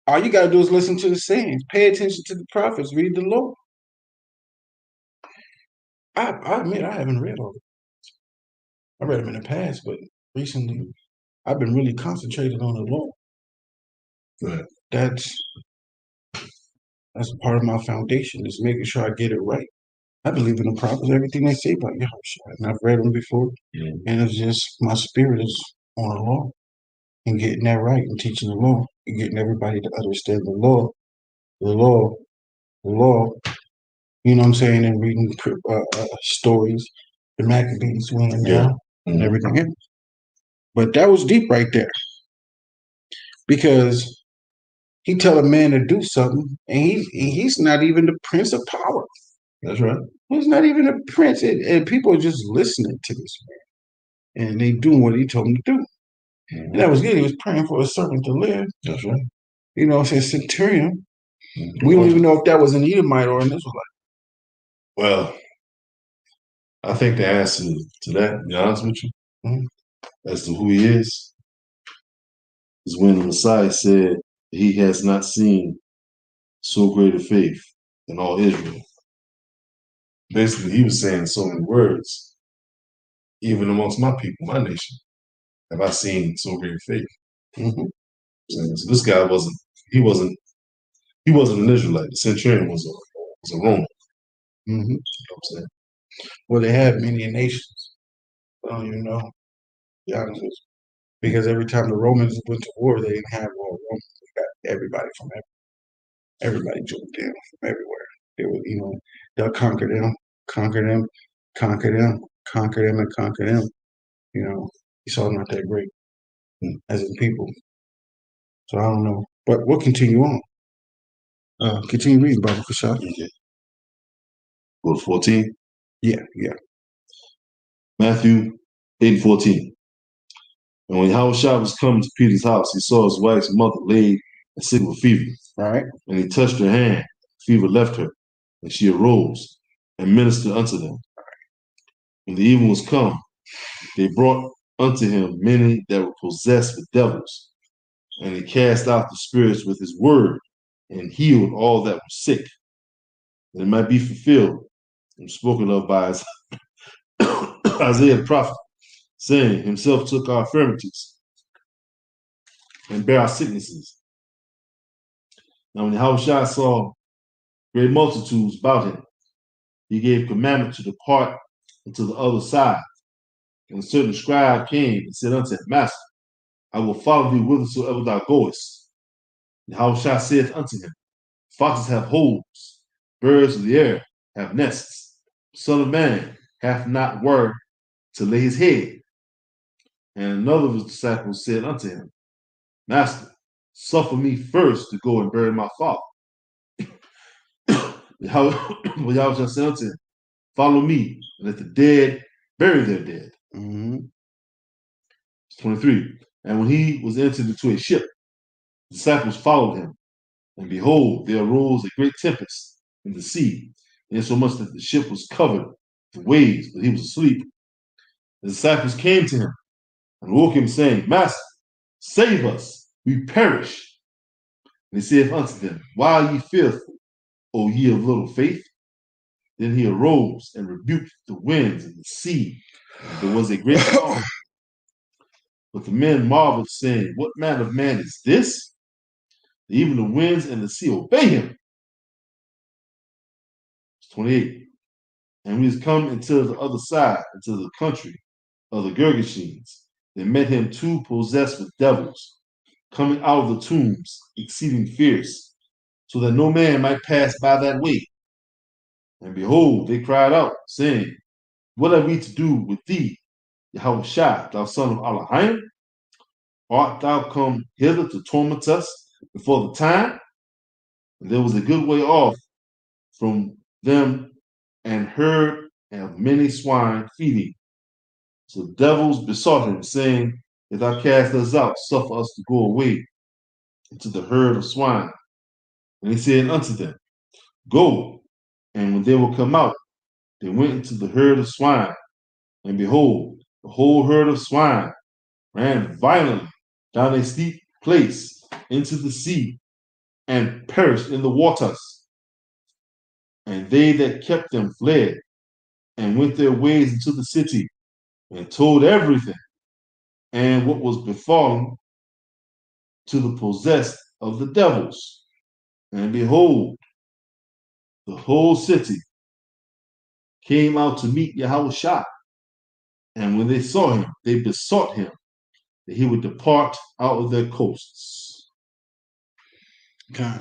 All you got to do is listen to the sayings, pay attention to the prophets, read the law. I admit I haven't read all of them. I read them in the past, but recently I've been really concentrated on the law. Right. That's part of my foundation, is making sure I get it right. I believe in the prophets, everything they say about Yahushua, and I've read them before. And it's just my spirit is on the law and getting that right and teaching the law and getting everybody to understand the law. You know what I'm saying? And reading stories, the Maccabees winning now, and everything else. But that was deep right there, because he tell a man to do something, and he's not even the prince of power. That's right. He's not even a prince, and people are just listening to this man, and they doing what he told them to do. And that was good. He was praying for a servant to live. That's right. You know, it says centurion. We don't even know if that was an Edomite or an Israelite. Well, I think the answer to that, to be honest with you, as to who he is when the Messiah said he has not seen so great a faith in all Israel. Basically, he was saying so many words, even amongst my people, my nation, have I seen so great faith. So this guy wasn't an Israelite. The centurion was a Roman. You know what I'm saying? Well, they had many nations. I don't even know. To be honest with you. Because every time the Romans went to war, they didn't have all Romans. They got everybody from everybody jumped in from everywhere. They would, they'll conquer them, conquer them, conquer them, conquer them, and conquer them. Esau's not that great as in people. So I don't know. But we'll continue on. Continue reading, Brother Kashaf. Okay. Go to 14. Yeah. Matthew 8:14. And when Yahushua was coming to Peter's house, he saw his wife's mother laid and sick with fever. Right. And he touched her hand. Fever left her, and she arose and ministered unto them. When the evening was come, they brought unto him many that were possessed with devils. And he cast out the spirits with his word and healed all that were sick. And it might be fulfilled and spoken of by Isaiah the prophet, saying, himself took our infirmities and bare our sicknesses. Now when Yahushua saw great multitudes about him, he gave commandment to depart unto the other side. And a certain scribe came and said unto him, Master, I will follow thee whithersoever thou goest. And Yahushua saith unto him, foxes have holes, birds of the air have nests. The Son of Man hath not where to lay his head. And another of his disciples said unto him, Master, suffer me first to go and bury my father. Yahushua said unto him, follow me, and let the dead bury their dead. Mm-hmm. 23. And when he was entered into a ship, the disciples followed him. And behold, there arose a great tempest in the sea, insomuch that the ship was covered with waves, but he was asleep. The disciples came to him and woke him, saying, Master, save us, we perish. And he saith unto them, why are ye fearful, O ye of little faith? Then he arose and rebuked the winds and the sea, and there was a great storm. But the men marveled, saying, what manner of man is this? Even the winds and the sea obey him. 28. And when he was come into the other side, into the country of the Gergeshenes, there met him two possessed with devils, coming out of the tombs, exceeding fierce, so that no man might pass by that way. And behold, they cried out, saying, what have we to do with thee, Yahushua, thou son of Elohim? Art thou come hither to torment us before the time? And there was a good way off from them, and herd of many swine feeding. So the devils besought him, saying, if thou cast us out, suffer us to go away into the herd of swine. And he said unto them, go. And when they were come out, they went into the herd of swine. And behold, the whole herd of swine ran violently down a steep place into the sea and perished in the waters. And they that kept them fled and went their ways into the city and told everything and what was befallen to the possessed of the devils. And behold, the whole city came out to meet Yahushua. And when they saw him, they besought him that he would depart out of their coasts. Okay.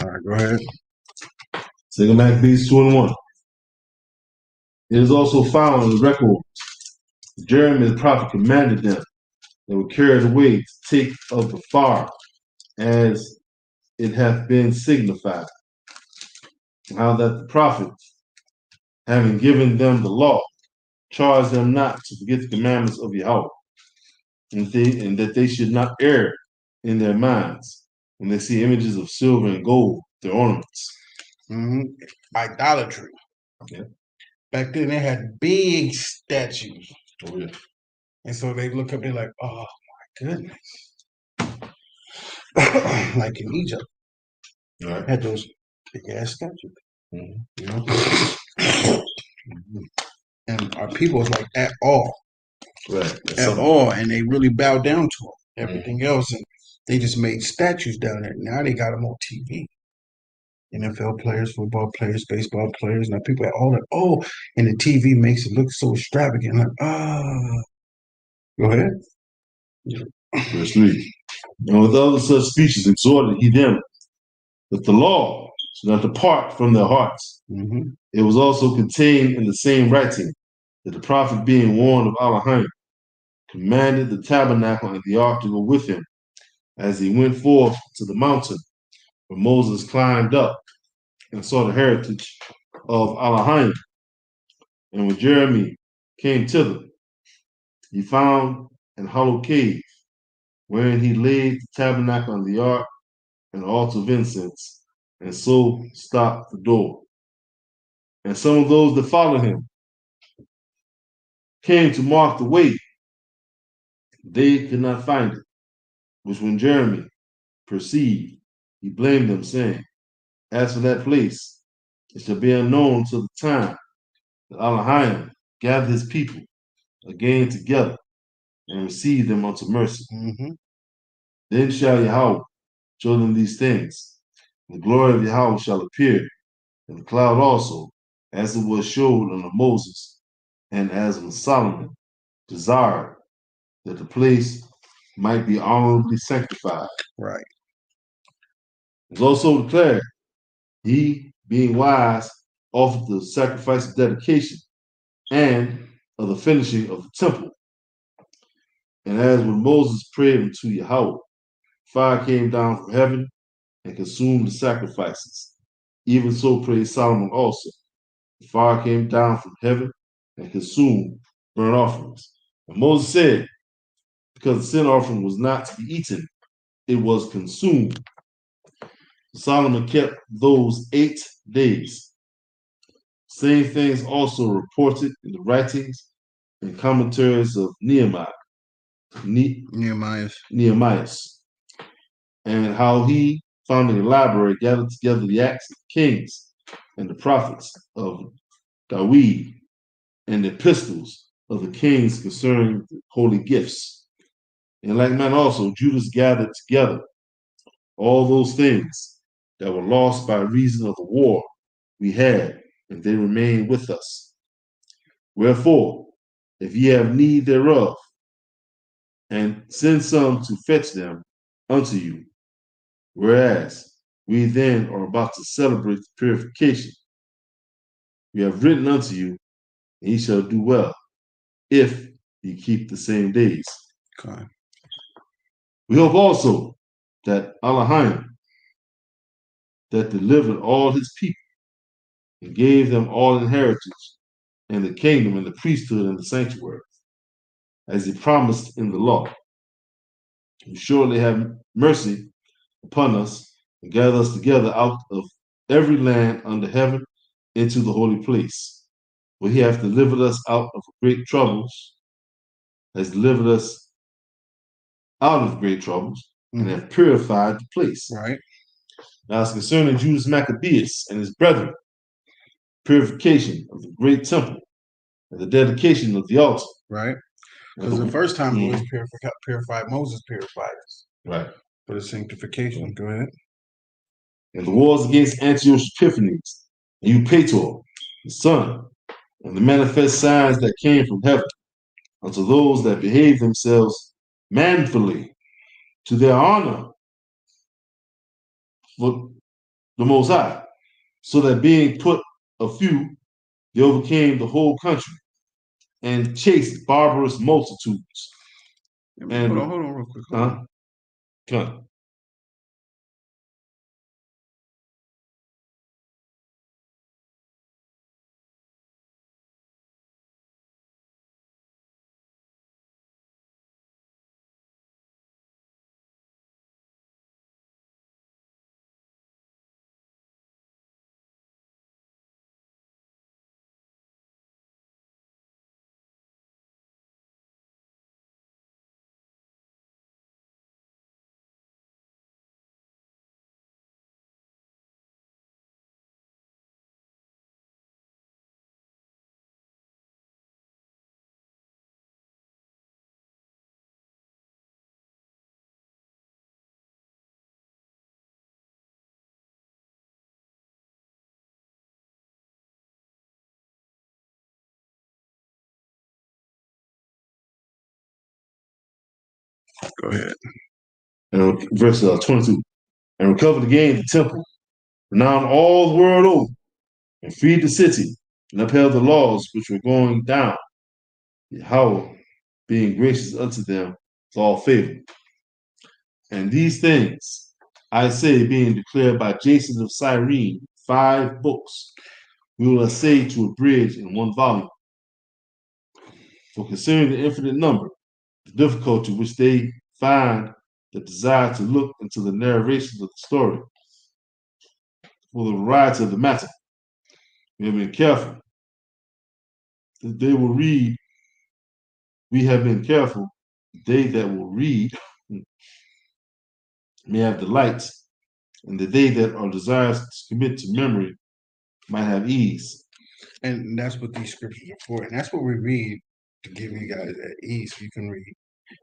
All right, go ahead. Second Maccabees 2:1. It is also found in the record. Jeremy the prophet commanded them that were carried away to take of the far, as it hath been signified. How that the prophets, having given them the law, charged them not to forget the commandments of Yahweh, and that they should not err in their minds when they see images of silver and gold, their ornaments. Idolatry. Okay. Back then, they had big statues. Oh, yeah. And so they look up, they're like, oh my goodness. Like in Egypt, Right. had those big ass statues. Mm-hmm. You know? And our people was like, at all. Right. At all. And they really bowed down to them. Everything else. And they just made statues down there. Now they got them on TV. NFL players, football players, baseball players. Now people are all like, oh, and the TV makes it look so extravagant. Like, go ahead. Verse 3. And with other such speeches exhorted he them that the law should not depart from their hearts. Mm-hmm. It was also contained in the same writing that the prophet, being warned of Elohim, commanded the tabernacle and the ark to go with him as he went forth to the mountain where Moses climbed up and saw the heritage of Elohim. And when Jeremy came thither, he found an hollow cave wherein he laid the tabernacle and the ark and the altar of incense, and so stopped the door. And some of those that followed him came to mark the way. They could not find it, which when Jeremy perceived, he blamed them, saying, as for that place, it shall be unknown till the time that Elohim gather his people again together and receive them unto mercy. Mm-hmm. Then shall Yahweh show them these things. The glory of Yahweh shall appear in the cloud also, as it was showed unto Moses, and as when Solomon desired that the place might be honorably sanctified. Right. It was also declared, he, being wise, offered the sacrifice of dedication and of the finishing of the temple. And as when Moses prayed unto Yahweh, fire came down from heaven and consumed the sacrifices. Even so prayed Solomon also. The fire came down from heaven and consumed burnt offerings. And Moses said, because the sin offering was not to be eaten, it was consumed. Solomon kept those 8 days. Same things also reported in the writings and commentaries of Nehemiah, and how he, founding a library, gathered together the acts of the kings and the prophets of Dawid and the epistles of the kings concerning the holy gifts. In like manner also, Judas gathered together all those things that were lost by reason of the war we had, and they remain with us. Wherefore, if ye have need thereof, and send some to fetch them unto you, whereas we then are about to celebrate the purification, we have written unto you, and ye shall do well, if ye keep the same days. Okay. We hope also that Elohim, that delivered all his people and gave them all inheritance and the kingdom and the priesthood and the sanctuary, as he promised in the law, will surely have mercy upon us and gather us together out of every land under heaven into the holy place, where he hath delivered us out of great troubles, has delivered us out of great troubles, and have purified the place. Right. Now, as concerning Judas Maccabees and his brethren, purification of the great temple and the dedication of the altar. Right. Because the first time it was purified, Moses purified us. Right. For the sanctification. Go ahead. And the wars against Antiochus Epiphanes and Eupator, the son, and the manifest signs that came from heaven, unto those that behave themselves manfully to their honor for the Most High, so that being put a few, they overcame the whole country and chased barbarous multitudes. And hold on real quick. Hold on. Come. Go ahead. And verse 22. And recovered again the temple, renowned all the world over, and freed the city, and upheld the laws which were going down. Yahweh, being gracious unto them with all favor. And these things I say, being declared by Jason of Cyrene, 5 books, we will essay to abridge in 1 volume. For considering the infinite number, the difficulty which they find that desire to look into the narrations of the story, for the variety of the matter, we have been careful that they will read. We have been careful they that will read may have delight, and that they that are desirous to commit to memory might have ease. And that's what these scriptures are for. And that's what we read to give you guys that ease. You can read.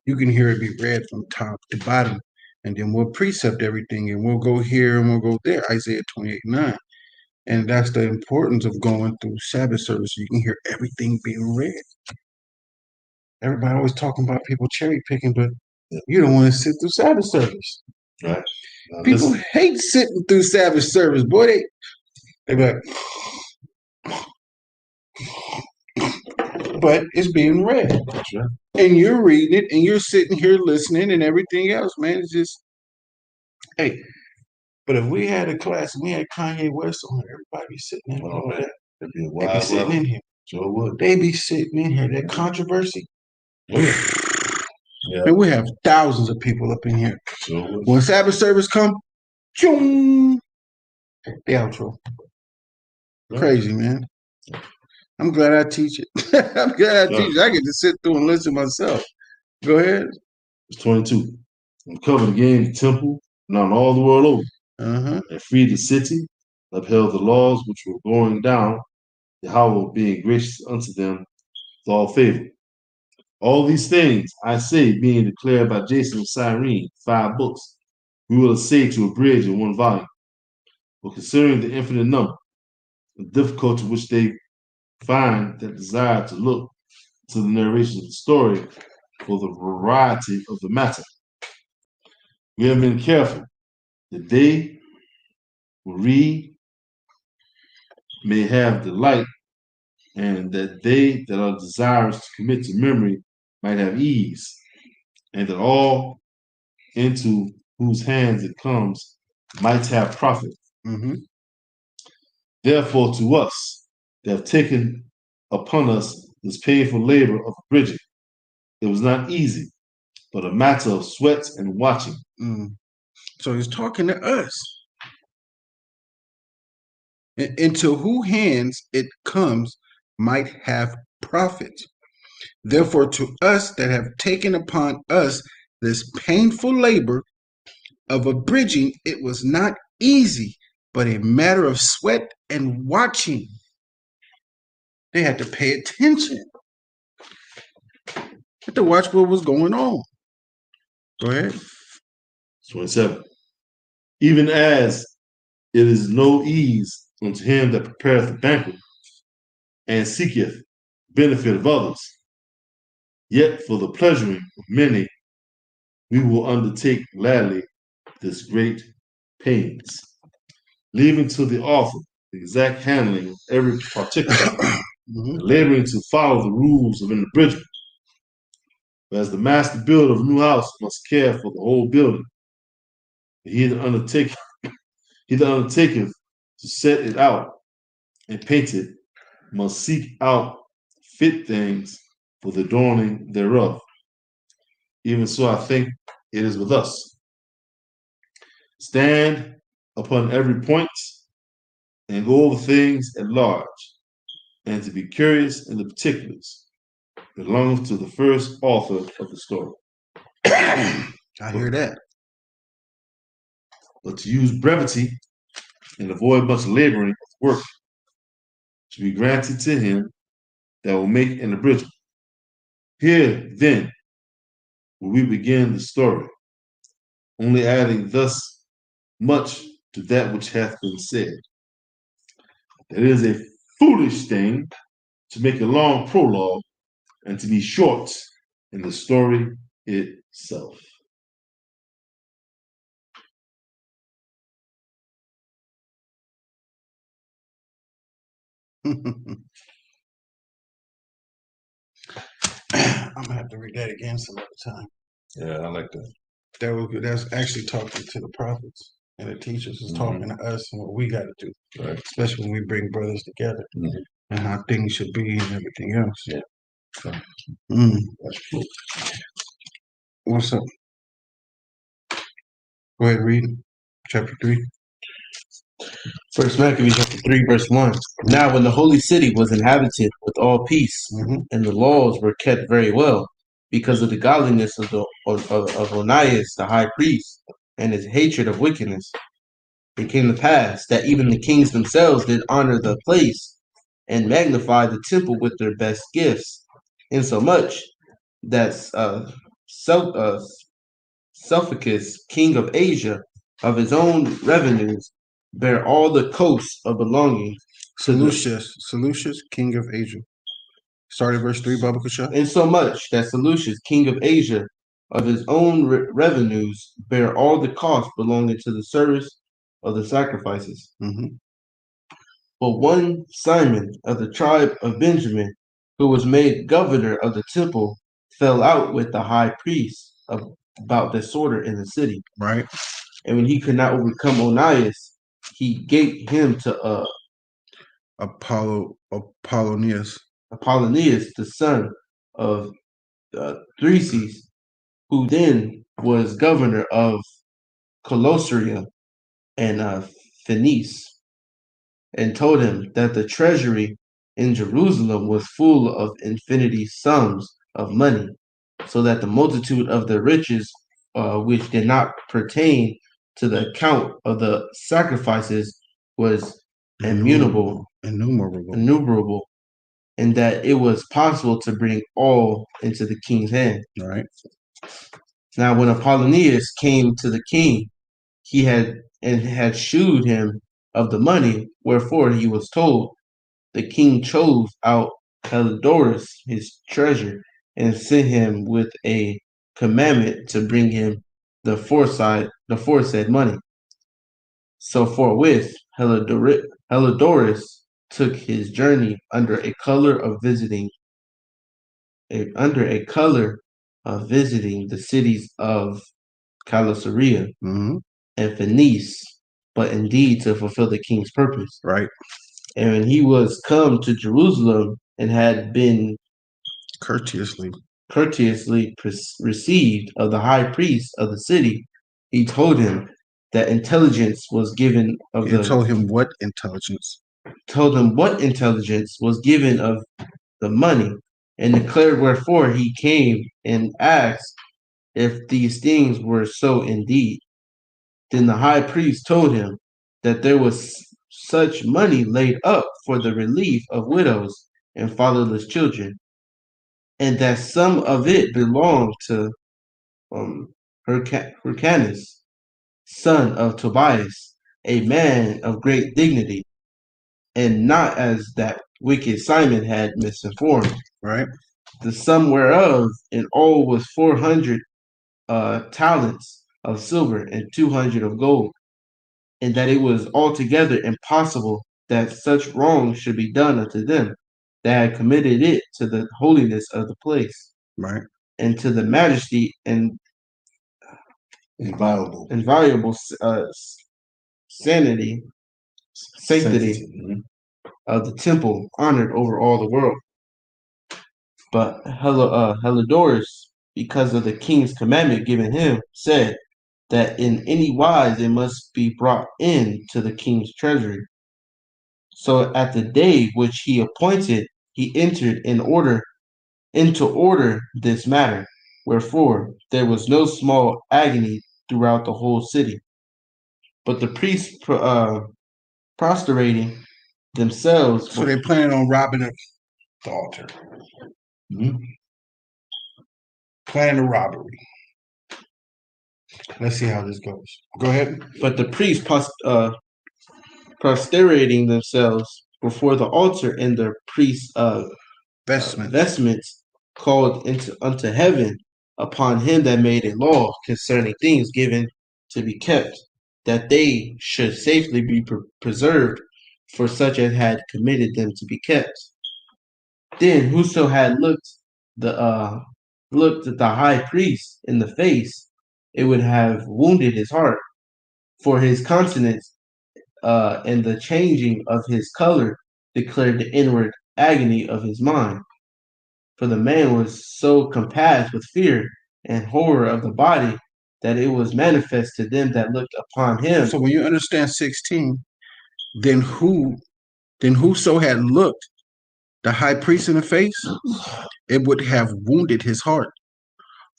You can hear it be read from top to bottom. And then we'll precept everything and we'll go here and we'll go there. Isaiah 28:9. And that's the importance of going through Sabbath service. You can hear everything being read. Everybody always talking about people cherry picking, but you don't want to sit through Sabbath service. Right. People hate sitting through Sabbath service. Boy, they be like, but it's being read. That's right. And you're reading it and you're sitting here listening and everything else, man. It's just, hey, but if we had a class and we had Kanye West on, everybody be sitting in all of that. It'd be a They be wild sitting in here. Sure would. They be sitting in here. That controversy. Yeah. Man, we have thousands of people up in here. Sure would. When Sabbath service come, choom, the outro. Crazy, man. I'm glad I teach it. I'm glad I teach it. I get to sit through and listen myself. Go ahead. It's 22. And covered again the temple, not all the world over, and freed the city, upheld the laws which were going down, Yahweh being gracious unto them with all favor. All these things I say, being declared by Jason of Cyrene, 5 books, we will essay to abridge in 1 volume. But considering the infinite number, the difficulty which they find that desire to look to the narration of the story for the variety of the matter, we have been careful that they will read, may have delight, and that they that are desirous to commit to memory might have ease, and that all into whose hands it comes might have profit. Therefore, to us that have taken upon us this painful labor of abridging, it was not easy, but a matter of sweat and watching. So he's talking to us. Into whose hands it comes might have profit. Therefore, to us that have taken upon us this painful labor of abridging, it was not easy, but a matter of sweat and watching. They had to pay attention. Had to watch what was going on. Go ahead. 27. Even as it is no ease unto him that prepareth the banquet and seeketh benefit of others, Yet for the pleasuring of many, we will undertake gladly this great pains, leaving to the author the exact handling of every particular, and laboring to follow the rules of an abridgment. But as the master builder of a new house must care for the whole building, he that undertaketh to set it out and paint it must seek out fit things for the adorning thereof. Even so, I think it is with us. Stand upon every point and go over things at large, and to be curious in the particulars belongs to the first author of the story. I hear that. But to use brevity and avoid much laboring of work to be granted to him that will make an abridgment. Here, then, will we begin the story, only adding thus much to that which hath been said. That it is a foolish thing to make a long prologue and to be short in the story itself. I'm gonna have to read that again some other time. Yeah, I like that. That's actually talking to the prophets and the teachers is talking to us and what we got to do, Right. especially when we bring brothers together and how things should be and everything else. Yeah. That's cool. What's up? Go ahead, read chapter 3. First Maccabees chapter 3, verse 1. Now when the holy city was inhabited with all peace, and the laws were kept very well, because of the godliness of Onias the high priest, and his hatred of wickedness, it came to pass that even the kings themselves did honor the place, and magnify the temple with their best gifts, insomuch that Seleucus, king of Asia, of his own revenues, bear all the coasts of belonging to Seleucus, king of Asia. Start at verse 3, Baba Kasha. insomuch that Seleucus, king of Asia, of his own revenues, bear all the costs belonging to the service of the sacrifices. But one Simon of the tribe of Benjamin, who was made governor of the temple, fell out with the high priest about disorder in the city. Right. And when he could not overcome Onias, he gave him to Apollonius, the son of Threses, who then was governor of Colossia and Phenice, and told him that the treasury in Jerusalem was full of infinity sums of money, so that the multitude of the riches which did not pertain to the account of the sacrifices was innumerable, and that it was possible to bring all into the king's hand. Right. Now, when Apollonius came to the king, he had shewed him of the money, wherefore he was told. The king chose out Heliodorus his treasure, and sent him with a commandment to bring him the foresaid money. So forthwith Heliodorus took his journey under a color of visiting the cities of Colossaria and Phenice, but indeed to fulfill the king's purpose. Right. And when he was come to Jerusalem and had been courteously received of the high priest of the city, he told him that intelligence was given of told him what intelligence? Told him what intelligence was given of the money, and declared wherefore he came, and asked if these things were so indeed. Then the high priest told him that there was such money laid up for the relief of widows and fatherless children, and that some of it belonged to Hyrcanus, son of Tobias, a man of great dignity, and not as that wicked Simon had misinformed. Right. the sum whereof in all was 400 talents of silver and 200 of gold, and that it was altogether impossible that such wrong should be done unto them that had committed it to the holiness of the place, Right. and to the majesty and inviolable sanctity Mhm. of the temple, honored over all the world. But Helidorus, because of the king's commandment given him, said that in any wise it must be brought in to the king's treasury. So at the day which he appointed, he entered into order this matter. Wherefore there was no small agony throughout the whole city. But the priests prostrating themselves. So they're planning on robbing the altar. Mhm. Planning a robbery. Let's see how this goes. Go ahead. But the priests prostrating themselves before the altar in their priests' vestments, called unto heaven upon him that made a law concerning things given to be kept, that they should safely be preserved for such as had committed them to be kept. Then whoso had looked at the high priest in the face, it would have wounded his heart, for his countenance and the changing of his color declared the inward agony of his mind. For the man was so compassed with fear and horror of the body that it was manifest to them that looked upon him. So when you understand 16, then whoso had looked the high priest in the face, it would have wounded his heart,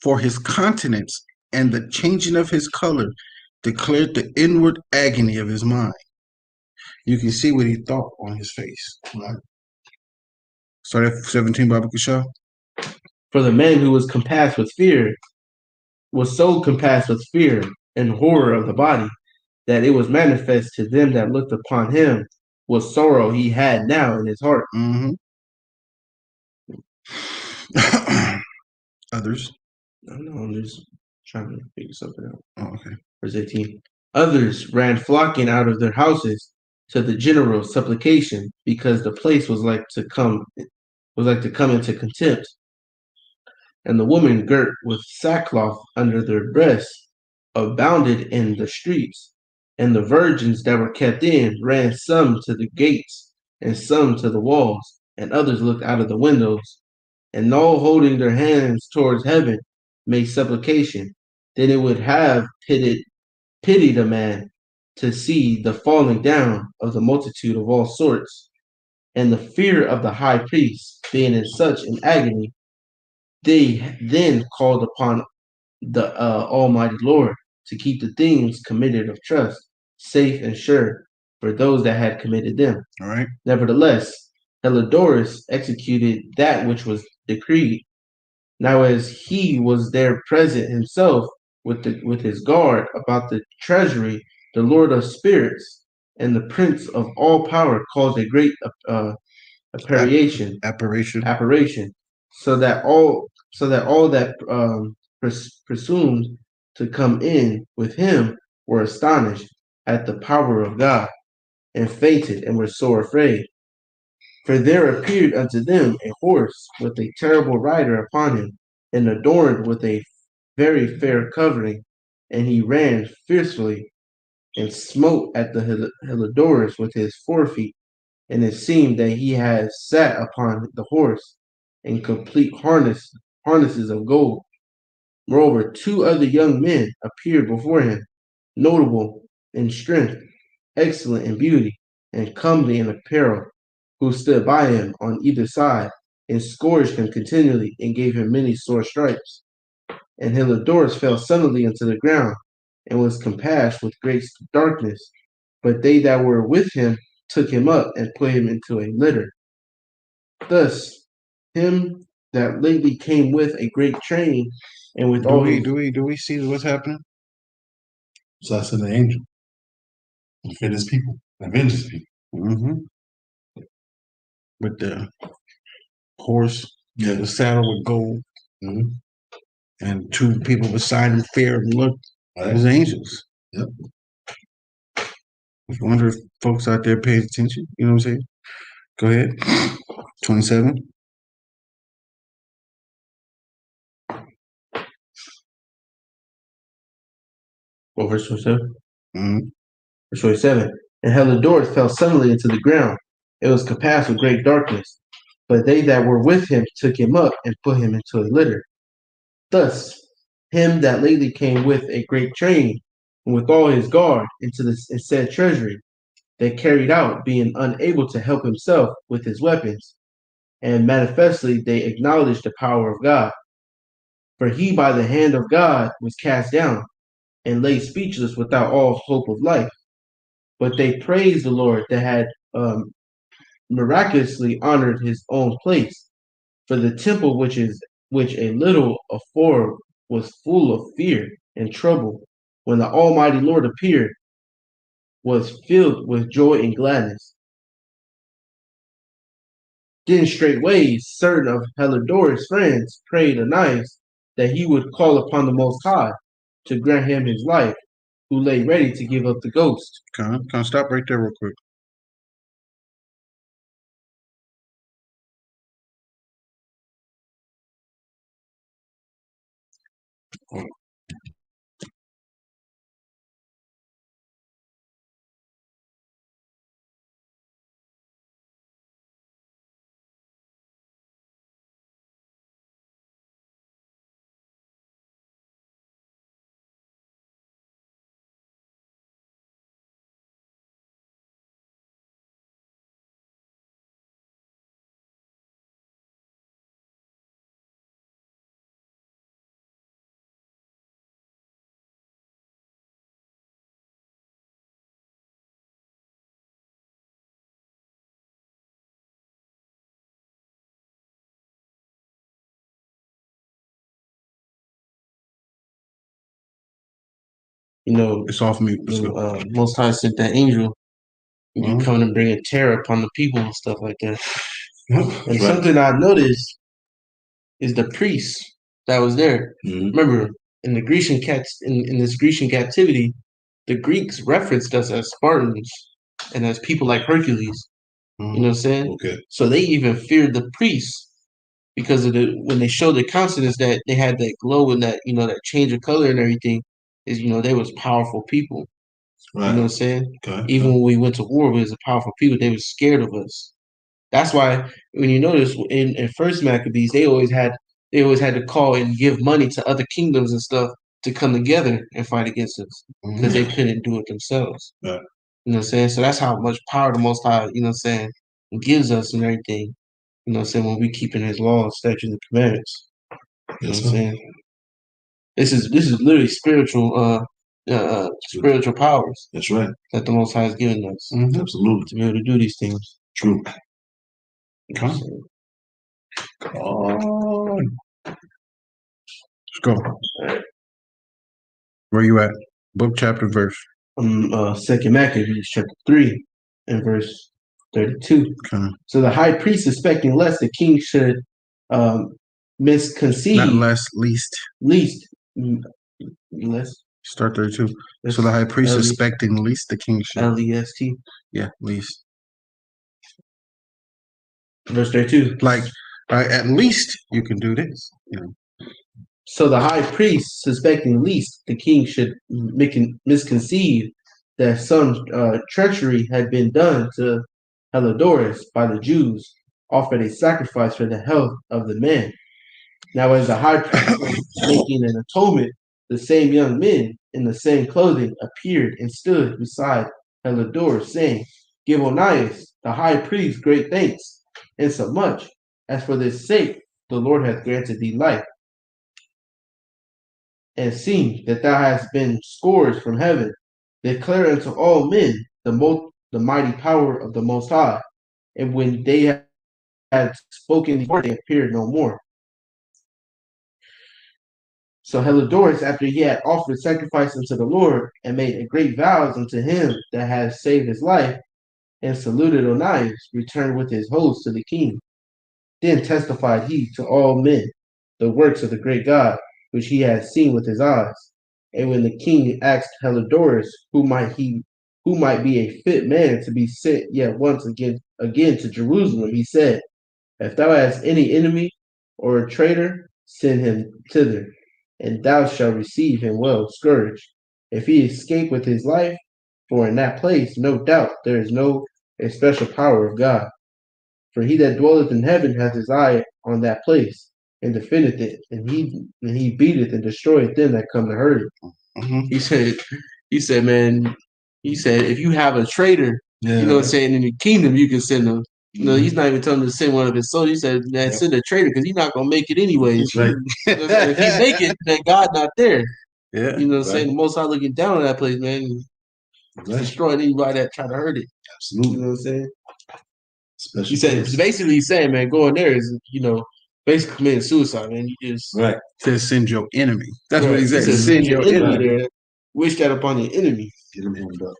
for his countenance and the changing of his color declared the inward agony of his mind. You can see what he thought on his face. Right? Start at 17, Baba Kushal. For the man who was compassed with fear was so compassed with fear and horror of the body that it was manifest to them that looked upon him what sorrow he had now in his heart. Mm-hmm. Others. I don't know, I'm just trying to figure something out. Oh, okay. Verse 18. Others ran flocking out of their houses to the general supplication, because the place was like to come into contempt. And the women girt with sackcloth under their breasts abounded in the streets. And the virgins that were kept in ran some to the gates, and some to the walls, and others looked out of the windows, and all holding their hands towards heaven made supplication. Then it would have pitied a man to see the falling down of the multitude of all sorts, and the fear of the high priest being in such an agony. They then called upon the Almighty Lord to keep the things committed of trust safe and sure for those that had committed them. All right. Nevertheless, Helidorus executed that which was decreed. Now, as he was there present himself with his guard about the treasury, the Lord of spirits and the Prince of all power caused a great apparition, so that all that presumed to come in with him were astonished at the power of God, and fainted and were sore afraid. For there appeared unto them a horse with a terrible rider upon him, and adorned with a very fair covering, and he ran fiercely and smote at the Helidorus with his forefeet, and it seemed that he had sat upon the horse in complete harnesses of gold. Moreover, two other young men appeared before him, notable in strength, excellent in beauty, and comely in apparel, who stood by him on either side, and scourged him continually, and gave him many sore stripes. And Helidorus fell suddenly into the ground, and was compassed with great darkness. But they that were with him took him up, and put him into a litter. Thus, him that lately came with a great train, and with Do all do we see what's happening? So I sent an angel to feed his people, avenge his people. Mm-hmm. With the horse Yeah. The saddle with gold, Mm-hmm. and two people beside him feared and looked as Right. angels. Yep. I wonder if folks out there paid attention. You know what I'm saying? Go ahead. 27. Well, verse 27. Mm-hmm. Verse 27. And Helidorus fell suddenly into the ground. It was compassed with great darkness. But they that were with him took him up and put him into a litter. Thus, him that lately came with a great train, and with all his guard, into the said treasury, they carried out, being unable to help himself with his weapons. And manifestly they acknowledged the power of God. For he by the hand of God was cast down, and lay speechless without all hope of life. But they praised the Lord that had miraculously honored his own place. For the temple which a little afore was full of fear and trouble, when the Almighty Lord appeared, was filled with joy and gladness. Then straightway certain of Helidorus' friends prayed Onias that he would call upon the Most High to grant him his life, who lay ready to give up the ghost. Can I stop right there real quick? You know, It's off mute. Let's go. Most High sent that angel Mhm. coming and bringing terror upon the people and stuff like that. And Right. something I noticed is the priest that was there. Mm-hmm. Remember, in the Grecian in this Grecian captivity, the Greeks referenced us as Spartans and as people like Hercules. Mhm. You know what I'm saying? Okay. So they even feared the priests because of when they showed their countenance that they had that glow and that that change of color and everything. Is they was powerful people. Right. You know what I'm saying? Okay. Even when we went to war, we was a powerful people. They were scared of us. That's why when you notice in First Maccabees, they always had to call and give money to other kingdoms and stuff to come together and fight against us because they couldn't do it themselves. Right. You know what I'm saying? So that's how much power the Most High, you know what I'm saying, gives us and everything. You know what I'm saying? When we keeping His laws, statutes, and commandments. You know what I'm saying? This is literally spiritual spiritual powers. That's right. That the Most High has given us. Mm-hmm. Absolutely. To be able to do these things. True. Come on. Let's go. Where you at? Book, chapter, verse. Second Maccabees chapter 3 and verse 32. Okay. So the high priest, suspecting lest the king should misconceive, Not less, least. Less. Start 32. So the high priest suspecting least the kingship. L-E-S-T. Yeah, least. Verse 32. Like, at least you can do this. So the high priest, suspecting least the king should misconceive that some treachery had been done to Helidorus by the Jews, offered a sacrifice for the health of the man. Now, as the high priest was making an atonement, the same young men in the same clothing appeared and stood beside Helidorus, saying, "Give Onias, the high priest, great thanks, insomuch as for this sake the Lord hath granted thee life. And seeing that thou hast been scourged from heaven, declare unto all men the mighty power of the Most High." And when they had spoken these words, they appeared no more. So Helidorus, after he had offered sacrifice unto the Lord, and made a great vows unto him that had saved his life, and saluted Onias, returned with his host to the king. Then testified he to all men the works of the great God, which he had seen with his eyes. And when the king asked Helidorus who might be a fit man to be sent yet once again to Jerusalem, he said, if thou hast any enemy or a traitor, send him thither, and thou shalt receive him well scourged. If he escape with his life, for in that place no doubt there is no especial power of God. For he that dwelleth in heaven hath his eye on that place, and defendeth it, and he beateth and destroyeth them that come to hurt it. Mm-hmm. He said, man, he said, if you have a traitor, you know what I'm saying, in the kingdom, you can send them. No, he's not even telling him to send one of his soldiers. He said, man, send a traitor because he's not going to make it anyways. Right. You know what I'm saying? If he make it, then God not there. Yeah. You know what I'm saying? The Most High looking down on that place, man. Destroying anybody that try to hurt it. Absolutely. You know what I'm saying? Special He said, place. basically he's saying, man, going there is, basically committing suicide, man. You just Right. Says send your enemy. That's what he He said. said, Send your enemy. there. Wish that upon your enemy. Get him hemmed up.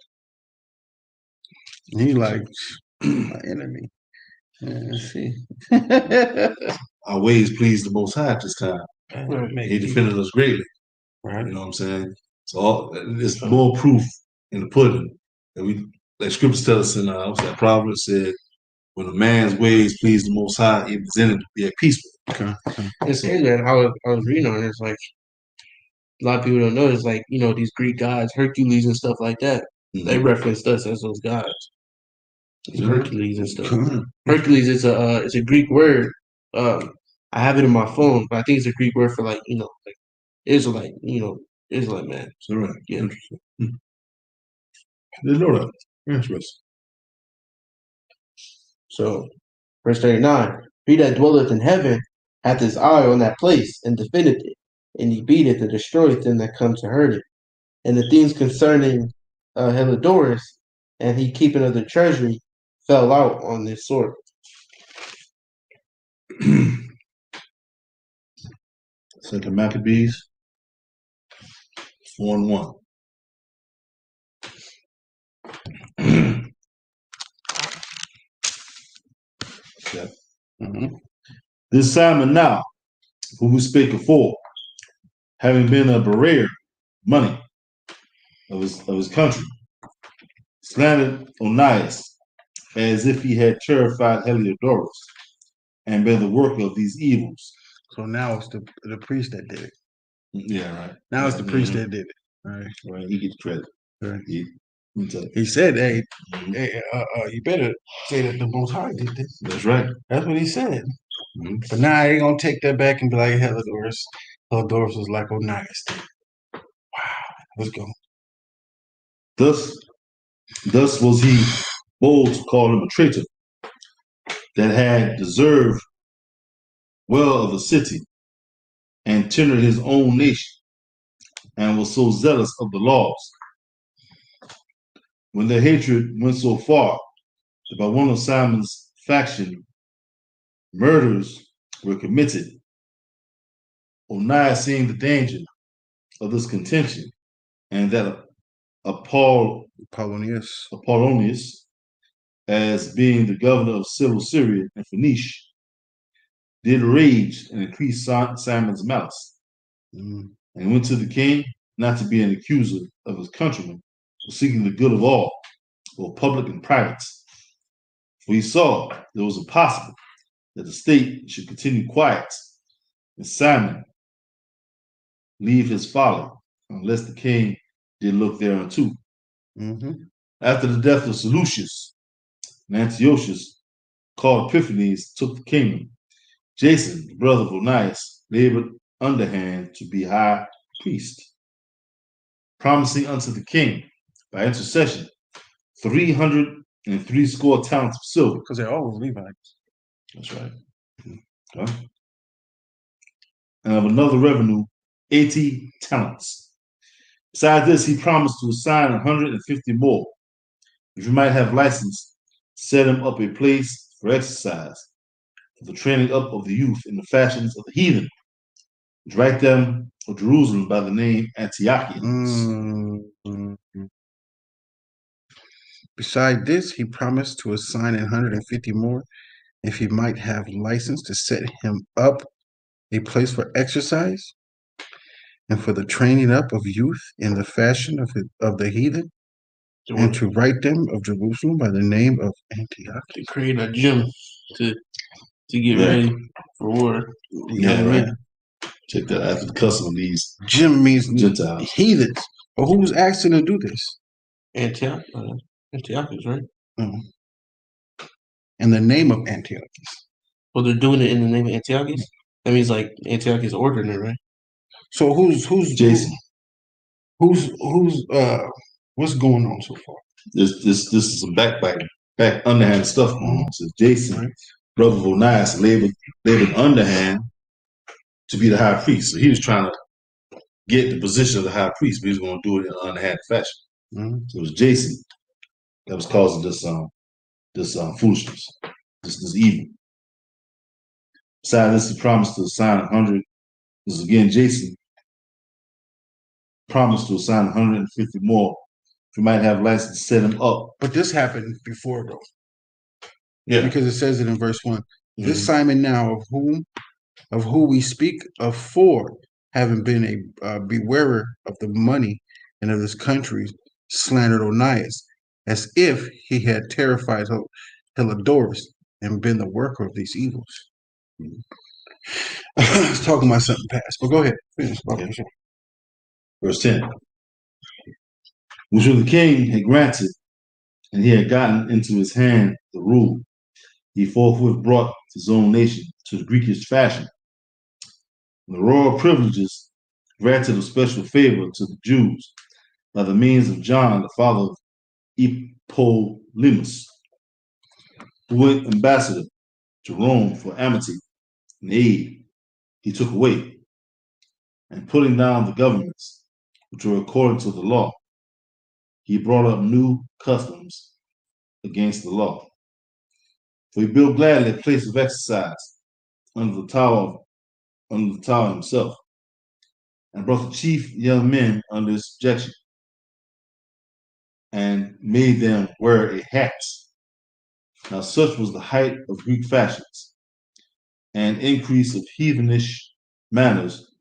And he like my enemy. Let's see. Our ways pleased the Most High at this time. He defended us greatly. Right. You know what I'm saying? So there's more proof in the pudding. And like scriptures tell us in Proverbs said, when a man's ways please the Most High, even his enemy be at peace with him. Okay. It's crazy, man. I was reading on it. It's like a lot of people don't know. It's like these Greek gods, Hercules and stuff like that. Mm-hmm. They referenced us as those gods, Hercules and stuff. Mm-hmm. Hercules is a Greek word. I have it in my phone, but I think it's a Greek word for like Israelite, Israelite man. So, right. Yeah. Interesting. Didn't know that. Interesting. So, verse 39, he that dwelleth in heaven hath his eye on that place, and defendeth it, and he beateth and destroyeth them that come to hurt it. And the things concerning Helidorus, and he keeping of the treasury, fell out on this sword. Second Maccabees 4:1. Okay. Mm-hmm. This Simon now, whom we spake afore, having been a bearer money of his country, slandered Onias as if he had terrified Heliodorus, and been the worker of these evils. So now it's the priest that did it. Yeah, right. Now it's the priest that did it. Right. Right. He gets credit. Right. He said, "Hey, you better say that the Most High did this." That's right. That's what he said. Mm-hmm. But now I ain't gonna take that back and be like Helidorus. Helidorus was like Onias. Wow. Let's go. Thus was he bold to call him a traitor that had deserved well of the city and tendered his own nation, and was so zealous of the laws. When their hatred went so far that by one of Simon's faction, murders were committed, Onias, seeing the danger of this contention, and that Apollonius, as being the governor of civil Syria and Phoenicia, did rage and increase Simon's malice, and went to the king, not to be an accuser of his countrymen, but seeking the good of all, both public and private. For he saw that it was impossible that the state should continue quiet, and Simon leave his folly, unless the king did look thereunto. Mm-hmm. After the death of Seleucus, and Antiochus, called Epiphanes, took the kingdom. Jason, the brother of Onias, labored underhand to be high priest, promising unto the king by intercession 360 talents of silver. Because they're always Levites. That's right. Okay. And of another revenue, 80 talents. Besides this, he promised to assign 150 more, if he might have license to set him up a place for exercise, for the training up of the youth in the fashions of the heathen, which write them of Jerusalem by the name Antiochians. Mm-hmm. Beside this, he promised to assign 150 more, if he might have license to set him up a place for exercise and for the training up of youth in the fashion of the heathen, and to write them of Jerusalem by the name of Antioch. To create a gym to get ready for war. Yeah, right. Check that after the custom of these Gym means Gentiles. heathens. But who's asking to do this? Antioch, Antiochus, right? In the name of Antioch. Well, they're doing it in the name of Antiochus. That means like Antiochus ordering it, right? So who's Jason? Who's what's going on so far? This is some backbiting, back underhand stuff going on. So Jason, Right. brother of Onias, labored underhand to be the high priest. So he was trying to get the position of the high priest, but he was going to do it in an underhand fashion. So it was Jason that was causing this foolishness, this evil. Besides this, he promised to assign 100. This is again Jason promised to assign 150 more. If you might have license to set him up. But this happened before, though. Yeah. Because it says it in verse 1. This Simon now, of who we speak of fore, having been a bewarer of the money and of this country, slandered Onias, as if he had terrified Helidorus and been the worker of these evils. It's talking about something past, but go ahead. Finish. Okay. Verse 10. Which when the king had granted, and he had gotten into his hand the rule, he forthwith brought his own nation to the Greekish fashion. And the royal privileges granted a special favor to the Jews by the means of John, the father of Epolemus, who went ambassador to Rome for amity and aid. He took away, and putting down the governments which were according to the law, he brought up new customs against the law. For he built gladly a place of exercise under the tower himself, and brought the chief young men under his subjection, and made them wear a hat. Now such was the height of Greek fashions, and increase of heathenish manners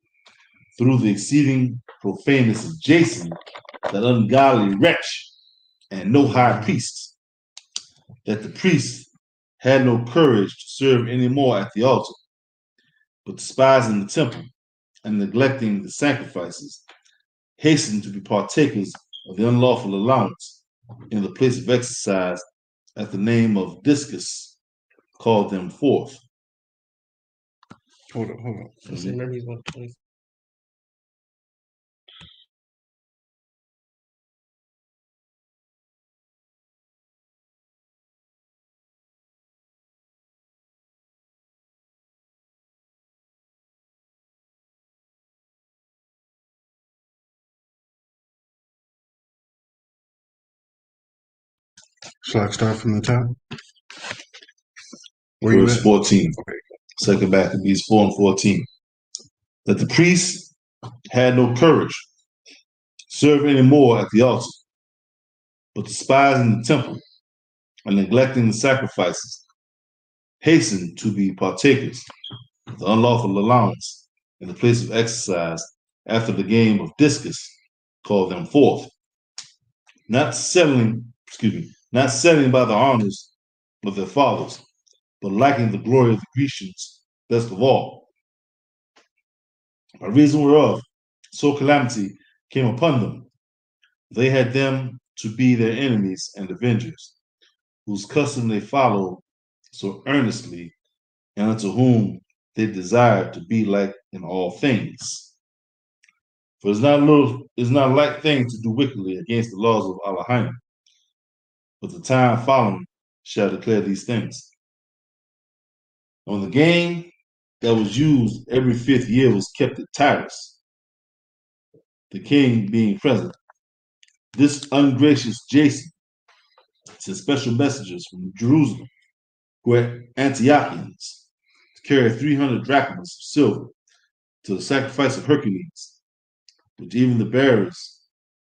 through the exceeding profaneness of Jason, that ungodly wretch, and no high priest, that the priests had no courage to serve any more at the altar, but despising the temple and neglecting the sacrifices, hastened to be partakers of the unlawful allowance in the place of exercise at the name of Discus, called them forth. Hold on. Remember he's 120. Shall I start from the top? Verse 14. Okay. Second Maccabees 4 and 14. That the priests had no courage to serve any more at the altar, but despising the temple and neglecting the sacrifices, hastened to be partakers of the unlawful allowance in the place of exercise after the game of discus, called them forth, not settling by the honors of their fathers, but liking the glory of the Grecians best of all. By reason whereof so calamity came upon them, they had them to be their enemies and avengers, whose custom they followed so earnestly, and unto whom they desired to be like in all things. For it's not a light thing to do wickedly against the laws of Elohim, but the time following shall declare these things. On the game that was used every 5th year was kept at Tyrus, the king being present. This ungracious Jason sent special messengers from Jerusalem, who were Antiochians, to carry 300 drachmas of silver to the sacrifice of Hercules, which even the bearers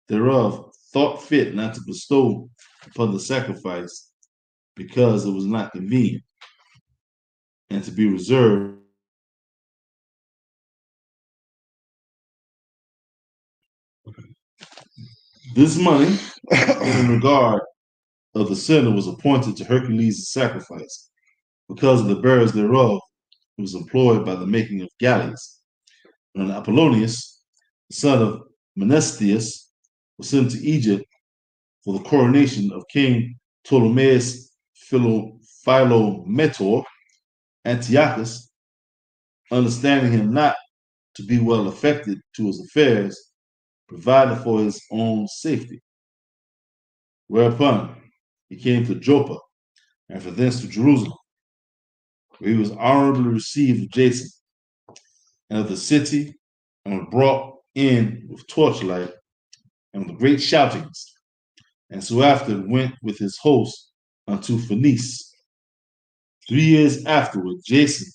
thereof thought fit not to bestow upon the sacrifice, because it was not convenient. and to be reserved this money in regard of the sinner was appointed to Hercules' sacrifice. Because of the bearers thereof, it was employed by the making of galleys. And Apollonius, the son of Menesthius, was sent to Egypt for the coronation of King Ptolemaeus Philometor. Antiochus, understanding him not to be well affected to his affairs, provided for his own safety. Whereupon he came to Joppa, and from thence to Jerusalem, where he was honorably received of Jason and of the city, and was brought in with torchlight and with great shoutings. And so after went with his host unto Phoenice. 3 years afterward, Jason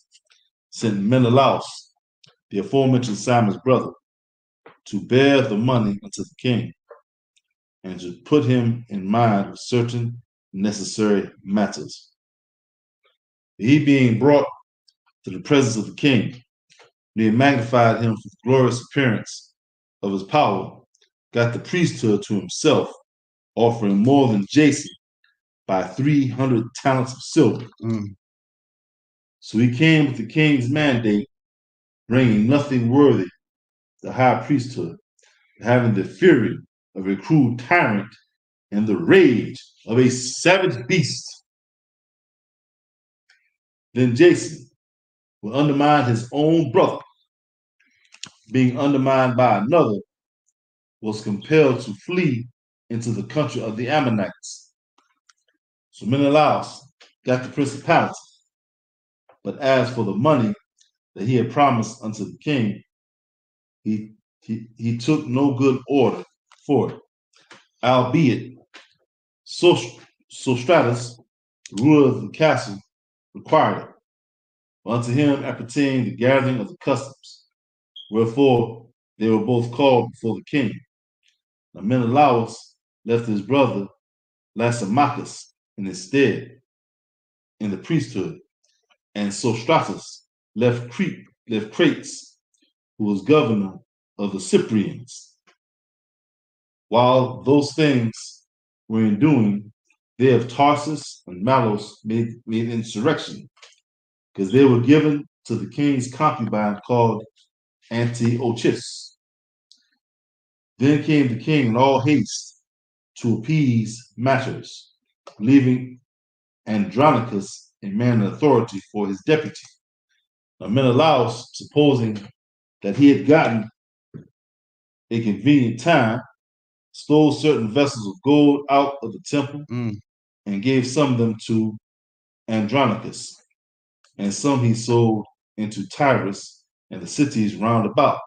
sent Menelaus, the aforementioned Simon's brother, to bear the money unto the king, and to put him in mind of certain necessary matters. He being brought to the presence of the king, they magnified him for the glorious appearance of his power, got the priesthood to himself, offering more than Jason by 300 talents of silver. So he came with the king's mandate, bringing nothing worthy the high priesthood, having the fury of a cruel tyrant and the rage of a savage beast. Then Jason will undermine his own brother, being undermined by another, was compelled to flee into the country of the Ammonites. So Menelaus got the principality, but as for the money that he had promised unto the king, he took no good order for it, albeit Sostratus, ruler of the castle, required it. But unto him appertained the gathering of the customs, wherefore they were both called before the king. Now Menelaus left his brother Lysimachus in his stead in the priesthood, and Sostratus left Crates, who was governor of the Cyprians. While those things were in doing, they of Tarsus and Malos made insurrection, because they were given to the king's concubine called Antiochus. Then came the king in all haste to appease matters, leaving Andronicus a man in authority for his deputy. Now Menelaus, supposing that he had gotten a convenient time, stole certain vessels of gold out of the temple and gave some of them to Andronicus, and some he sold into Tyrus and the cities round about,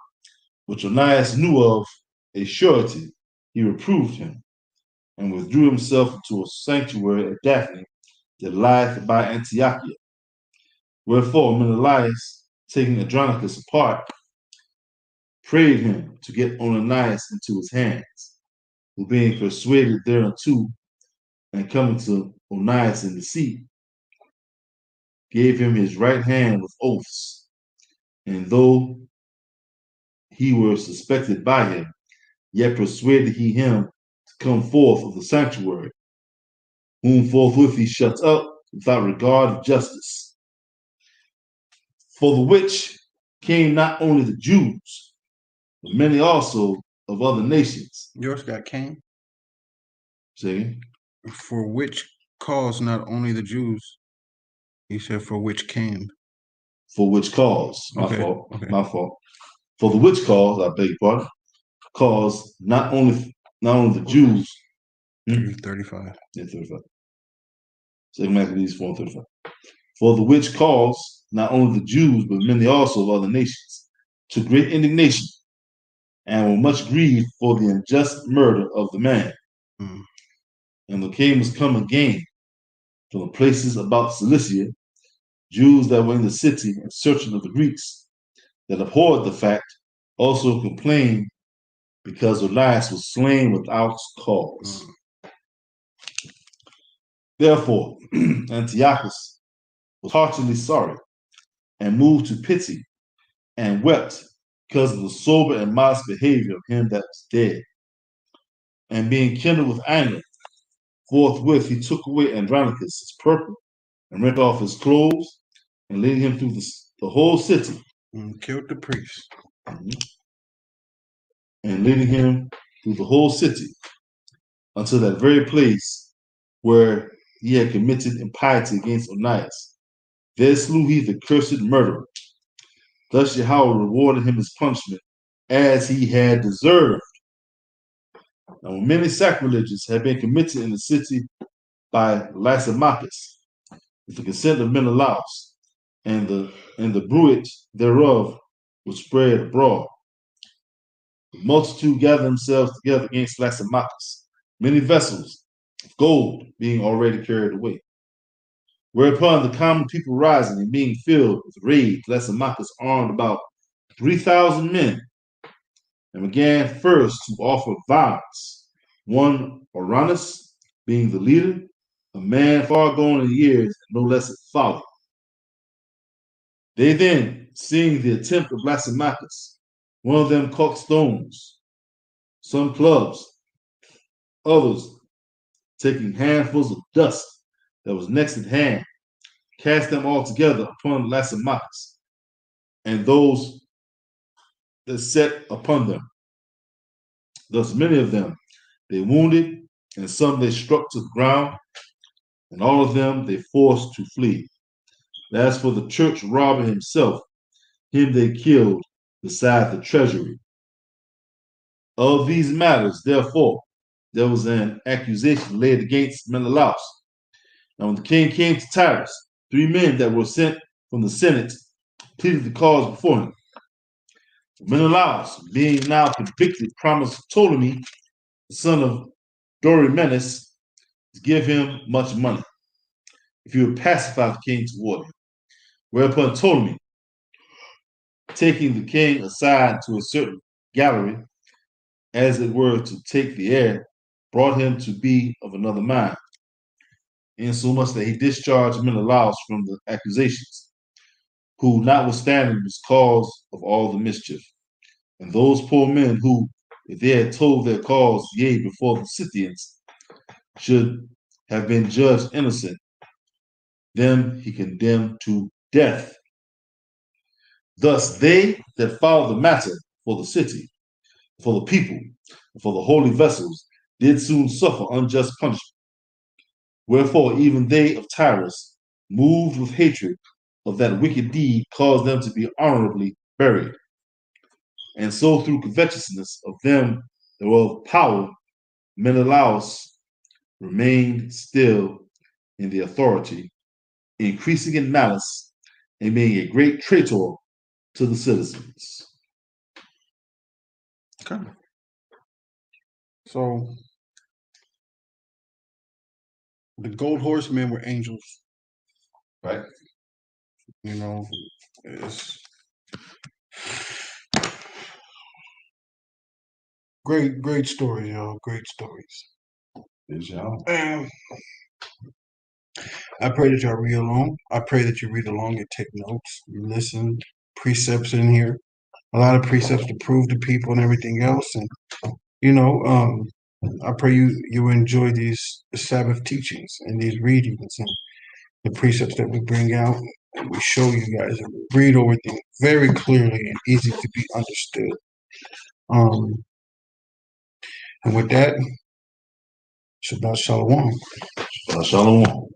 which Onias knew of a surety. He reproved him, and withdrew himself into a sanctuary at Daphne that lieth by Antiochia. Wherefore Menelaus, taking Andronicus apart, prayed him to get Onias into his hands, who being persuaded thereunto, and coming to Onias in deceit, gave him his right hand with oaths, and though he were suspected by him, yet persuaded he him to come forth of the sanctuary, whom forthwith he shut up without regard of justice. For the which came not only the Jews, but many also of other nations. Yours got came. See? For which cause not only the Jews, he said for which came. For which cause, my Okay, fault, okay. my fault. For the which cause, I beg your pardon, cause not only the Jews. 35. Yeah, 35. So Maccabees 4:35. For the which cause not only the Jews, but many also of other nations, took great indignation, and were much grieved for the unjust murder of the man. And the king was come again from the places about Cilicia, Jews that were in the city in searching of the Greeks, that abhorred the fact, also complained because Elias was slain without cause. Therefore, Antiochus was heartily sorry and moved to pity and wept because of the sober and modest behavior of him that was dead. And being kindled with anger, forthwith he took away Andronicus his purple and rent off his clothes and leading him through the whole city. And killed the priest. And leading him through the whole city unto that very place where he had committed impiety against Onias. There slew he the cursed murderer. Thus Yahweh rewarded him his punishment as he had deserved. Now, when many sacrileges had been committed in the city by Lysimachus, with the consent of Menelaus, and the bruit thereof was spread abroad, the multitude gathered themselves together against Lysimachus, many vessels of gold being already carried away. Whereupon the common people rising and being filled with rage, Lysimachus armed about 3,000 men, and began first to offer violence. One Oranus being the leader, a man far gone in years and no less in folly. They then, seeing the attempt of Lysimachus, one of them caught stones, some clubs, others taking handfuls of dust that was next at hand, cast them all together upon Lysimachus and those that set upon them. Thus many of them they wounded, and some they struck to the ground, and all of them they forced to flee. And as for the church robber himself, him they killed beside the treasury. Of these matters, therefore, there was an accusation laid against Menelaus. Now when the king came to Tyrus, 3 men that were sent from the Senate pleaded the cause before him. Menelaus, being now convicted, promised Ptolemy, the son of Dorymenes, to give him much money if he would pacify the king toward him. Whereupon Ptolemy, taking the king aside to a certain gallery, as it were to take the air, brought him to be of another mind, insomuch that he discharged Menelaus from the accusations, who notwithstanding was cause of all the mischief. And those poor men who, if they had told their cause, yea, before the Scythians, should have been judged innocent, them he condemned to death. Thus they that followed the matter for the city, for the people, and for the holy vessels, did soon suffer unjust punishment. Wherefore even they of Tyrus, moved with hatred of that wicked deed, caused them to be honorably buried. And so through covetousness of them that were of power, Menelaus remained still in the authority, increasing in malice and being a great traitor to the citizens. Okay. So the gold horsemen were angels. Right. You know, it's great stories, y'all. Great stories. Yes, y'all. And I pray that y'all read along. I pray that you read along and take notes. You listen. Precepts in here. A lot of precepts to prove to people and everything else. And I pray you enjoy these Sabbath teachings and these readings and the precepts that we bring out and we show you guys and we read over things very clearly and easy to be understood. And with that, Shabbat Shalom. Shalom.